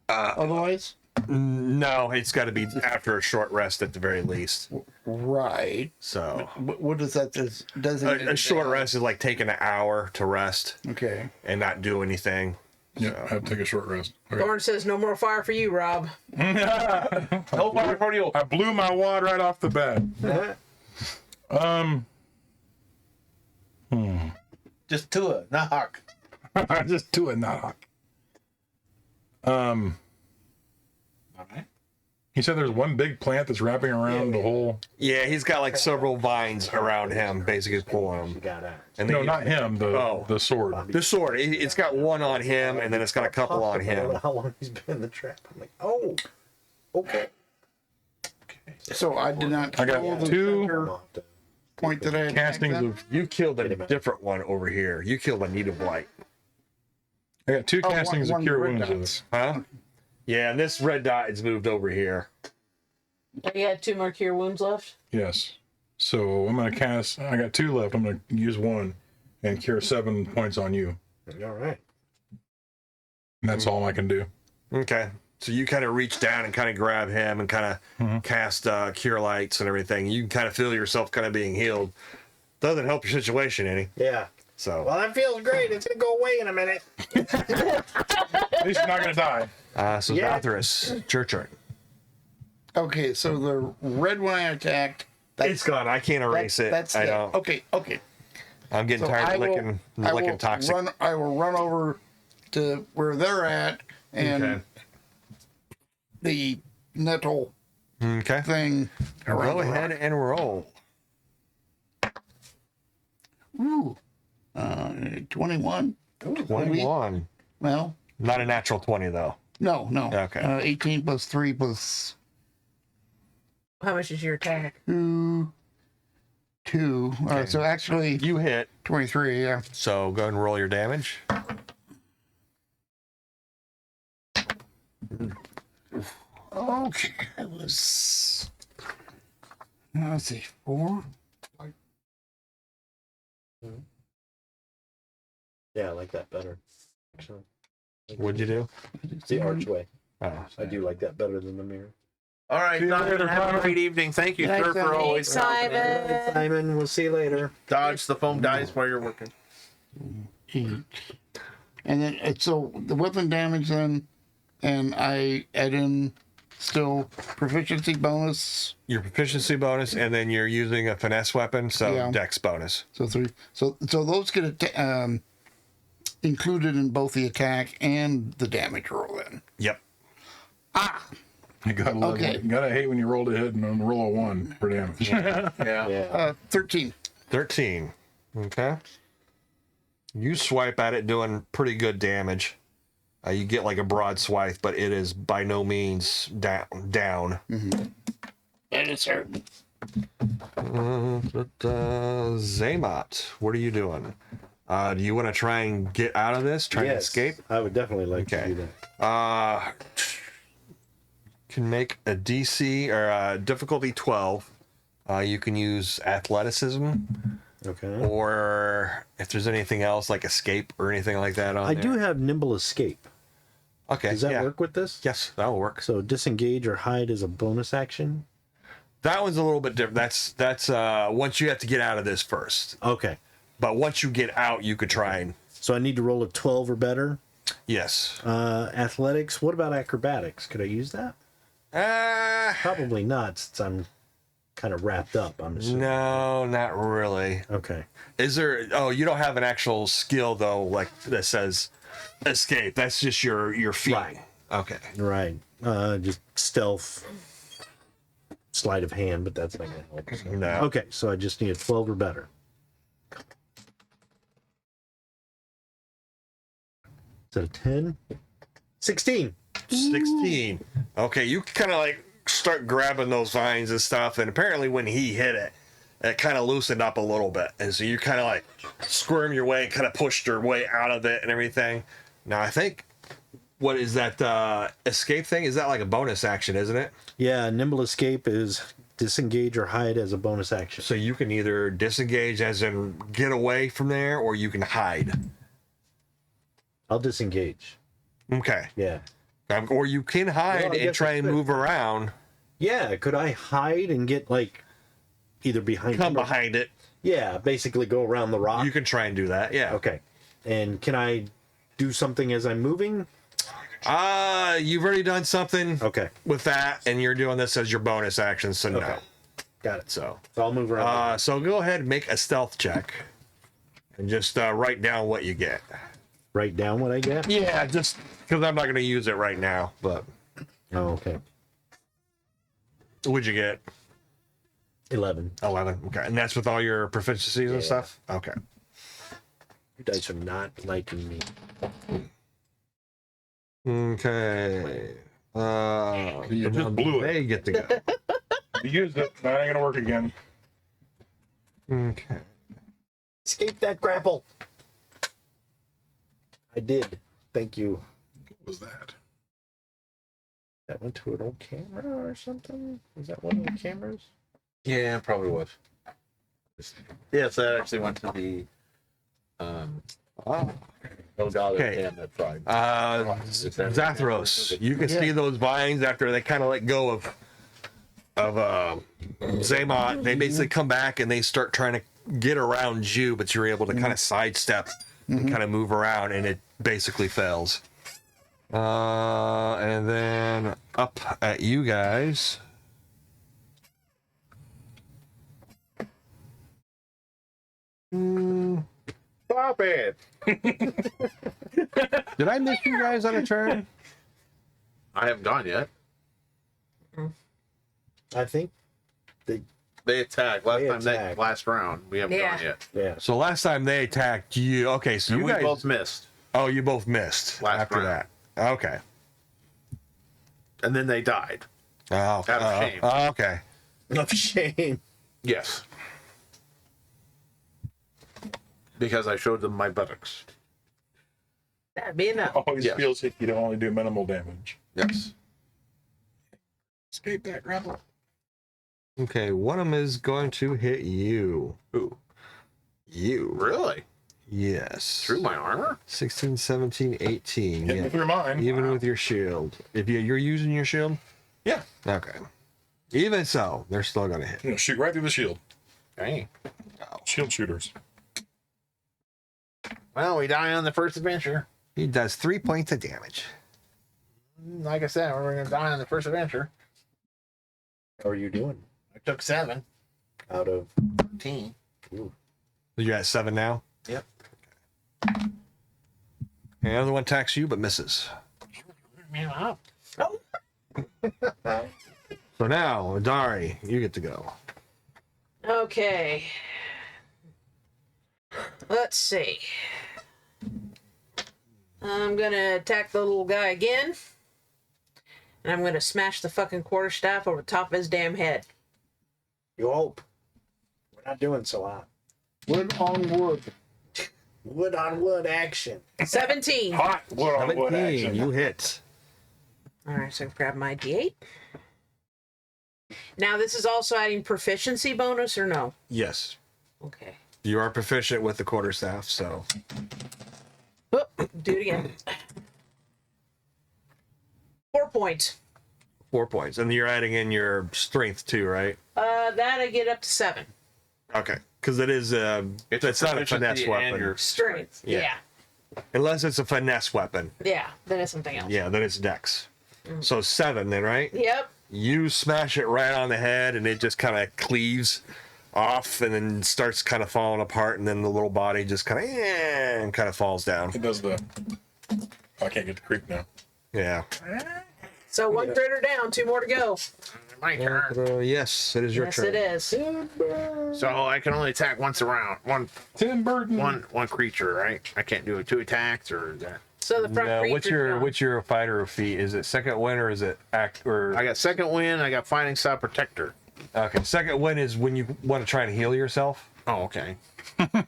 S6: Otherwise?
S2: No, it's got to be after a short rest at the very least.
S6: Right.
S2: So
S6: What does that designate?
S2: a short rest is like taking an hour to rest
S6: Okay.
S2: and not do anything.
S1: Yeah, I have to take a short rest. Okay.
S5: Thorn says no more fire for you, Rob.
S7: No fire for you.
S1: I blew my wad right off the bat.
S7: Just Tua, not Hawk.
S1: Just do it, not Hawk.
S7: All right.
S1: He said there's one big plant that's wrapping around the whole.
S2: Yeah, he's got like several vines around him, basically pulling him.
S3: Got it.
S2: And
S1: No,
S2: then
S1: not him. The sword.
S2: the sword. It's got one on him, and then it's got a couple on him.
S3: How long he's been in the trap? I'm like, oh, okay.
S6: So I did not.
S1: I got
S6: kill the
S1: two
S6: center point that I had
S1: castings
S6: attacked
S1: of.
S2: You killed a different one over here. You killed a Need of Light.
S1: I got two
S6: Oh,
S1: castings
S6: one
S1: of cure
S6: red
S1: wounds of
S6: dots.
S1: this.
S2: Huh? Yeah, and this red dot is moved over here.
S5: You had 2 more cure wounds left.
S1: Yes. So I'm gonna cast. I got 2 left. I'm gonna use one and cure 7 points on you.
S3: All right.
S1: And that's all I can do.
S2: Okay. So you kind of reach down and kind of grab him and kind of cast cure lights and everything. You can kind of feel yourself kind of being healed. Doesn't help your situation any.
S3: Yeah.
S2: So
S3: Well, that feels great. It's gonna go away in a minute.
S1: At least you're not gonna die.
S2: so
S3: Yeah.
S2: Zathrus, it's your turn.
S6: Okay, so the red one I attacked.
S2: It's gone. I can't erase it.
S6: That's
S2: I
S6: dead.
S2: don't.
S6: Okay.
S2: I'm getting
S6: So
S2: tired
S6: I
S2: of
S6: will,
S2: licking toxic.
S6: I will run over to where they're at and
S2: Okay.
S6: the nettle
S2: Okay.
S6: thing.
S2: Go
S6: around the
S2: ahead
S6: rock.
S2: and roll.
S6: Ooh. 21.
S2: 21.
S6: Well,
S2: Not a natural 20 though.
S6: no.
S2: Okay.
S6: 18 plus 3 plus
S5: How much is your attack?
S6: 2. So actually,
S2: You hit.
S6: 23, yeah.
S2: So go ahead and roll your damage.
S6: Okay, that was. Let's see, 4.
S3: Yeah, I like that better. Actually,
S2: What'd you do?
S3: the archway.
S2: Oh,
S3: I do like that better than the mirror.
S7: All right,
S1: See you
S7: Simon,
S1: later,
S7: have a
S1: Simon.
S7: great evening. Thank you,
S6: Thanks,
S7: sir, for
S6: Simon.
S7: always
S5: Thanks,
S7: helping.
S5: Simon.
S3: Simon, we'll see you later.
S7: Dodge the foam dice while you're working.
S6: 8. And then so the weapon damage then, and I add in still proficiency bonus.
S2: your proficiency bonus, and then you're using a finesse weapon, so
S6: Yeah.
S2: dex bonus.
S6: So 3. So those get included in both the attack and the damage roll then.
S2: Yep.
S1: You gotta love
S6: Okay.
S1: it. You gotta hate when you roll a hit and roll a 1 for damage.
S2: Yeah.
S6: 13.
S2: 13. Okay. You swipe at it doing pretty good damage. You get like a broad swipe, but it is by no means down.
S6: That is certain.
S2: Xamot, what are you doing? Do you want to try and get out of this? Try and escape?
S3: I would definitely like
S2: Okay.
S3: to do that.
S2: Can make a DC or a difficulty 12. You can use athleticism,
S3: Okay.
S2: or if there's anything else like escape or anything like that on
S3: I
S2: there.
S3: do have nimble escape.
S2: Okay.
S3: Does that
S2: yeah.
S3: work with this?
S2: Yes, that'll work.
S3: So disengage or hide is a bonus action.
S2: That one's a little bit different. That's once you have to get out of this first.
S3: Okay.
S2: But once you get out, you could try and
S3: So I need to roll a 12 or better.
S2: yes.
S3: Athletics. What about acrobatics? Could I use that? Probably not, since I'm kind of wrapped up. I'm assuming.
S2: No, not really.
S3: Okay.
S2: Is there? Oh, you don't have an actual skill though, like that says escape. That's just your feet.
S3: Right.
S2: Okay.
S3: Right. Just stealth, sleight of hand, but that's not gonna help. So.
S2: No.
S3: Okay, so I just need a 12 or better. Is that a 10? 16.
S2: 16. Okay, you kind of like start grabbing those vines and stuff, and apparently when he hit it, it kind of loosened up a little bit, and so you kind of like squirm your way, kind of pushed your way out of it and everything. Now I think, what is that escape thing? Is that like a bonus action, isn't it?
S3: Yeah, nimble escape is disengage or hide as a bonus action.
S2: So you can either disengage, as in get away from there, or you can hide.
S3: I'll disengage.
S2: Okay.
S3: Yeah.
S2: Or you can hide
S3: Well, I
S2: and
S3: guess
S2: try
S3: I
S2: and
S3: could.
S2: move around.
S3: Yeah, could I hide and get like either behind
S2: Come
S3: him or-
S2: behind it.
S3: Yeah, basically go around the rock.
S2: You can try and do that. Yeah.
S3: Okay. And can I do something as I'm moving?
S2: You've already done something
S3: Okay.
S2: with that, and you're doing this as your bonus action, so no.
S3: Okay. Got it.
S2: So,
S3: So I'll move around.
S2: so go ahead and make a stealth check, and just write down what you get.
S3: Write down what I get?
S2: Yeah, just because I'm not going to use it right now. But
S3: Oh, okay.
S2: what'd you get?
S3: 11.
S2: 11. Okay, and that's with all your proficiencies and stuff. Okay.
S3: You guys are not liking me.
S2: Okay.
S1: You just blew it.
S2: They get to go.
S1: You used it. That ain't gonna work again.
S2: Okay.
S3: Escape that grapple. I did. Thank you.
S1: What was that?
S3: That went to an old camera or something? Was that one of the cameras?
S8: Yeah, probably was. Yes, that actually went to the
S2: Oh.
S8: no god
S2: Okay.
S8: damn that tribe.
S2: Zathros. You can see those vines after they kind of let go of Xamot. They basically come back and they start trying to get around you, but you're able to kind of sidestep and kind of move around, and it basically fails. And then up at you guys.
S8: Stop it!
S2: Did I miss you guys on a turn?
S8: I haven't gone yet.
S3: I think.
S8: They attacked
S3: attacked.
S8: last round. We haven't
S5: Yeah.
S8: gone yet.
S3: Yeah.
S2: So last time they attacked you. Okay, so
S8: And
S2: you
S8: we
S2: guys
S8: both missed.
S2: Oh, you both missed
S8: Last
S2: after
S8: round.
S2: that. Okay.
S8: And then they died.
S2: Oh,
S8: Out of shame.
S2: Okay.
S3: Of shame.
S8: Yes. Because I showed them my buttocks.
S5: That'd be enough.
S1: Always
S8: Yes.
S1: feels like you don't only do minimal damage.
S8: Yes.
S1: Escape that grapple.
S2: Okay, one of them is going to hit you.
S8: Ooh.
S2: You.
S8: Really?
S2: Yes.
S8: Through my armor?
S2: 16, 17, 18.
S1: Hit me
S2: Yeah.
S1: through mine.
S2: Even with your shield. If you're using your shield?
S1: Yeah.
S2: Okay. Even so, they're still going to hit.
S1: You know, shoot right through the shield.
S8: Dang.
S1: Shield shooters.
S7: Well, we die on the first adventure.
S2: He does 3 points of damage.
S7: Like I said, we're gonna die on the first adventure.
S3: How are you doing?
S7: I took 7.
S3: Out of
S7: 13.
S2: You're at 7 now?
S7: Yep.
S2: And the other one attacks you but misses.
S7: Man, up.
S2: So now, Adari, you get to go.
S5: Okay. Let's see. I'm gonna attack the little guy again. And I'm gonna smash the fucking quarterstaff over the top of his damn head.
S3: you hope. We're not doing so hot.
S6: Wood on wood.
S3: Wood on wood action.
S5: 17.
S1: Hot wood on wood
S2: 17,
S1: action.
S2: you hit.
S5: Alright, so grab my D8. Now this is also adding proficiency bonus or no?
S2: Yes.
S5: Okay.
S2: You are proficient with the quarterstaff, so.
S5: Oh, do it again. 4 points.
S2: 4 points. And you're adding in your strength too, right?
S5: That I get up to 7.
S2: Okay. Because it is, it's not a finesse
S8: proficiency and
S2: weapon.
S8: your
S5: Strength.
S2: Yeah. Unless it's a finesse weapon.
S5: Yeah. Then it's something else.
S2: Yeah, then it's dex. So 7 then, right?
S5: Yep.
S2: You smash it right on the head and it just kind of cleaves off and then starts kind of falling apart and then the little body just kind of falls down.
S1: It does the. I can't get the creep now.
S2: Yeah.
S5: So 1 critter down, 2 more to go.
S7: My turn.
S2: Yes, it is your
S5: Yes,
S2: turn.
S5: it is.
S7: So I can only attack once a round.
S1: Tim Burton.
S7: One creature, right? I can't do 2 attacks or that.
S5: So the front
S2: No,
S5: creature's
S2: what's your fighter feat? Is it second win or is it act or
S7: I got second wind. I got fighting style protector.
S2: okay? Second win is when you want to try and heal yourself.
S7: Oh, okay. I'm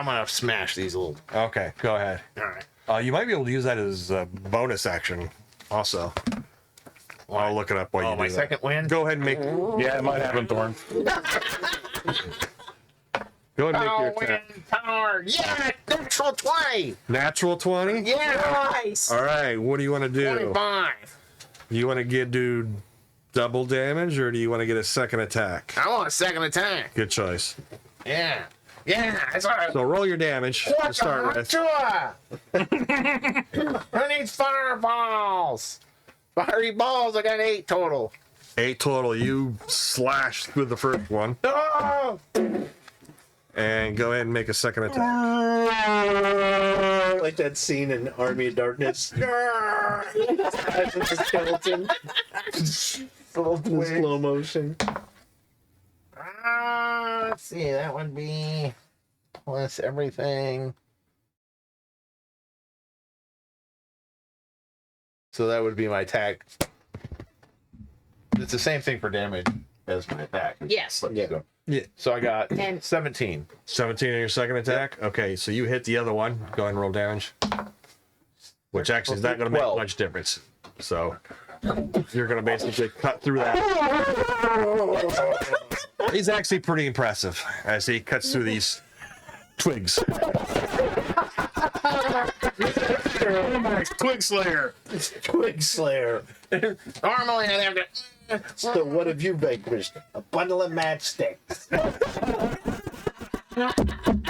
S7: gonna smash these little.
S2: Okay, go ahead.
S7: All right.
S2: You might be able to use that as a bonus action, also. I'll look it up while you do
S7: My
S2: that.
S7: second wind.
S2: Go ahead and make.
S1: Yeah, it might happen, Thorn.
S2: Go ahead and make your
S7: Oh,
S2: attack.
S7: wind power. Yeah, natural 20.
S2: Natural 20?
S7: Yeah.
S5: Nice.
S2: All right, what do you want to do?
S7: 25.
S2: You want to do double damage, or do you want to get a second attack?
S7: I want a second attack.
S2: Good choice.
S7: Yeah. Yeah, that's all right.
S2: So roll your damage to
S7: What
S2: start with.
S7: Who needs fireballs? Fiery balls, I got 8 total.
S2: 8 total. You slash through the first one,
S7: Oh!
S2: and go ahead and make a second attack.
S3: Like that scene in Army of Darkness. As with the skeleton. In slow motion.
S7: Let's see, that would be plus everything. So that would be my attack. It's the same thing for damage as my attack.
S5: Yes.
S3: Yeah.
S2: Yeah.
S7: So I got
S5: And-
S7: 17.
S2: 17 on your second attack? Okay, so you hit the other one. Go ahead and roll damage. Which actually is not going to make
S7: 12.
S2: much difference. So you're going to basically cut through that. He's actually pretty impressive as he cuts through these twigs.
S1: Twig Slayer.
S3: Twig Slayer.
S7: Normally I'd have to.
S3: So what have you vanquished? A bundle of matchsticks.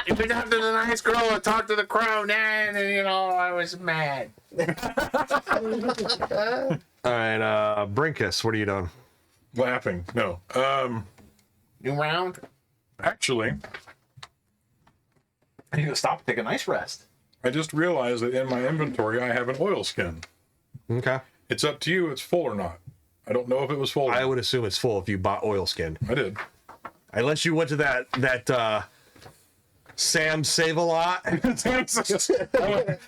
S7: If you'd have to the nice girl and talk to the crow, then I was mad.
S2: All right, Brenkis, what are you doing?
S1: Laughing. No.
S7: New round.
S1: Actually,
S8: I need to stop and take a nice rest.
S1: I just realized that in my inventory I have an oil skin.
S2: Okay.
S1: It's up to you if it's full or not. I don't know if it was full.
S2: I would assume it's full if you bought oil skin.
S1: I did.
S2: Unless you went to that Sam Save-A-Lot.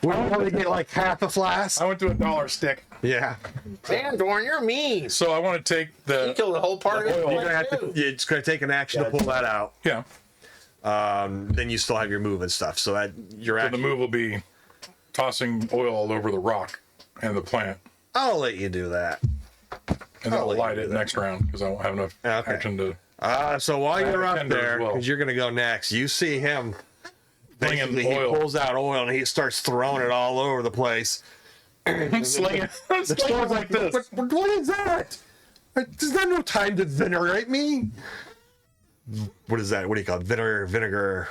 S2: Where they get like half a flask.
S1: I went to a dollar stick.
S2: Yeah.
S7: Sandorn, you're mean.
S1: So I want to take
S7: You
S1: the
S7: killed the whole party.
S1: The oil.
S2: You're gonna have to, it's going to take an action to pull that out.
S1: yeah.
S2: Then you still have your move and stuff. So that your
S1: So the
S2: action.
S1: move will be tossing oil all over the rock and the plant,
S2: I'll let you do that.
S1: and then I'll light it next round because I won't have enough
S2: Okay.
S1: action to.
S2: So while you're
S1: have a
S2: up
S1: tender
S2: there,
S1: as well.
S2: because you're going to go next, you see him.
S1: Flinging
S2: Basically, he
S1: oil.
S2: pulls out oil and he starts throwing it all over the place.
S1: Slinging. Slinging like this.
S2: What is that? There's not no time to venerate me. What is that? What do you call it? Vinegar.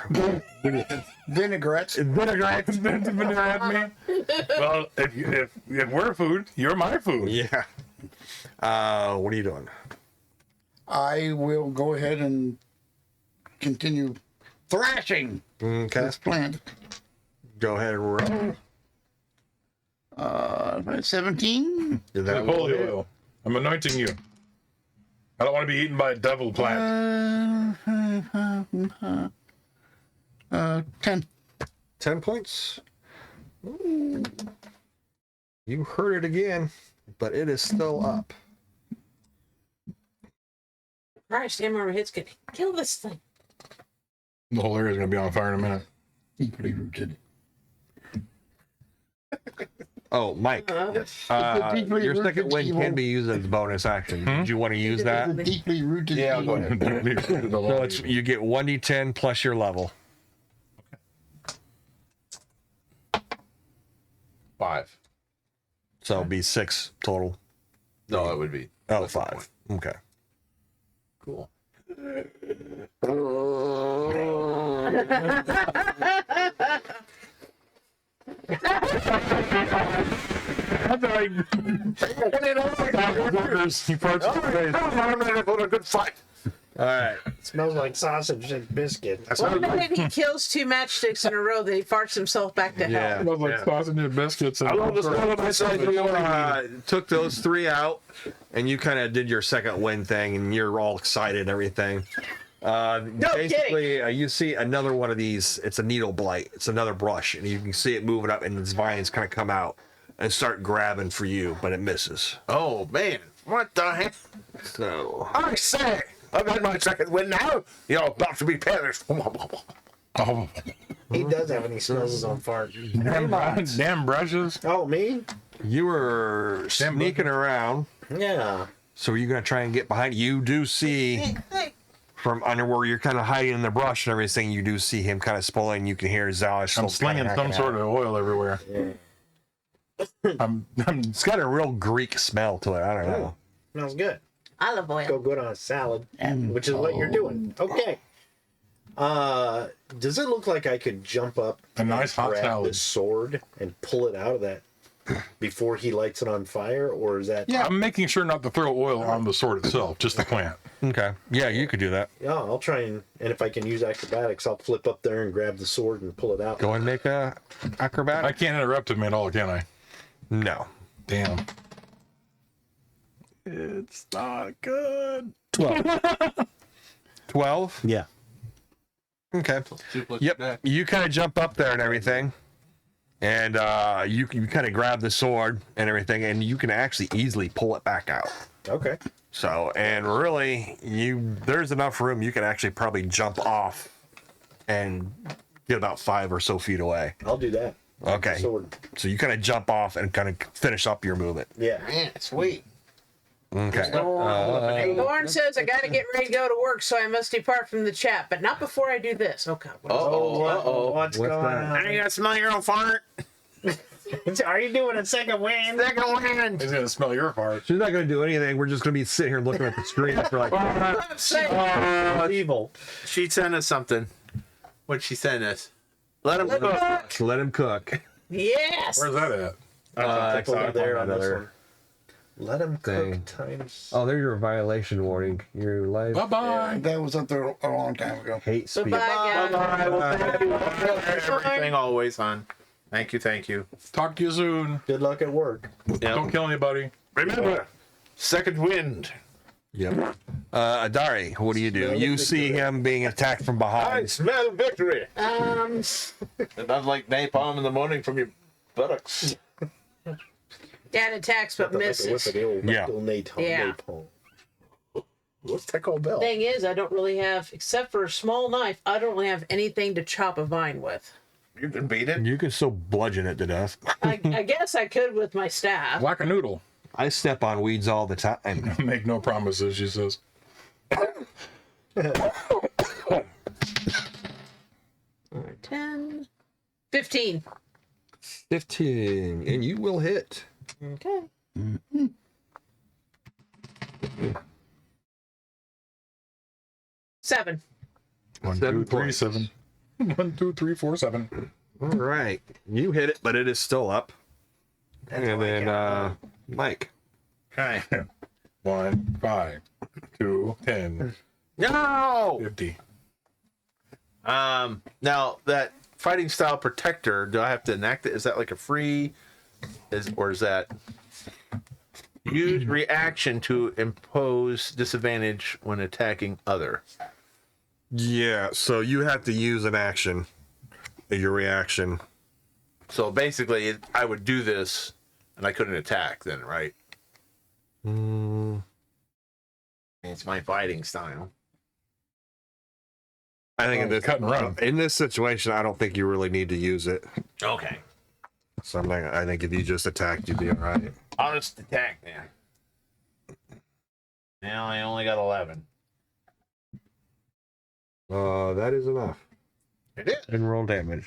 S6: Vinaigrettes.
S2: Vinaigrette.
S1: Vinaigrette me. Well, if we're food, you're my food.
S2: Yeah. What are you doing?
S6: I will go ahead and continue thrashing
S2: Okay.
S6: this plant.
S2: Go ahead and roll.
S6: 17.
S2: That
S1: Holy oil. I'm anointing you. I don't want to be eaten by a devil plant.
S6: 10.
S2: 10 points. You heard it again, but it is still up.
S5: Christ, hammer hits can kill this thing.
S1: The whole area is going to be on fire in a minute.
S6: Deeply rooted.
S2: Oh, Mike.
S6: Deeply
S2: Your
S6: rooted
S2: second win
S6: evil.
S2: can be used as a bonus action. Did you want to use that?
S6: Deeply rooted.
S7: Yeah, I'll
S6: evil.
S7: go ahead.
S2: So it's, you get 1d10 plus your level.
S7: 5.
S2: So it'll be 6 total.
S7: No, it would be.
S2: Oh, 5. Okay.
S7: Cool.
S2: A good fight. All right.
S3: Smells like sausage and biscuit.
S5: One minute he kills 2 matchsticks in a row, then he farts himself back to hell.
S2: Yeah.
S1: Smells like sausage and biscuits. And
S2: Took those 3 out, and you kind of did your second win thing, and you're all excited and everything. Basically, you see another one of these. It's a needle blight. It's another brush, and you can see it moving up, and its vines kind of come out and start grabbing for you, but it misses.
S7: Oh, man. What the heck?
S2: So
S7: I say, I've had my second win now. You're about to be perished.
S1: Oh,
S3: He does have any smells his own fart.
S1: damn brushes.
S3: Oh, me?
S2: you were sneaking around.
S3: Yeah.
S2: So are you gonna try and get behind? You do see from under where you're kind of hiding in the brush and everything, you do see him kind of spooling. You can hear Zalish.
S1: I'm slinging some sort of oil everywhere.
S2: It's got a real Greek smell to it. I don't know.
S3: Smells good.
S5: Olive oil.
S3: Go good on a salad, which is what you're doing. Okay. Does it look like I could jump up
S1: A nice hot
S3: grab
S1: salad.
S3: the sword and pull it out of that before he lights it on fire, or is that?
S1: Yeah, I'm making sure not to throw oil on the sword itself, just the plant.
S2: Okay. Yeah, you could do that.
S3: Yeah, I'll try and if I can use acrobatics, I'll flip up there and grab the sword and pull it out.
S2: Go and make a acrobat.
S1: I can't interrupt him at all, can I?
S2: No.
S1: Damn. It's not good.
S2: 12. 12?
S3: Yeah.
S2: Okay. Yep. You kind of jump up there and everything. And you kind of grab the sword and everything, and you can actually easily pull it back out.
S3: Okay.
S2: So, and really, there's enough room you can actually probably jump off and get about 5 or so feet away.
S3: I'll do that.
S2: Okay.
S3: Sword.
S2: So you kind of jump off and kind of finish up your movement.
S3: Yeah.
S7: Man, sweet.
S2: Okay.
S5: Thorn says, I gotta get ready to go to work, so I must depart from the chat, but not before I do this. Okay.
S3: What's going
S7: I
S3: on?
S7: ain't gonna smell your own fart.
S3: Are you doing a second wind?
S7: Second wind.
S1: He's gonna smell your fart.
S2: She's not going to do anything. We're just going to be sitting here looking at the screen for like.
S3: Evil.
S8: She sent us something. What'd she send us? Let him cook.
S2: Let him cook.
S5: Yes!
S1: Where's that at?
S3: Up over there on this
S2: another
S3: one. Let him
S2: thing.
S3: cook times.
S2: Oh, there's your violation warning. Your life
S1: Bye-bye.
S6: That was up there a long time ago.
S2: hate speech.
S5: Bye-bye, guys.
S8: Well, thank you. Everything always, hon. Thank you, thank you.
S1: Talk to you soon.
S3: Good luck at work.
S1: Don't kill anybody.
S8: Remember, second wind.
S2: Yep. Adari, what do? You see him being attacked from
S8: I
S2: behind.
S8: smell victory. And not like napalm in the morning from your buttocks.
S5: Dad attacks but misses.
S2: Yeah.
S5: Yeah.
S8: What's that called, Bill?
S5: Thing is, I don't really have, except for a small knife, I don't really have anything to chop a vine with.
S8: You can beat it.
S2: You can still bludgeon it to death.
S5: I guess I could with my staff.
S1: Whack a noodle.
S2: I step on weeds all the time.
S1: Make no promises, she says.
S5: 10, 15.
S2: 15, and you will hit.
S5: Okay. Seven.
S1: 1,
S2: 7
S1: 2, 3,
S2: points.
S1: 7. 1, 2, 3, 4, 7.
S2: All right, you hit it, but it is still up. And then Mike.
S8: Okay.
S1: 1, 5, 2, 10,
S8: No!
S1: 50.
S8: Now that fighting style protector, do I have to enact it? Is that like a free? Or is that use reaction to impose disadvantage when attacking other?
S2: Yeah, so you have to use an action, your reaction.
S8: So basically, I would do this, and I couldn't attack then, right? It's my fighting style.
S2: I think in this,
S1: cut and run.
S2: in this situation, I don't think you really need to use it.
S8: Okay.
S2: So I think if you just attacked, you'd be all right.
S8: I'll just attack then. Now I only got 11.
S2: That is enough.
S8: It is.
S2: And roll damage.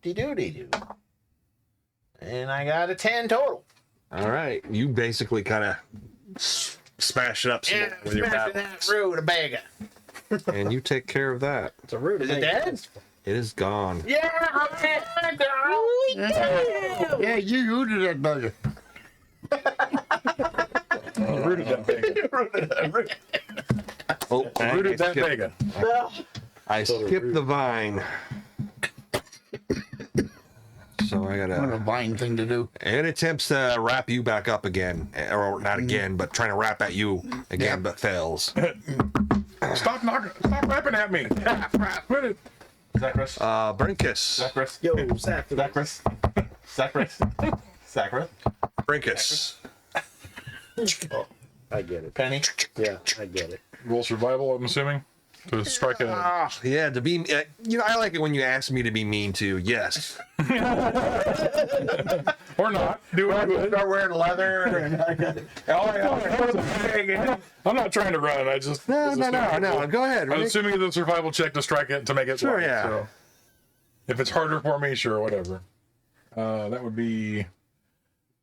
S8: Doo-doo-doo-doo. And I got a 10 total.
S2: All right, you basically kind of smash it up some more with your
S8: smashing
S2: battle,
S8: that rutabaga.
S2: and you take care of that.
S3: It's a rude.
S8: Is it dead?
S2: It is gone.
S8: Yeah, I'm girl.
S6: Yeah, you rooted that bugger.
S1: Rooted that bacon.
S2: Oh,
S1: Rooted that bacon.
S2: I skipped the vine. So I
S6: What a
S2: gotta.
S6: vine thing to do.
S2: It attempts to wrap you back up again, or not again, but trying to wrap at you again, but fails.
S1: Stop rapping at me. Quit it.
S8: Zathrus.
S2: Brinkus.
S8: Zathrus.
S3: Yo, Zathrus.
S8: Zathrus. Zathrus.
S2: Brinkus.
S3: Oh, I get it.
S8: Penny.
S3: Yeah, I get it.
S1: Roll survival, I'm assuming. to strike a.
S2: Yeah, to be, I like it when you ask me to be mean too. Yes.
S1: Or not. Do what you would.
S7: Start wearing leather. And,
S1: I'm not trying to run. I just.
S2: No. Go ahead.
S1: I'm
S2: Rick.
S1: assuming it's a survival check to strike it to make it.
S2: Sure,
S1: light,
S2: yeah.
S1: So if it's harder for me, sure, whatever. That would be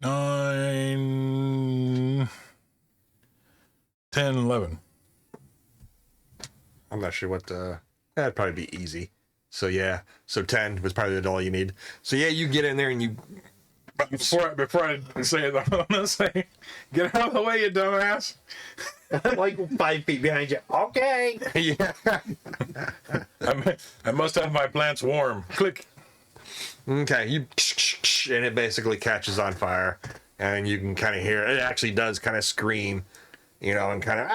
S1: 9, 10, 11.
S2: I'm not sure what that'd probably be easy. So yeah, so 10 was probably all you need. So yeah, you get in there and you.
S1: Before I say it, I'm gonna say, get out of the way, you dumbass.
S3: Like 5 feet behind you. Okay.
S2: Yeah.
S1: I must have my plants warm. Click.
S2: Okay, you and it basically catches on fire, and you can kind of hear it. Actually, does kind of scream, and kind of.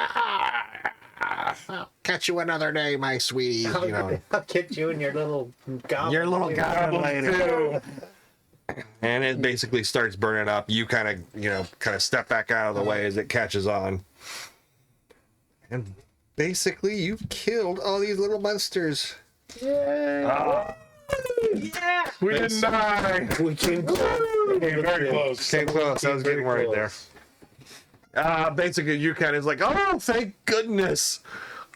S2: I'll catch you another day, my sweetie.
S3: I'll get you in your little goblin.
S2: Your little goblin lady. And it basically starts burning up. You kind of step back out of the way as it catches on. And basically, you've killed all these little monsters.
S1: Yeah. We didn't die.
S3: We came close.
S1: Came very close.
S2: Came close. I was getting worried there. Basically, you kind of like, oh, thank goodness.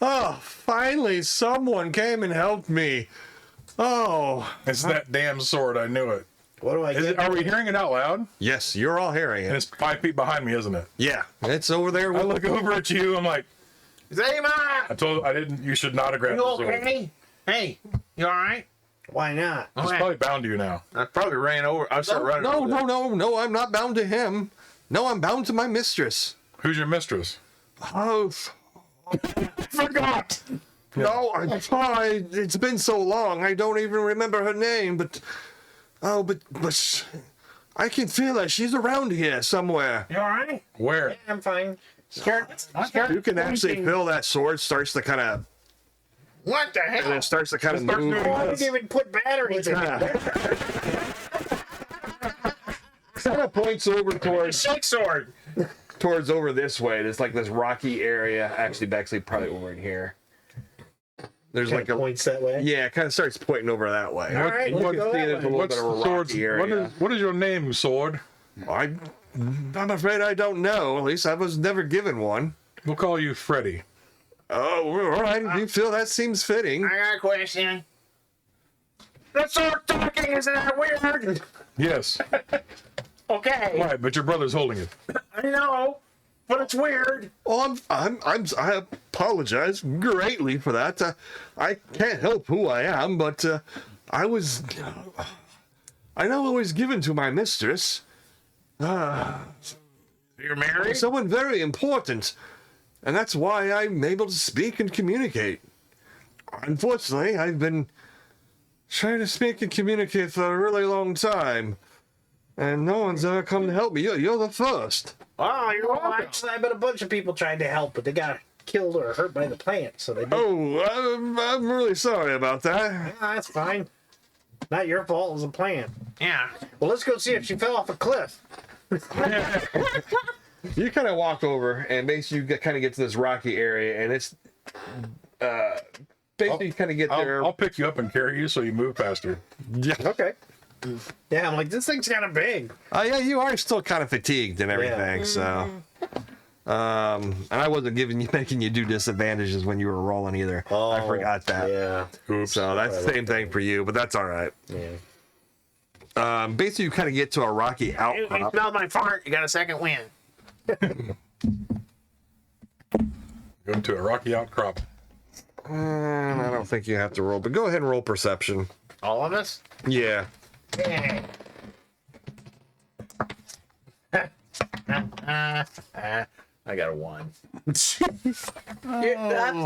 S2: Oh, finally, someone came and helped me. Oh.
S1: It's that damn sword. I knew it.
S3: What do I get?
S1: Are we hearing it out loud?
S2: Yes, you're all hearing
S1: And
S2: it.
S1: it's 5 feet behind me, isn't it?
S2: Yeah, it's over there.
S1: I look over at you. I'm like,
S7: Xamot!
S1: I didn't. You should not have grabbed
S7: You
S1: the sword.
S7: okay? Hey, you all right?
S3: Why not?
S1: It's probably bound to you now.
S8: I probably ran over. I started running.
S2: No,
S8: over there.
S2: no, I'm not bound to him. No, I'm bound to my mistress.
S1: Who's your mistress?
S2: Oh,
S1: Forgot.
S2: no, I'm sorry. It's been so long. I don't even remember her name, but I can feel her. She's around here somewhere.
S7: You all right?
S1: Where?
S3: I'm fine.
S7: Scared?
S2: You can actually feel that sword starts to kind of,
S7: What the
S2: and
S7: hell?
S2: it starts to kind of
S1: Starts
S2: move.
S1: doing
S3: I
S1: this.
S3: didn't even put batteries in it.
S2: Kind of points over
S7: Shake sword.
S2: towards over this way. There's like this rocky area. Actually, probably over in here. There's like a
S3: Points that way.
S2: yeah. It kind of starts pointing over that way.
S3: All right,
S2: And you
S3: let's
S2: can
S3: go
S2: see
S3: that
S2: there's a
S3: way.
S2: little
S1: What's
S2: bit of a
S1: the sword's?
S2: rocky area.
S1: What is your name, sword?
S2: I'm afraid I don't know. At least I was never given one.
S1: We'll call you Freddy.
S2: Oh, all right. If you feel that seems fitting.
S7: I got a question. The sword talking, isn't that weird?
S1: Yes.
S7: Okay.
S1: Right, but your brother's holding it.
S7: I know, but it's weird.
S2: Oh, I apologize greatly for that. I can't help who I am, but I know I was given to my mistress.
S7: You're married?
S2: Someone very important, and that's why I'm able to speak and communicate. Unfortunately, I've been trying to speak and communicate for a really long time, and no one's ever come to help me. You're the first.
S7: Oh, you're
S3: Well,
S7: welcome.
S3: actually, I've been a bunch of people trying to help, but they got killed or hurt by the plant, so they did.
S2: Oh, I'm really sorry about that.
S3: Yeah, that's fine. Not your fault. It was a plant.
S7: Yeah.
S3: Well, let's go see if she fell off a cliff.
S2: You kind of walk over, and basically you kind of get to this rocky area, and it's basically you kind of get there.
S1: I'll pick you up and carry you so you move faster.
S2: Yeah.
S3: Okay. Yeah, I'm like, this thing's kind of big.
S2: Yeah, you are still kind of fatigued and everything, so. And I wasn't making you do disadvantages when you were rolling either. I forgot that.
S3: Yeah.
S1: Oops.
S2: So that's the same thing for you, but that's all right.
S3: Yeah.
S2: Basically, you kind of get to a rocky
S7: You
S2: outcrop.
S7: smelled my fart. You got a second wind.
S1: Go to a rocky outcrop.
S2: And I don't think you have to roll, but go ahead and roll perception.
S7: All of us?
S2: Yeah.
S7: Yeah. I got a 1.
S5: That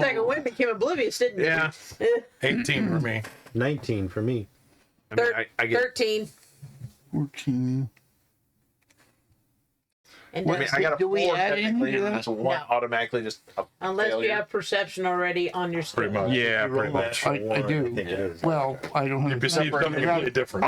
S5: second wind became oblivious, didn't it?
S7: Yeah.
S1: 18 for me.
S3: 19 for me.
S7: I mean, I get.
S5: 13.
S6: 14.
S5: And
S7: I mean, I got a 4 technically, and that's a 1
S5: No.
S7: automatically just a
S5: unless
S7: failure.
S5: you have perception already on your
S1: Pretty
S5: skill.
S1: much.
S2: Yeah, pretty much.
S6: I do.
S3: think it is.
S6: Well, I don't have
S1: You perceive something completely different.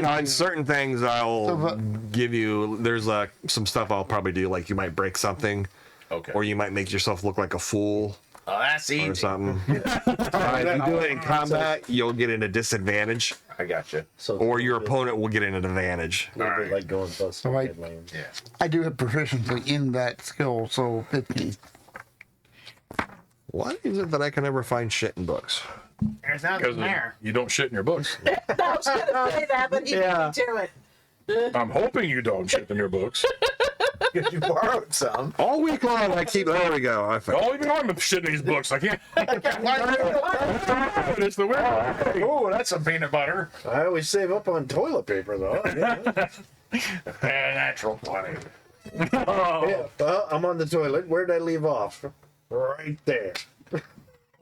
S2: On certain things, I'll
S6: So,
S2: give you. There's some stuff I'll probably do, like you might break something,
S7: Okay.
S2: or you might make yourself look like a fool.
S7: Oh, that's
S2: or
S7: easy.
S2: something. If you do it in combat, you'll get an disadvantage,
S7: I got you.
S3: So
S2: or your opponent will get an advantage.
S3: a little bit like going bust.
S6: So I-
S3: headlands.
S6: I do have proficiency in that skill, so 15.
S2: Why is it that I can never find shit in books?
S7: There's nothing
S1: Because
S7: there.
S1: you don't shit in your books.
S5: I was gonna say that, but he
S3: Yeah.
S5: didn't do it.
S1: I'm hoping you don't shit in your books.
S7: Because you borrowed some.
S2: All week long, I keep. There we go. I found.
S1: Oh, even I'm shitting these books. I can't. It's the way. Oh, that's some peanut butter.
S3: I always save up on toilet paper though.
S1: Natural plenty.
S3: Yeah, well, I'm on the toilet. Where'd I leave off? Right there.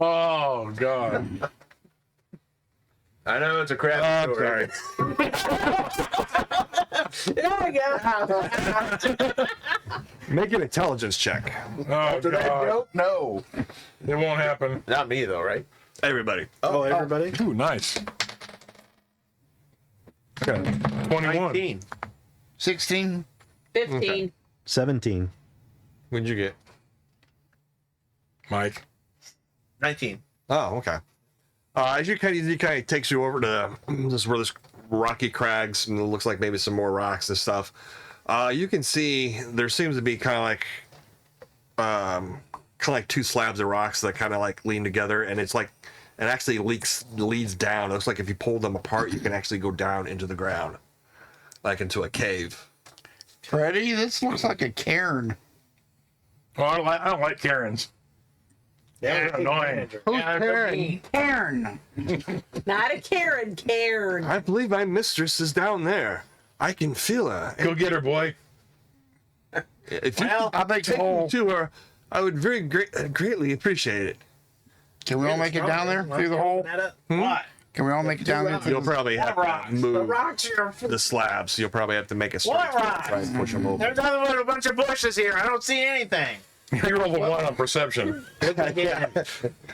S1: Oh God.
S8: I know it's a crap story.
S5: There we go.
S2: Make an intelligence check.
S1: Oh God.
S8: Nope, no.
S1: It won't happen.
S8: Not me though, right?
S2: Everybody.
S3: Oh, everybody?
S1: Ooh, nice. Okay. 21.
S8: 19.
S6: 16.
S5: 15.
S3: 17.
S2: What'd you get?
S1: Mike.
S8: 19.
S2: Oh, okay. As you kind of takes you over to this where this rocky crags and it looks like maybe some more rocks and stuff. You can see there seems to be kind of like two slabs of rocks that kind of like lean together, and it's like it actually leads down. It looks like if you pull them apart, you can actually go down into the ground, like into a cave.
S6: Freddy, this looks like a cairn.
S1: Oh, I don't like Karens. They're annoying.
S6: Who's Karen? Karen.
S5: Not a Karen, Karen.
S2: I believe my mistress is down there. I can feel her.
S1: Go get her, boy.
S2: If you
S6: Well, I think
S2: take me to her, I would very greatly appreciate it.
S6: Can we all make it down there through the hole?
S7: What?
S6: Can we all make it down there?
S2: You'll probably have
S7: rocks?
S2: to move
S5: Rocks are
S2: the slabs. You'll probably have to make a straight
S7: What
S2: to
S7: rocks?
S2: try and push them over.
S7: There's nothing but a bunch of bushes here. I don't see anything.
S1: You roll the one on perception.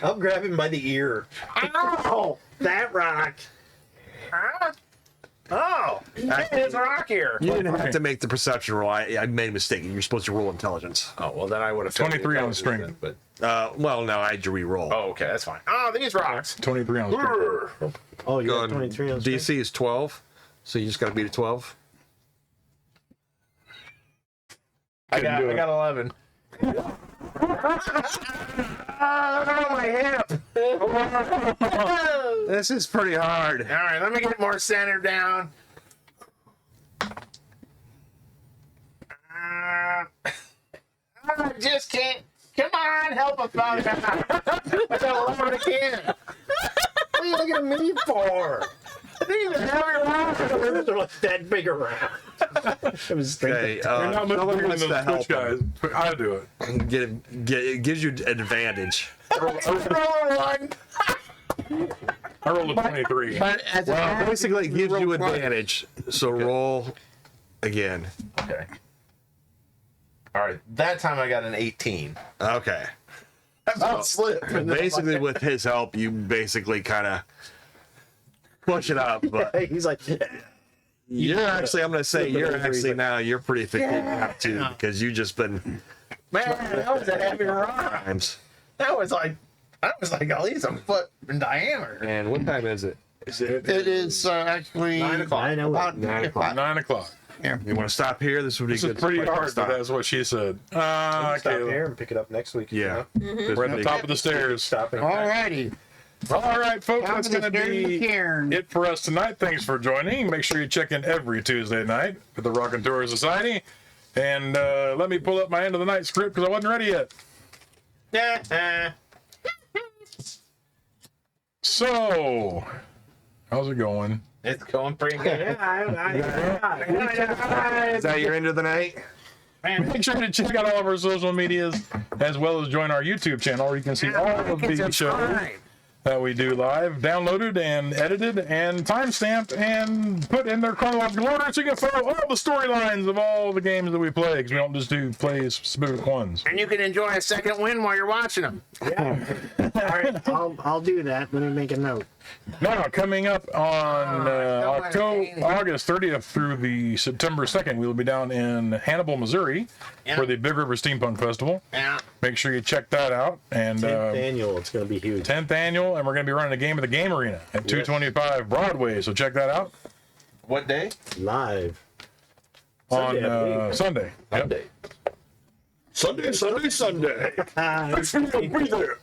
S3: I'll grab him by the ear.
S7: Oh,
S3: That rock.
S7: huh? Oh, there's a rock here.
S2: You didn't have to make the perception roll. I made a mistake. You're supposed to roll intelligence.
S8: Oh, well, then I would have
S1: 23 on strength.
S8: But
S2: Well, no, I had to re-roll.
S8: oh, okay, that's fine. Oh, these rocks.
S1: 23 on strength.
S3: Oh, you
S2: Go
S3: got
S2: on.
S3: 23 on
S2: DC is 12, so you just got to beat a 12.
S8: I
S1: Couldn't do it.
S8: got 11.
S7: Oh, my hip.
S2: This is pretty hard.
S7: All right, let me get more centered down. I just can't. Come on, help us out. I gotta lower it again.
S3: What are you looking at me for?
S7: These are heavy rocks.
S3: They're like that big around. It was
S2: Okay,
S1: You're not much
S2: someone
S1: bigger than
S2: wants to
S1: those
S2: help
S1: Twitch guys. But I do it.
S2: it gives you advantage.
S7: Roll one.
S1: I rolled a 23.
S6: But as
S2: Well, basically, it gives you
S6: roll twice.
S2: advantage. So roll again.
S8: Okay. All right, that time I got an 18.
S2: Okay.
S8: About slip.
S2: Basically, with his help, you basically kind of push it up. But
S3: He's like,
S2: you're actually, I'm going to say, you're actually now, you're pretty fatigued now too, because you just been
S7: Man, that was a heavy rock.
S2: times.
S7: That was like at least a foot in diameter.
S2: And what time is it?
S6: it is actually
S7: 9 o'clock.
S3: I know
S6: about
S3: 9 o'clock.
S1: 9 o'clock.
S2: You want to stop here? This would be
S1: This
S2: good.
S1: is pretty
S2: place to
S1: hard, but
S2: stop.
S1: that's what she said.
S3: Stop
S1: Okay.
S3: here and pick it up next week.
S2: Yeah.
S1: We're at the top of the stairs.
S3: Stopping.
S6: Alrighty.
S1: All right, folks,
S6: Top
S1: that's
S6: of the
S1: going to
S6: stairs
S1: be
S6: cairn.
S1: it for us tonight. Thanks for joining. Make sure you check in every Tuesday night with the Rock and Tour Society. And let me pull up my end of the night script because I wasn't ready yet. So, how's it going?
S7: It's going pretty good.
S2: Is that your end of the night?
S1: Make sure to check out all of our social medias as well as join our YouTube channel where you can see all of the shows that we do live, downloaded and edited and timestamped and put in their chronological order so you can follow all the storylines of all the games that we play because we don't just do play specific ones.
S7: And you can enjoy a second win while you're watching them.
S3: All right, I'll do that. Let me make a note.
S1: Now, coming up on
S7: October
S1: August 30th through the September 2nd, we will be down in Hannibal, Missouri
S7: Yeah.
S1: for the Big River Steampunk Festival.
S7: Yeah.
S1: Make sure you check that out. And
S3: 10th annual. It's going to be huge.
S1: 10th annual, and we're going to be running a game at the Game Arena at 225 Broadway. So check that out
S2: What day?
S3: Live.
S1: on
S3: Sunday, I believe.
S1: Sunday. Yep.
S2: Sunday.
S1: Be there.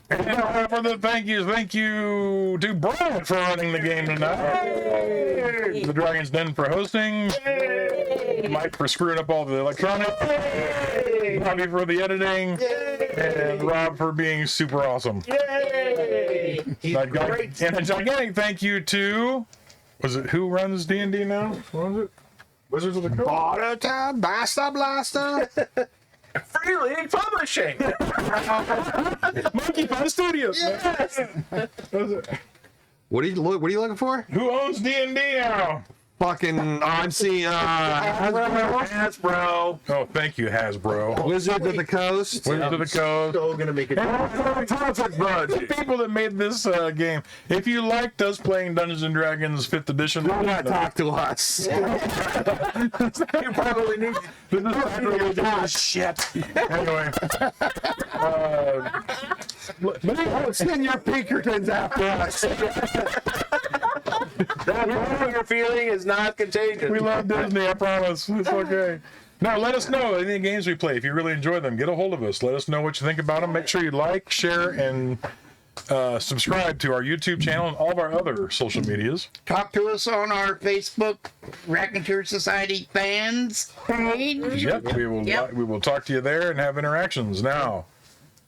S1: And now for the thank you to Brian for running the game tonight. The Dragon's Den for hosting. Mike for screwing up all the electronics. Bobby for the editing. And Rob for being super awesome.
S3: He's great.
S1: And a gigantic thank you to, was it who runs D&D now? What was it? Wizards of the Coast?
S2: Watertown, Blaster.
S7: Free League Publishing.
S1: Monkey Fun Studios.
S5: Yes.
S2: What are you looking for?
S1: Who owns D&D now?
S2: Fucking
S7: Hasbro.
S1: Oh, thank you, Hasbro.
S2: Wizards of the Coast.
S1: Wizards of the Coast.
S3: So going to make it.
S1: The people that made this game. If you liked us playing Dungeons and Dragons 5th edition,
S2: Do not talk to us.
S7: You probably need.
S1: shit. Anyway,
S2: Send your Pinkertons after us.
S7: That what you're feeling is not contagious.
S1: we love Disney, I promise. It's okay. Now, let us know any games we play. If you really enjoy them, get a hold of us. Let us know what you think about them. Make sure you like, share, and subscribe to our YouTube channel and all of our other social medias.
S6: Talk to us on our Facebook Racketeer Society fans page.
S1: Yep, we will talk to you there and have interactions. Now,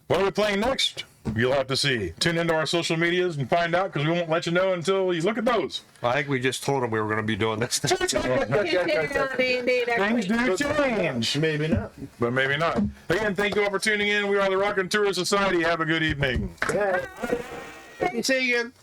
S1: what are we playing next? You'll have to see. Tune into our social medias and find out, because we won't let you know until you look at those.
S2: I think we just told them we were going to be doing this.
S1: Things do change,
S3: Maybe not.
S1: but maybe not. Again, thank you all for tuning in. We are the Rock and Tour Society. Have a good evening.
S6: See you.